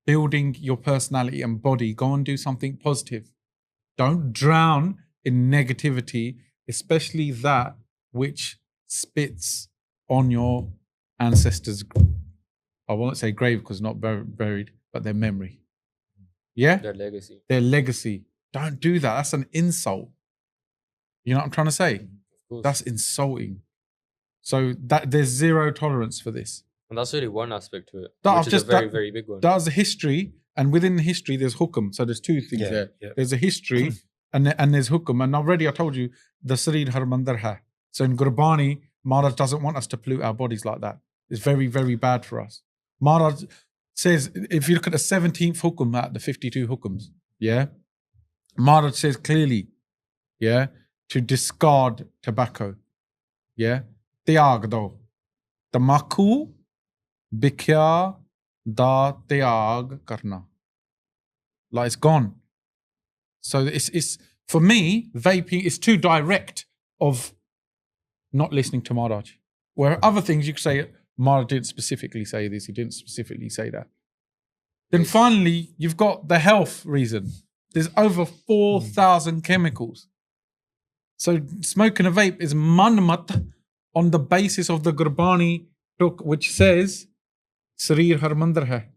building your personality and body. Go and do something positive. Don't drown in negativity, especially that which spits on your ancestors' I won't say grave because not buried, but their memory. Yeah? Their legacy. Their legacy. Don't do that. That's an insult. You know what I'm trying to say? Of course. That's insulting. So that there's zero tolerance for this. And that's really one aspect to it, That which is a very, very big one. That's the history, and within the history there's hukum. So there's two things there. Yeah. There's a history and there's hukum. And already I told you, the Sarid Harmandir hai. So in Gurbani, Maharaj doesn't want us to pollute our bodies like that. It's very, very bad for us. Maharaj says, if you look at the 17th hukum at the 52 hukums, yeah, Maharaj says clearly, yeah, to discard tobacco, yeah, tyag do, tamaku bikya da tyag karna, like it's gone. So it's for me, vaping is too direct of not listening to Maharaj. Where other things you could say, Maharaj didn't specifically say this, he didn't specifically say that. Then finally, you've got the health reason. There's over 4,000 chemicals. So smoking a vape is manmat on the basis of the Gurbani book, which says, Sarir Harmandir hai.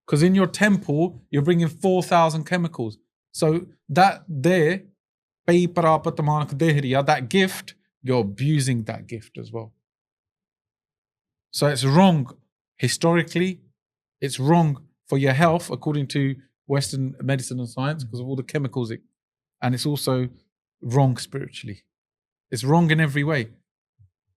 Because in your temple, you're bringing 4,000 chemicals. So that there, that gift, you're abusing that gift as well. So it's wrong historically. It's wrong for your health, according to Western medicine and science, because of all the chemicals. And it's also wrong spiritually. It's wrong in every way.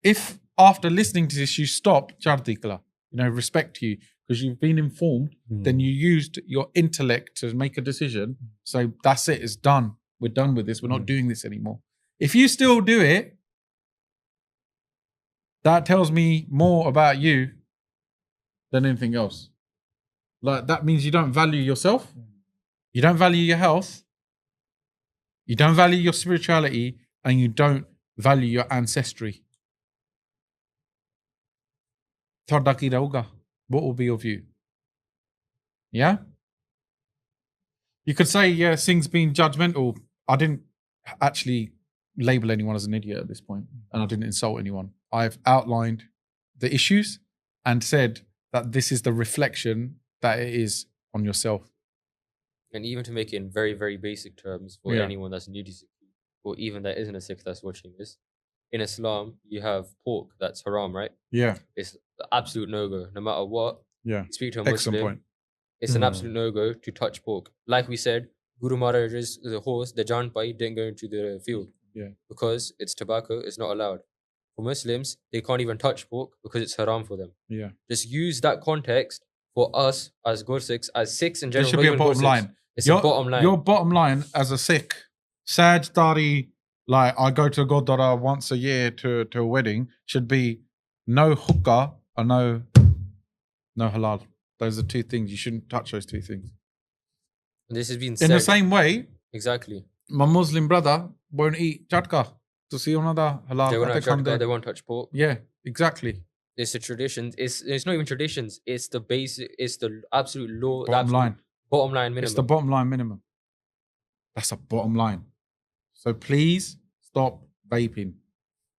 If after listening to this, you stop, chardikla, respect you, because you've been informed, then you used your intellect to make a decision. So that's it, it's done. We're done with this. We're not doing this anymore. If you still do it, that tells me more about you than anything else. Like, that means you don't value yourself. You don't value your health. You don't value your spirituality, and you don't value your ancestry. What will be your view? Yeah? You could say, yeah, Singh's been judgmental. I didn't actually label anyone as an idiot at this point, and I didn't insult anyone. I've outlined the issues and said that this is the reflection that it is on yourself. And even to make it in very, very basic terms for anyone that's new to Sikh, or even that isn't a Sikh that's watching this, in Islam, you have pork that's haram, right? Yeah. It's the absolute no-go. No matter what, Yeah. speak to a Muslim, Excellent point. It's an absolute no-go to touch pork. Like we said, Guru Maharaj's the horse, the Janpai, didn't go into the field. Yeah. Because it's tobacco, it's not allowed. For Muslims, they can't even touch pork because it's haram for them. Yeah. Just use that context for us as Gursikhs, as Sikhs in There general. should be a bottom line. It's a bottom line. Your bottom line as a Sikh, Sehajdhari, like I go to Gurdwara once a year to a wedding, should be no hookah or no halal. Those are two things. You shouldn't touch those two things. And this has been said. In the same way, exactly. My Muslim brother won't eat chatka. To see another halal. They won't touch chatka, they won't touch pork. Yeah, exactly. It's the traditions. It's not even traditions. It's the basic. It's the absolute law. Bottom line. Bottom line minimum. It's the bottom line minimum. That's a bottom line. So please stop vaping.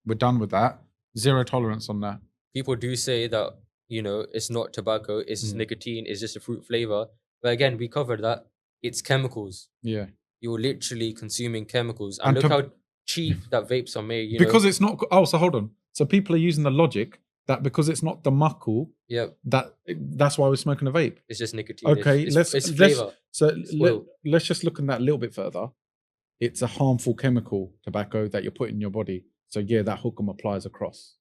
We're done with that. Zero tolerance on that. People do say that, it's not tobacco, it's nicotine, it's just a fruit flavor. But again, we covered that. It's chemicals. Yeah. You're literally consuming chemicals. And look how cheap that vapes are made. Because it's not. Oh, so hold on. So people are using the logic that because it's not the makul, that's why we're smoking a vape. It's just nicotine. Okay, let's flavor. Let's just look in that a little bit further. It's a harmful chemical, tobacco, that you're putting in your body. So yeah, that hukum applies across.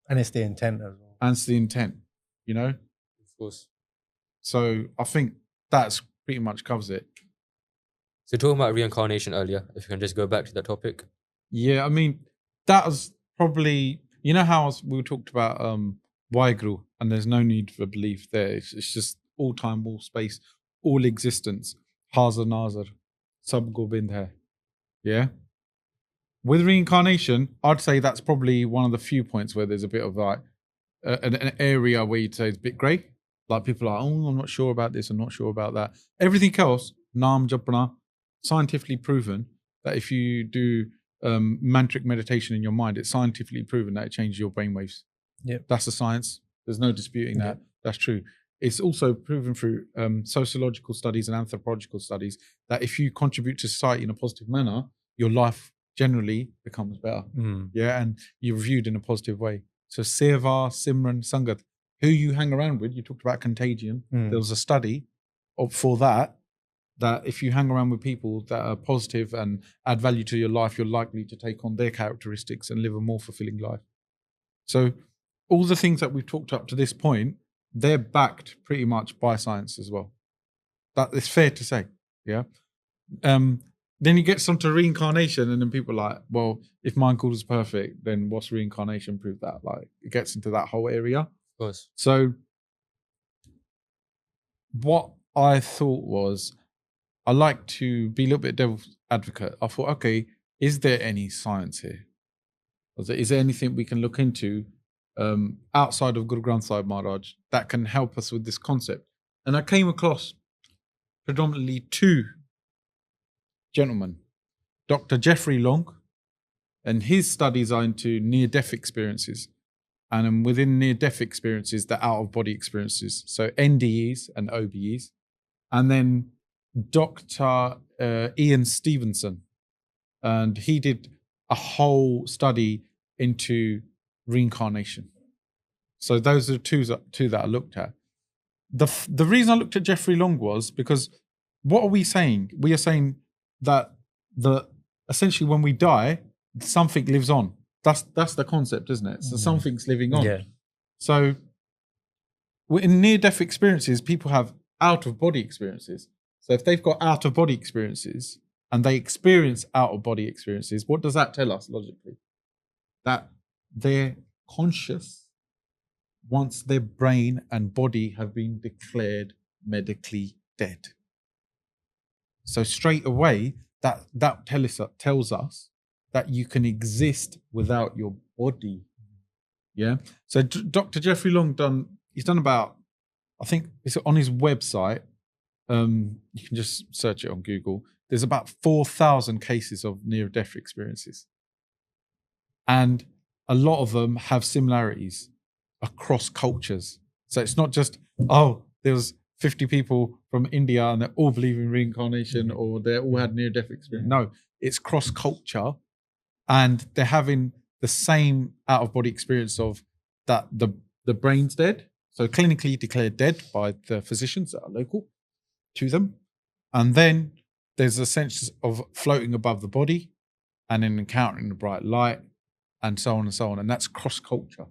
And it's the intent as well. And it's the intent, Of course. So I think that's pretty much covers it. So talking about reincarnation earlier, if you can just go back to that topic. Yeah, I mean, that was probably, how we talked about Waiguru, and there's no need for belief there. It's just all time, all space, all existence. Hazar Nazar, Sab Gobind hai. Yeah? With reincarnation, I'd say that's probably one of the few points where there's a bit of like an area where you'd say it's a bit grey. Like people are, I'm not sure about this, I'm not sure about that. Everything else, Naam Japana, scientifically proven that if you do mantric meditation in your mind, it's scientifically proven that it changes your brainwaves. Yeah, that's the science. There's no disputing that. That's true. It's also proven through sociological studies and anthropological studies that if you contribute to society in a positive manner, your life generally becomes better. Yeah, and you're viewed in a positive way. So Seva, Simran, Sangat, who you hang around with, you talked about contagion. There was a study for that if you hang around with people that are positive and add value to your life, you're likely to take on their characteristics and live a more fulfilling life. So all the things that we've talked up to this point, they're backed pretty much by science as well. That is fair to say, yeah? Then you get onto reincarnation and then people are like, well, if mind call is perfect, then what's reincarnation prove that? Like, it gets into that whole area. Of course. So what I thought was, I like to be a little bit devil's advocate. I thought, okay, is there any science here? Is there anything we can look into outside of Guru Granth Sahib Maharaj that can help us with this concept? And I came across predominantly two gentlemen, Dr. Jeffrey Long, and his studies are into near-death experiences. And within near-death experiences, the out-of-body experiences. So NDEs and OBEs. And then Dr. Ian Stevenson. And he did a whole study into reincarnation. So those are two that I looked at. The reason I looked at Jeffrey Long was because what are we saying? We are saying that essentially when we die, something lives on. That's the concept, isn't it? So something's living on. Yeah. So in near-death experiences, people have out-of-body experiences. So if they've got out-of-body experiences and they experience out-of-body experiences, what does that tell us logically? That they're conscious once their brain and body have been declared medically dead. So straight away, that tells us that you can exist without your body. Yeah. So Dr. Jeffrey Long he's done about, I think it's on his website. You can just search it on Google. There's about 4,000 cases of near-death experiences. And a lot of them have similarities across cultures. So it's not just, there's 50 people from India and they all believe in reincarnation or they all had near-death experience. No, it's cross-culture. And they're having the same out-of-body experience of that the brain's dead, so clinically declared dead by the physicians that are local to them. And then there's a sense of floating above the body and then encountering the bright light and so on and so on. And that's cross-culture.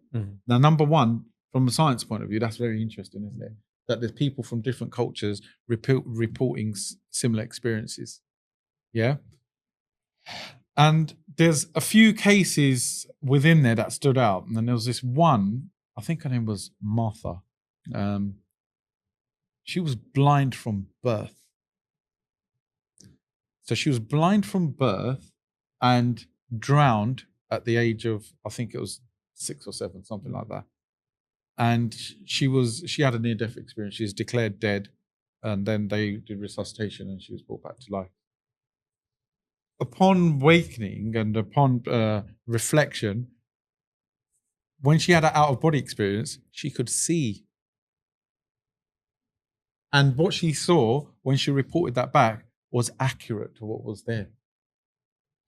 Now, number one, from a science point of view, that's very interesting, isn't it? That there's people from different cultures reporting similar experiences. Yeah. And there's a few cases within there that stood out. And then there was this one, I think her name was Martha. She was blind from birth. So she was blind from birth and drowned at the age of, I think it was 6 or 7, something like that. And she had a near-death experience. She was declared dead. And then they did resuscitation and she was brought back to life. Upon awakening and upon reflection, when she had an out-of-body experience, she could see. And what she saw when she reported that back was accurate to what was there.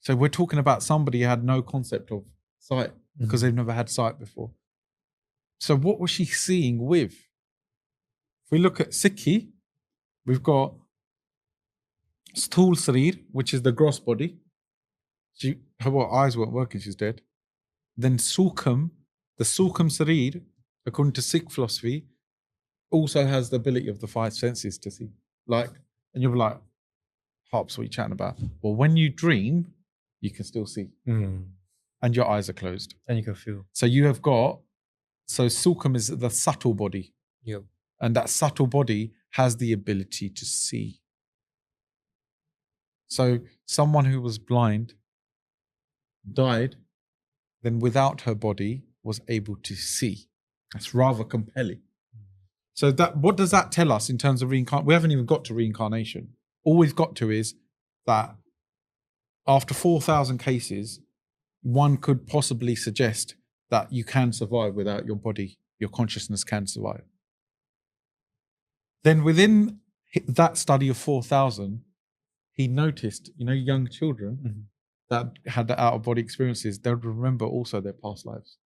So we're talking about somebody who had no concept of sight because they've never had sight before. So what was she seeing with? If we look at Sikhi, we've got Sthul Sarir, which is the gross body. Her eyes weren't working, she's dead. Then Sukham, the Sukham Sarir, according to Sikh philosophy, also has the ability of the 5 senses to see. And you'll be like, Harps, what are you chatting about? Well, when you dream, you can still see. And your eyes are closed. And you can feel. So you have got, Sukham is the subtle body. Yep. And that subtle body has the ability to see. So someone who was blind died, then without her body was able to see. That's rather compelling. So what does that tell us in terms of reincarnation? We haven't even got to reincarnation. All we've got to is that after 4,000 cases, one could possibly suggest that you can survive without your body. Your consciousness can survive. Then within that study of 4,000, he noticed, young children that had the out-of-body experiences, they would remember also their past lives.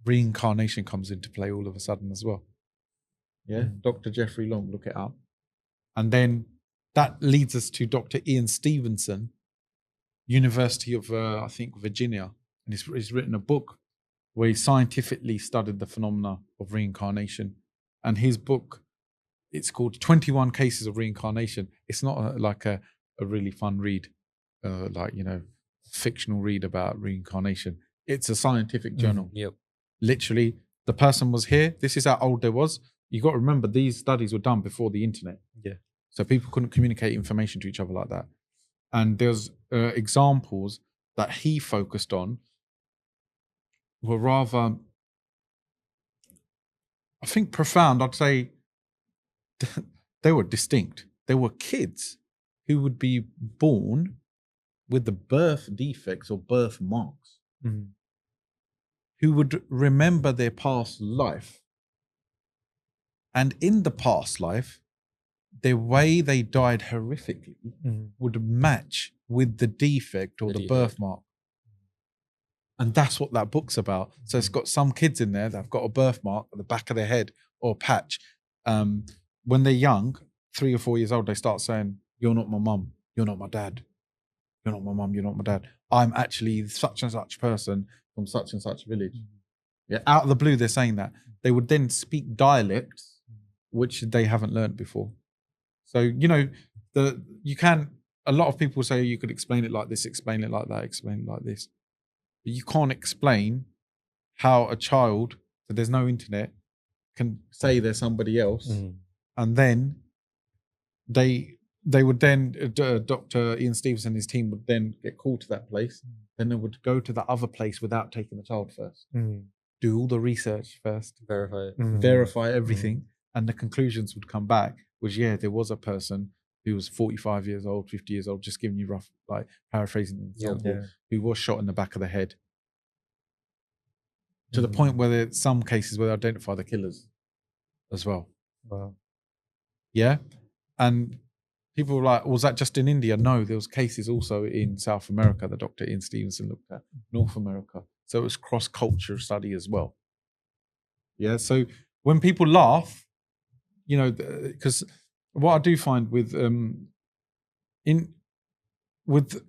Reincarnation comes into play all of a sudden as well. Yeah, Dr. Jeffrey Long, look it up. And then that leads us to Dr. Ian Stevenson, University of, I think, Virginia. And he's written a book where he scientifically studied the phenomena of reincarnation. And his book, it's called 21 Cases of Reincarnation. It's not like a really fun read, fictional read about reincarnation. It's a scientific journal. Yep. Literally, the person was here. This is how old they was. You got to remember, these studies were done before the internet. Yeah. So people couldn't communicate information to each other like that. And there's examples that he focused on were rather I think profound, I'd say they were distinct. They were kids who would be born with the birth defects or birth marks, who would remember their past life. And in the past life, the way they died horrifically would match with the defect or the birthmark. And that's what that book's about. So it's got some kids in there that have got a birthmark at the back of their head or a patch. When they're young, 3 or 4 years old, they start saying, "You're not my mum. You're not my dad. You're not my mum. You're not my dad. I'm actually such and such person from such and such village." Yeah, out of the blue, they're saying that. They would then speak dialects, which they haven't learned before. So, you know, a lot of people say you could explain it like this, explain it like that, explain it like this. But you can't explain how a child, so there's no internet, can say they're somebody else. And then they would then, Dr. Ian Stevenson and his team would then get called to that place. Then they would go to the other place without taking the child first. Do all the research first. Verify everything. And the conclusions would come back, which, yeah, there was a person who was 45 years old, 50 years old, just giving you rough, like paraphrasing the example, who was shot in the back of the head. To the point where there's some cases where they identify the killers as well. Wow. Yeah. And people were like, was that just in India? No, there was cases also in South America that Dr. Ian Stevenson looked at, North America. So it was cross-culture study as well. Yeah. So when people laugh, you know, because what I do find with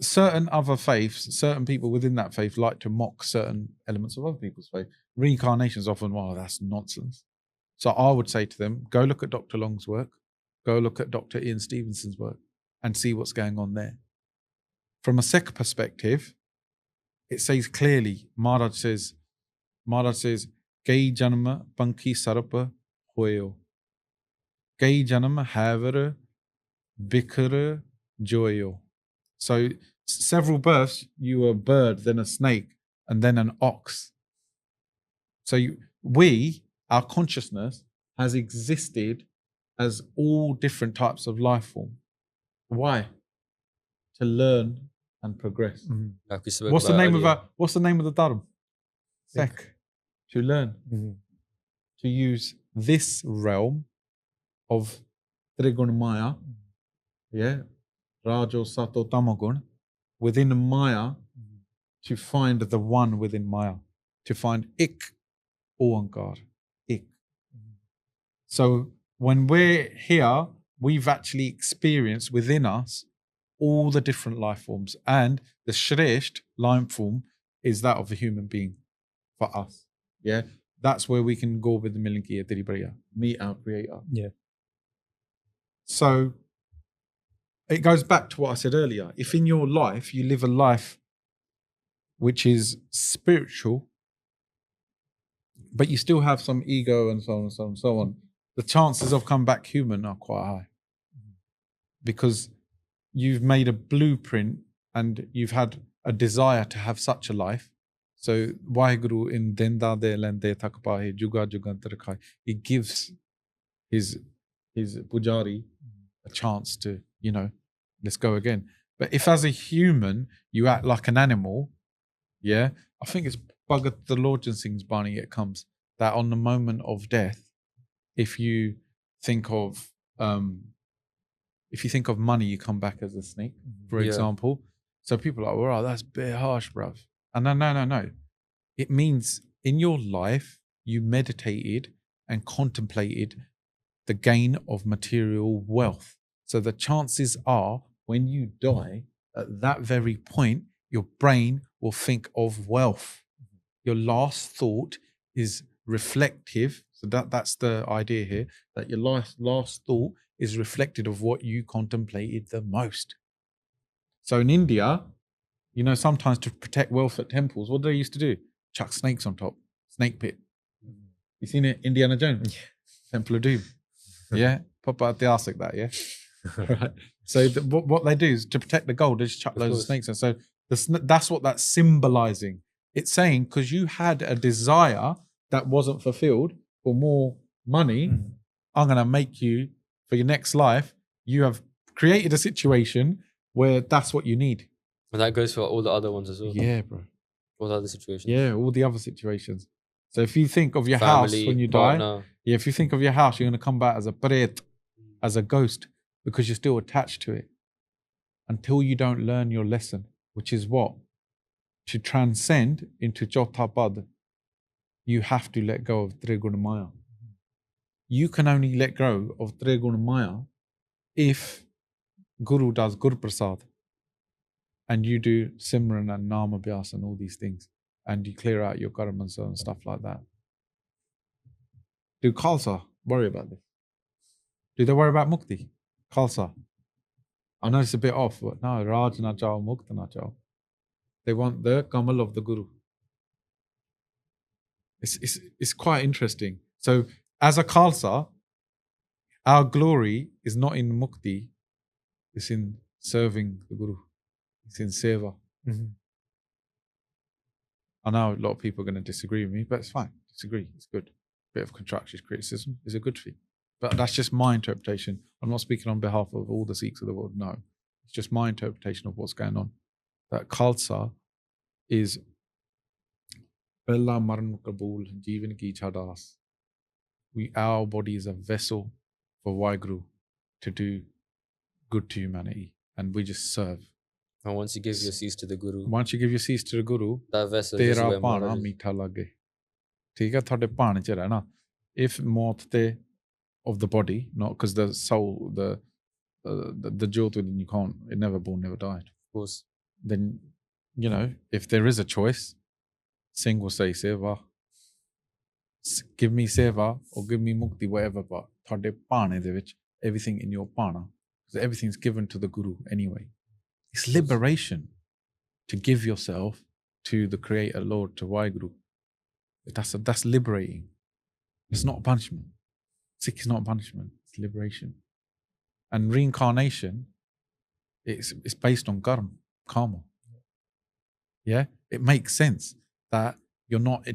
certain other faiths, certain people within that faith like to mock certain elements of other people's faith. Reincarnation is often, well, that's nonsense. So I would say to them, go look at Dr. Long's work, go look at Dr. Ian Stevenson's work and see what's going on there. From a Sikh perspective, it says clearly, Maharaj says, Kai janma pankhi sarpa hoyo. Kai janma havara bikara joyo. So several births, you were a bird, then a snake, and then an ox. So our consciousness has existed as all different types of life form. Why? To learn and progress. Like we spoke What's the about name earlier. what's the name of the dharma? Sikh. To learn. To use this realm of Trigunamaya, Rajo Sato Tamagun, within Maya, to find the one within Maya, to find Ik, Oankar, Ik. So when we're here, we've actually experienced within us all the different life forms, and the Shresht life form is that of a human being for us. Yeah, that's where we can go with the Milinkiya Diribriya, meet our creator. Yeah. So it goes back to what I said earlier. If in your life you live a life which is spiritual, but you still have some ego and so on and so on and so on, the chances of coming back human are quite high. Because you've made a blueprint and you've had a desire to have such a life. So Waheguru in Denda de Lende Takpahe Juga Jugantar Khai, he gives his Pujari a chance to, you know, let's go again. But if as a human you act like an animal, I think it's Bhagat the Lord Singh's Bani, it comes that on the moment of death, if you think of money, you come back as a snake, for example. So people are like, well, that's a bit harsh, bruv. And no. It means in your life, you meditated and contemplated the gain of material wealth. So the chances are when you die, at that very point, your brain will think of wealth. Your last thought is reflective. So that's the idea here, that your last thought is reflected of what you contemplated the most. So in India, you know, sometimes to protect wealth at temples, what do they used to do? Chuck snakes on top, snake pit. You seen it, Indiana Jones? Temple of Doom. Yeah, Papa Athiasik that, yeah? Right. So what they do is to protect the gold, they just chuck loads of snakes in. So that's what that's symbolizing. It's saying because you had a desire that wasn't fulfilled for more money, I'm going to make you, for your next life, you have created a situation where that's what you need. And that goes for all the other ones as well. Yeah, bro. All the other situations. Yeah, all the other situations. So if you think of your Family, house when you partner. die, if you think of your house, you're going to come back as a pret, as a ghost, because you're still attached to it. Until you don't learn your lesson, which is what? To transcend into Chotha Pad, you have to let go of Triguna Maya. You can only let go of Triguna Maya if Guru does Guru Prasad and you do Simran and Naam Abyaas and all these things and you clear out your karmas and stuff like that. Do Khalsa worry about this? Do they worry about Mukti? Khalsa? I know it's a bit off, but no, Raj na chao, Mukta na chao. They want the Kamal of the Guru. It's quite interesting. So as a Khalsa, our glory is not in Mukti, it's in serving the Guru. It's in Seva. I know a lot of people are going to disagree with me, but it's fine. Disagree. It's good. Bit of constructive criticism is a good thing. But that's just my interpretation. I'm not speaking on behalf of all the Sikhs of the world. No. It's just my interpretation of what's going on. That Khalsa is Bella Maran Kabul Jeevan Ki Chadas. Our body is a vessel for Waheguru to do good to humanity. And we just serve. And once you give your cease to the Guru, the Guru, that vessel is tera where pana Maharaj is. meetha lage. ठीक है थोड़े पाने च रहना. If मौत te of the body, not because the soul, the jyot within you can't, it never born, never died. Of course. Then, you know, if there is a choice, Singh will say seva. Give me seva or give me mukti, whatever, but thode pane de vich, everything in your pana, because everything's given to the Guru anyway. It's liberation to give yourself to the Creator Lord, to Waheguru. That's liberating. It's not a punishment. Sikh is not a punishment. It's liberation. And reincarnation, it's based on karma. Yeah, it makes sense that you're not.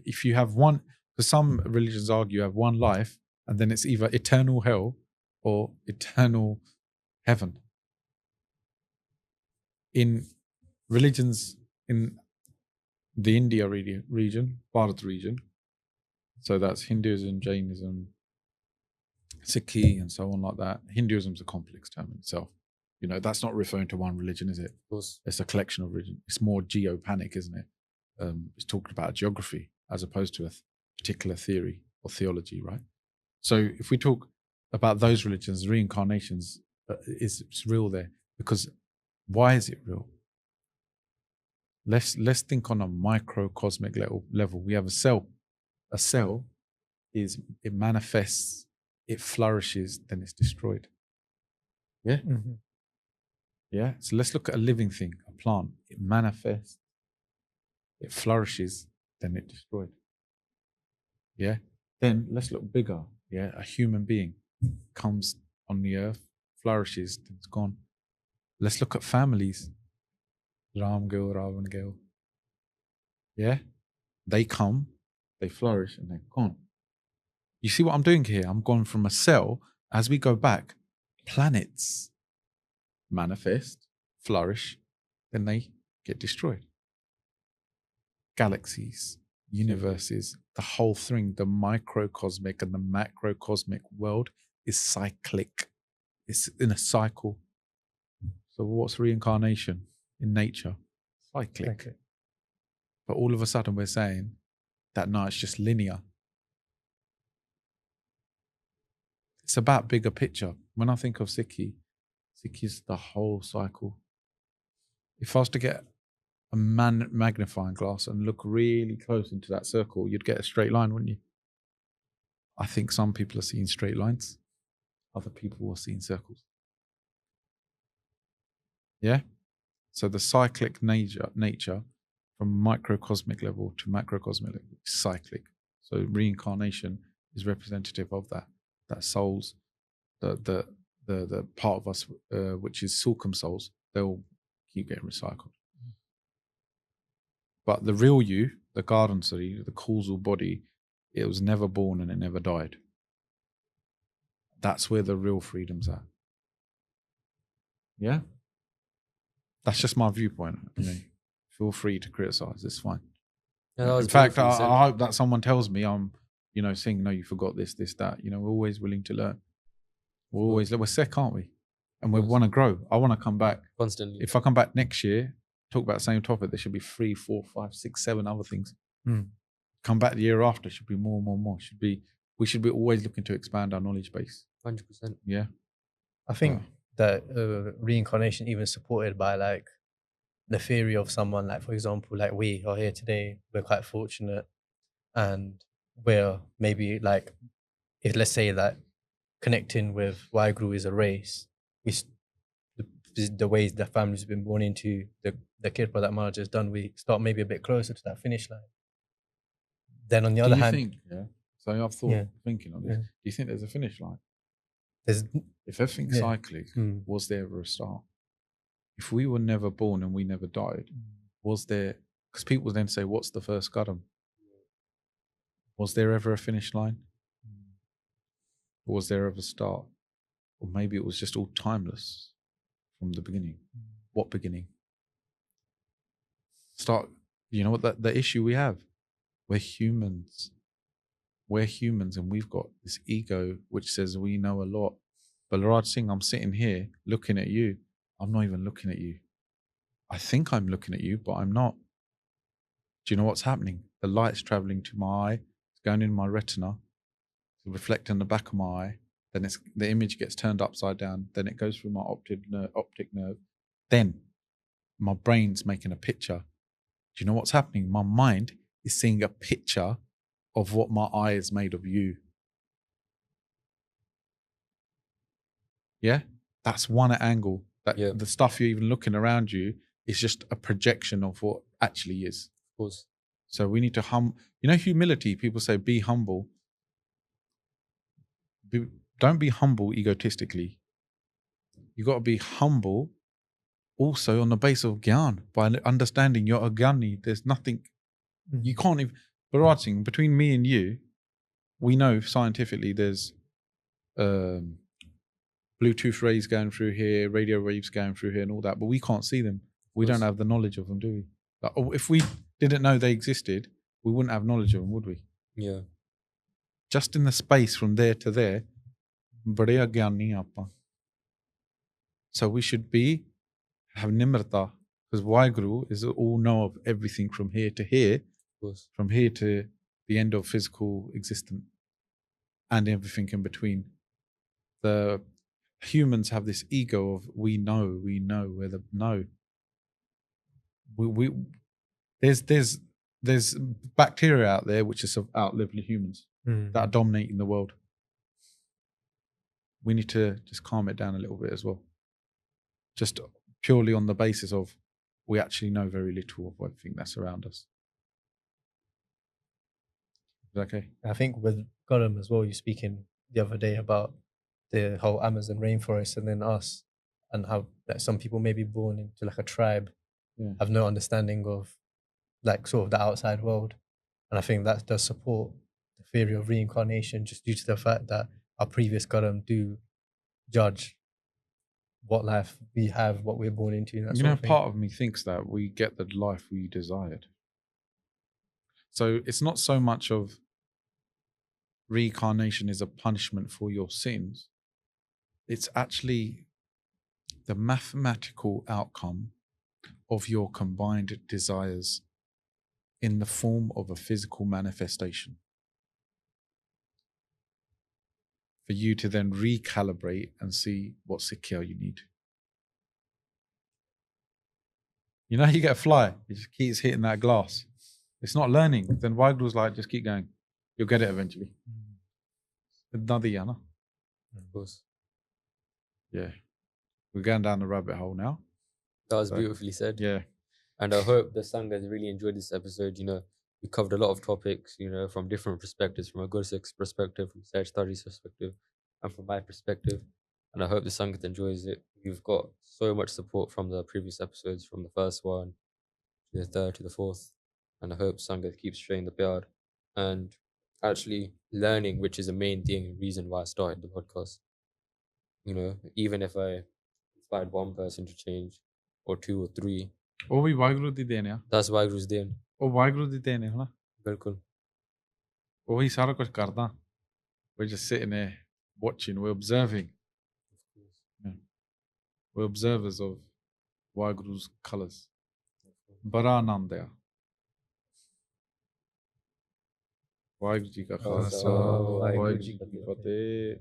If you have one, because some religions argue you have one life, and then it's either eternal hell or eternal heaven. In religions in the India region, Bharat region, so that's Hinduism, Jainism, Sikhi, and so on like that. Hinduism's a complex term in itself. You know, that's not referring to one religion, is it? Of course. It's a collection of religions. It's more geopanic, isn't it? It's talking about geography as opposed to a particular theory or theology, right? So if we talk about those religions, reincarnations it's real there. Because why is it real? Let's think on a microcosmic level. We have a cell. A cell it manifests, it flourishes, then it's destroyed. Yeah? Mm-hmm. Yeah. So let's look at a living thing, a plant. It manifests, it flourishes, then it's destroyed. Yeah. Then let's look bigger. Yeah. A human being comes on the earth, flourishes, then it's gone. Let's look at families. Ram Gil, Ravan Gil. Yeah. They come, they flourish, and they're gone. You see what I'm doing here? I'm going from a cell. As we go back, planets manifest, flourish, then they get destroyed. Galaxies, universes, the whole thing, the microcosmic and the macrocosmic world is cyclic. It's in a cycle. So what's reincarnation in nature? Cyclic. Okay. But all of a sudden we're saying that no, it's just linear. It's about bigger picture. When I think of Sikhi is the whole cycle. If I was to get a magnifying glass and look really close into that circle, you'd get a straight line, wouldn't you? I think some people are seeing straight lines. Other people are seeing circles. Yeah? So the cyclic nature from microcosmic level to macrocosmic level is cyclic. So reincarnation is representative of that. That souls, the part of us which is Sulcum souls, they'll keep getting recycled. But the real you, the Garden Sari, the causal body, it was never born and it never died. That's where the real freedom's at. Yeah? That's just my viewpoint. You know, feel free to criticize. It's fine. Yeah, In fact, I hope that someone tells me I'm, you know, saying, no, you forgot this, that. You know, we're always willing to learn. We're sick, aren't we? And we want to grow. I want to come back constantly. If I come back next year, talk about the same topic, there should be 3, 4, 5, 6, 7 other things. Come back the year after, should be more. We should be always looking to expand our knowledge base. 100%. Yeah. I think that reincarnation even supported by like the theory of someone like, for example, like we are here today, we're quite fortunate, and we're maybe like, if let's say that connecting with Waiguru is a race, the ways the family's been born into, the kirpa that Maharaj has done, we start maybe a bit closer to that finish line. Then on the other hand, so I've thinking on this. Do you think there's a finish line? If everything's cyclic, was there ever a start? If we were never born and we never died, was there? Because people then say, "What's the first Qadam?" Was there ever a finish line? Or was there ever a start? Or maybe it was just all timeless from the beginning. What beginning? Start. You know what the issue we have? We're humans. We're humans, and we've got this ego which says we know a lot. Balraj Singh, I'm sitting here looking at you. I'm not even looking at you. I think I'm looking at you, but I'm not. Do you know what's happening? The light's traveling to my eye. It's going in my retina. It's reflecting the back of my eye. Then the image gets turned upside down. Then it goes through my optic nerve. Then my brain's making a picture. Do you know what's happening? My mind is seeing a picture of what my eye is made of you. Yeah? That's one angle. The stuff you're even looking around you is just a projection of what actually is. Of course. So we need to you know, humility, people say be humble. Don't be humble egotistically. You got to be humble also on the basis of gyan, by understanding you're a gyani. There's nothing, you can't even, Balraj Singh, between me and you, we know scientifically there's Bluetooth rays going through here, radio waves going through here and all that, but we can't see them. We don't have the knowledge of them, do we? Like, if we didn't know they existed, we wouldn't have knowledge of them, would we? Yeah. Just in the space from there to there, bade gyani aapa. So we should have nimrata, because Waiguru is all know of everything from here to here, from here to the end of physical existence, and everything in between. The humans have this ego of we know, we're the no. There's bacteria out there which have outlived the humans that are dominating the world. We need to just calm it down a little bit as well. Just purely on the basis of we actually know very little of everything that's around us. Is that okay? I think with Gollum as well, you're speaking the other day about the whole Amazon rainforest and then us, and how like some people may be born into like a tribe, have no understanding of like sort of the outside world. And I think that does support the theory of reincarnation, just due to the fact that our previous Gollum do judge what life we have, what we're born into. That sort of thing. Part of me thinks that we get the life we desired. So it's not so much of reincarnation is a punishment for your sins. It's actually the mathematical outcome of your combined desires in the form of a physical manifestation. For you to then recalibrate and see what Sikya you need. You know, you get a fly, it just keeps hitting that glass. It's not learning. Then Waiguru's like, just keep going. You'll get it eventually. Another yana. Of course. Yeah. We're going down the rabbit hole now. That was beautifully said. Yeah. And I hope the Sangha has really enjoyed this episode. You know, we covered a lot of topics, you know, from different perspectives, from a Gursikh's perspective, from Sehajdhari's perspective, and from my perspective. And I hope the Sangha enjoys it. We've got so much support from the previous episodes, from the first one to the third to the fourth. And I hope Sangha keeps showing the pyar. And actually learning, which is the main reason why I started the podcast. Even if I inspired one person to change, or two or three, ਉਹ ਵੀ ਵਾਹਿਗੁਰੂ ਦੀ ਦੇਣ ਆ that's Vaiguru's ਦੇਣ. ਉਹ ਵਾਹਿਗੁਰੂ ਦੀ ਦੇਣ ਹੈ ਹਨਾ ਬਿਲਕੁਲ. ਉਹੀ ਸਾਰਾ ਕੁਝ ਕਰਦਾ we're just sitting there watching, we're observing. Yeah. We're observers of Vaiguru's colours. ਬੜਾ ਆਨੰਦ ਆ ਵਾਹਿਗੁਰੂ ਜੀ ਕਾ ਖਾਲਸਾ ਵਾਹਿਗੁਰੂ ਜੀ ਕੀ ਫਤਿਹ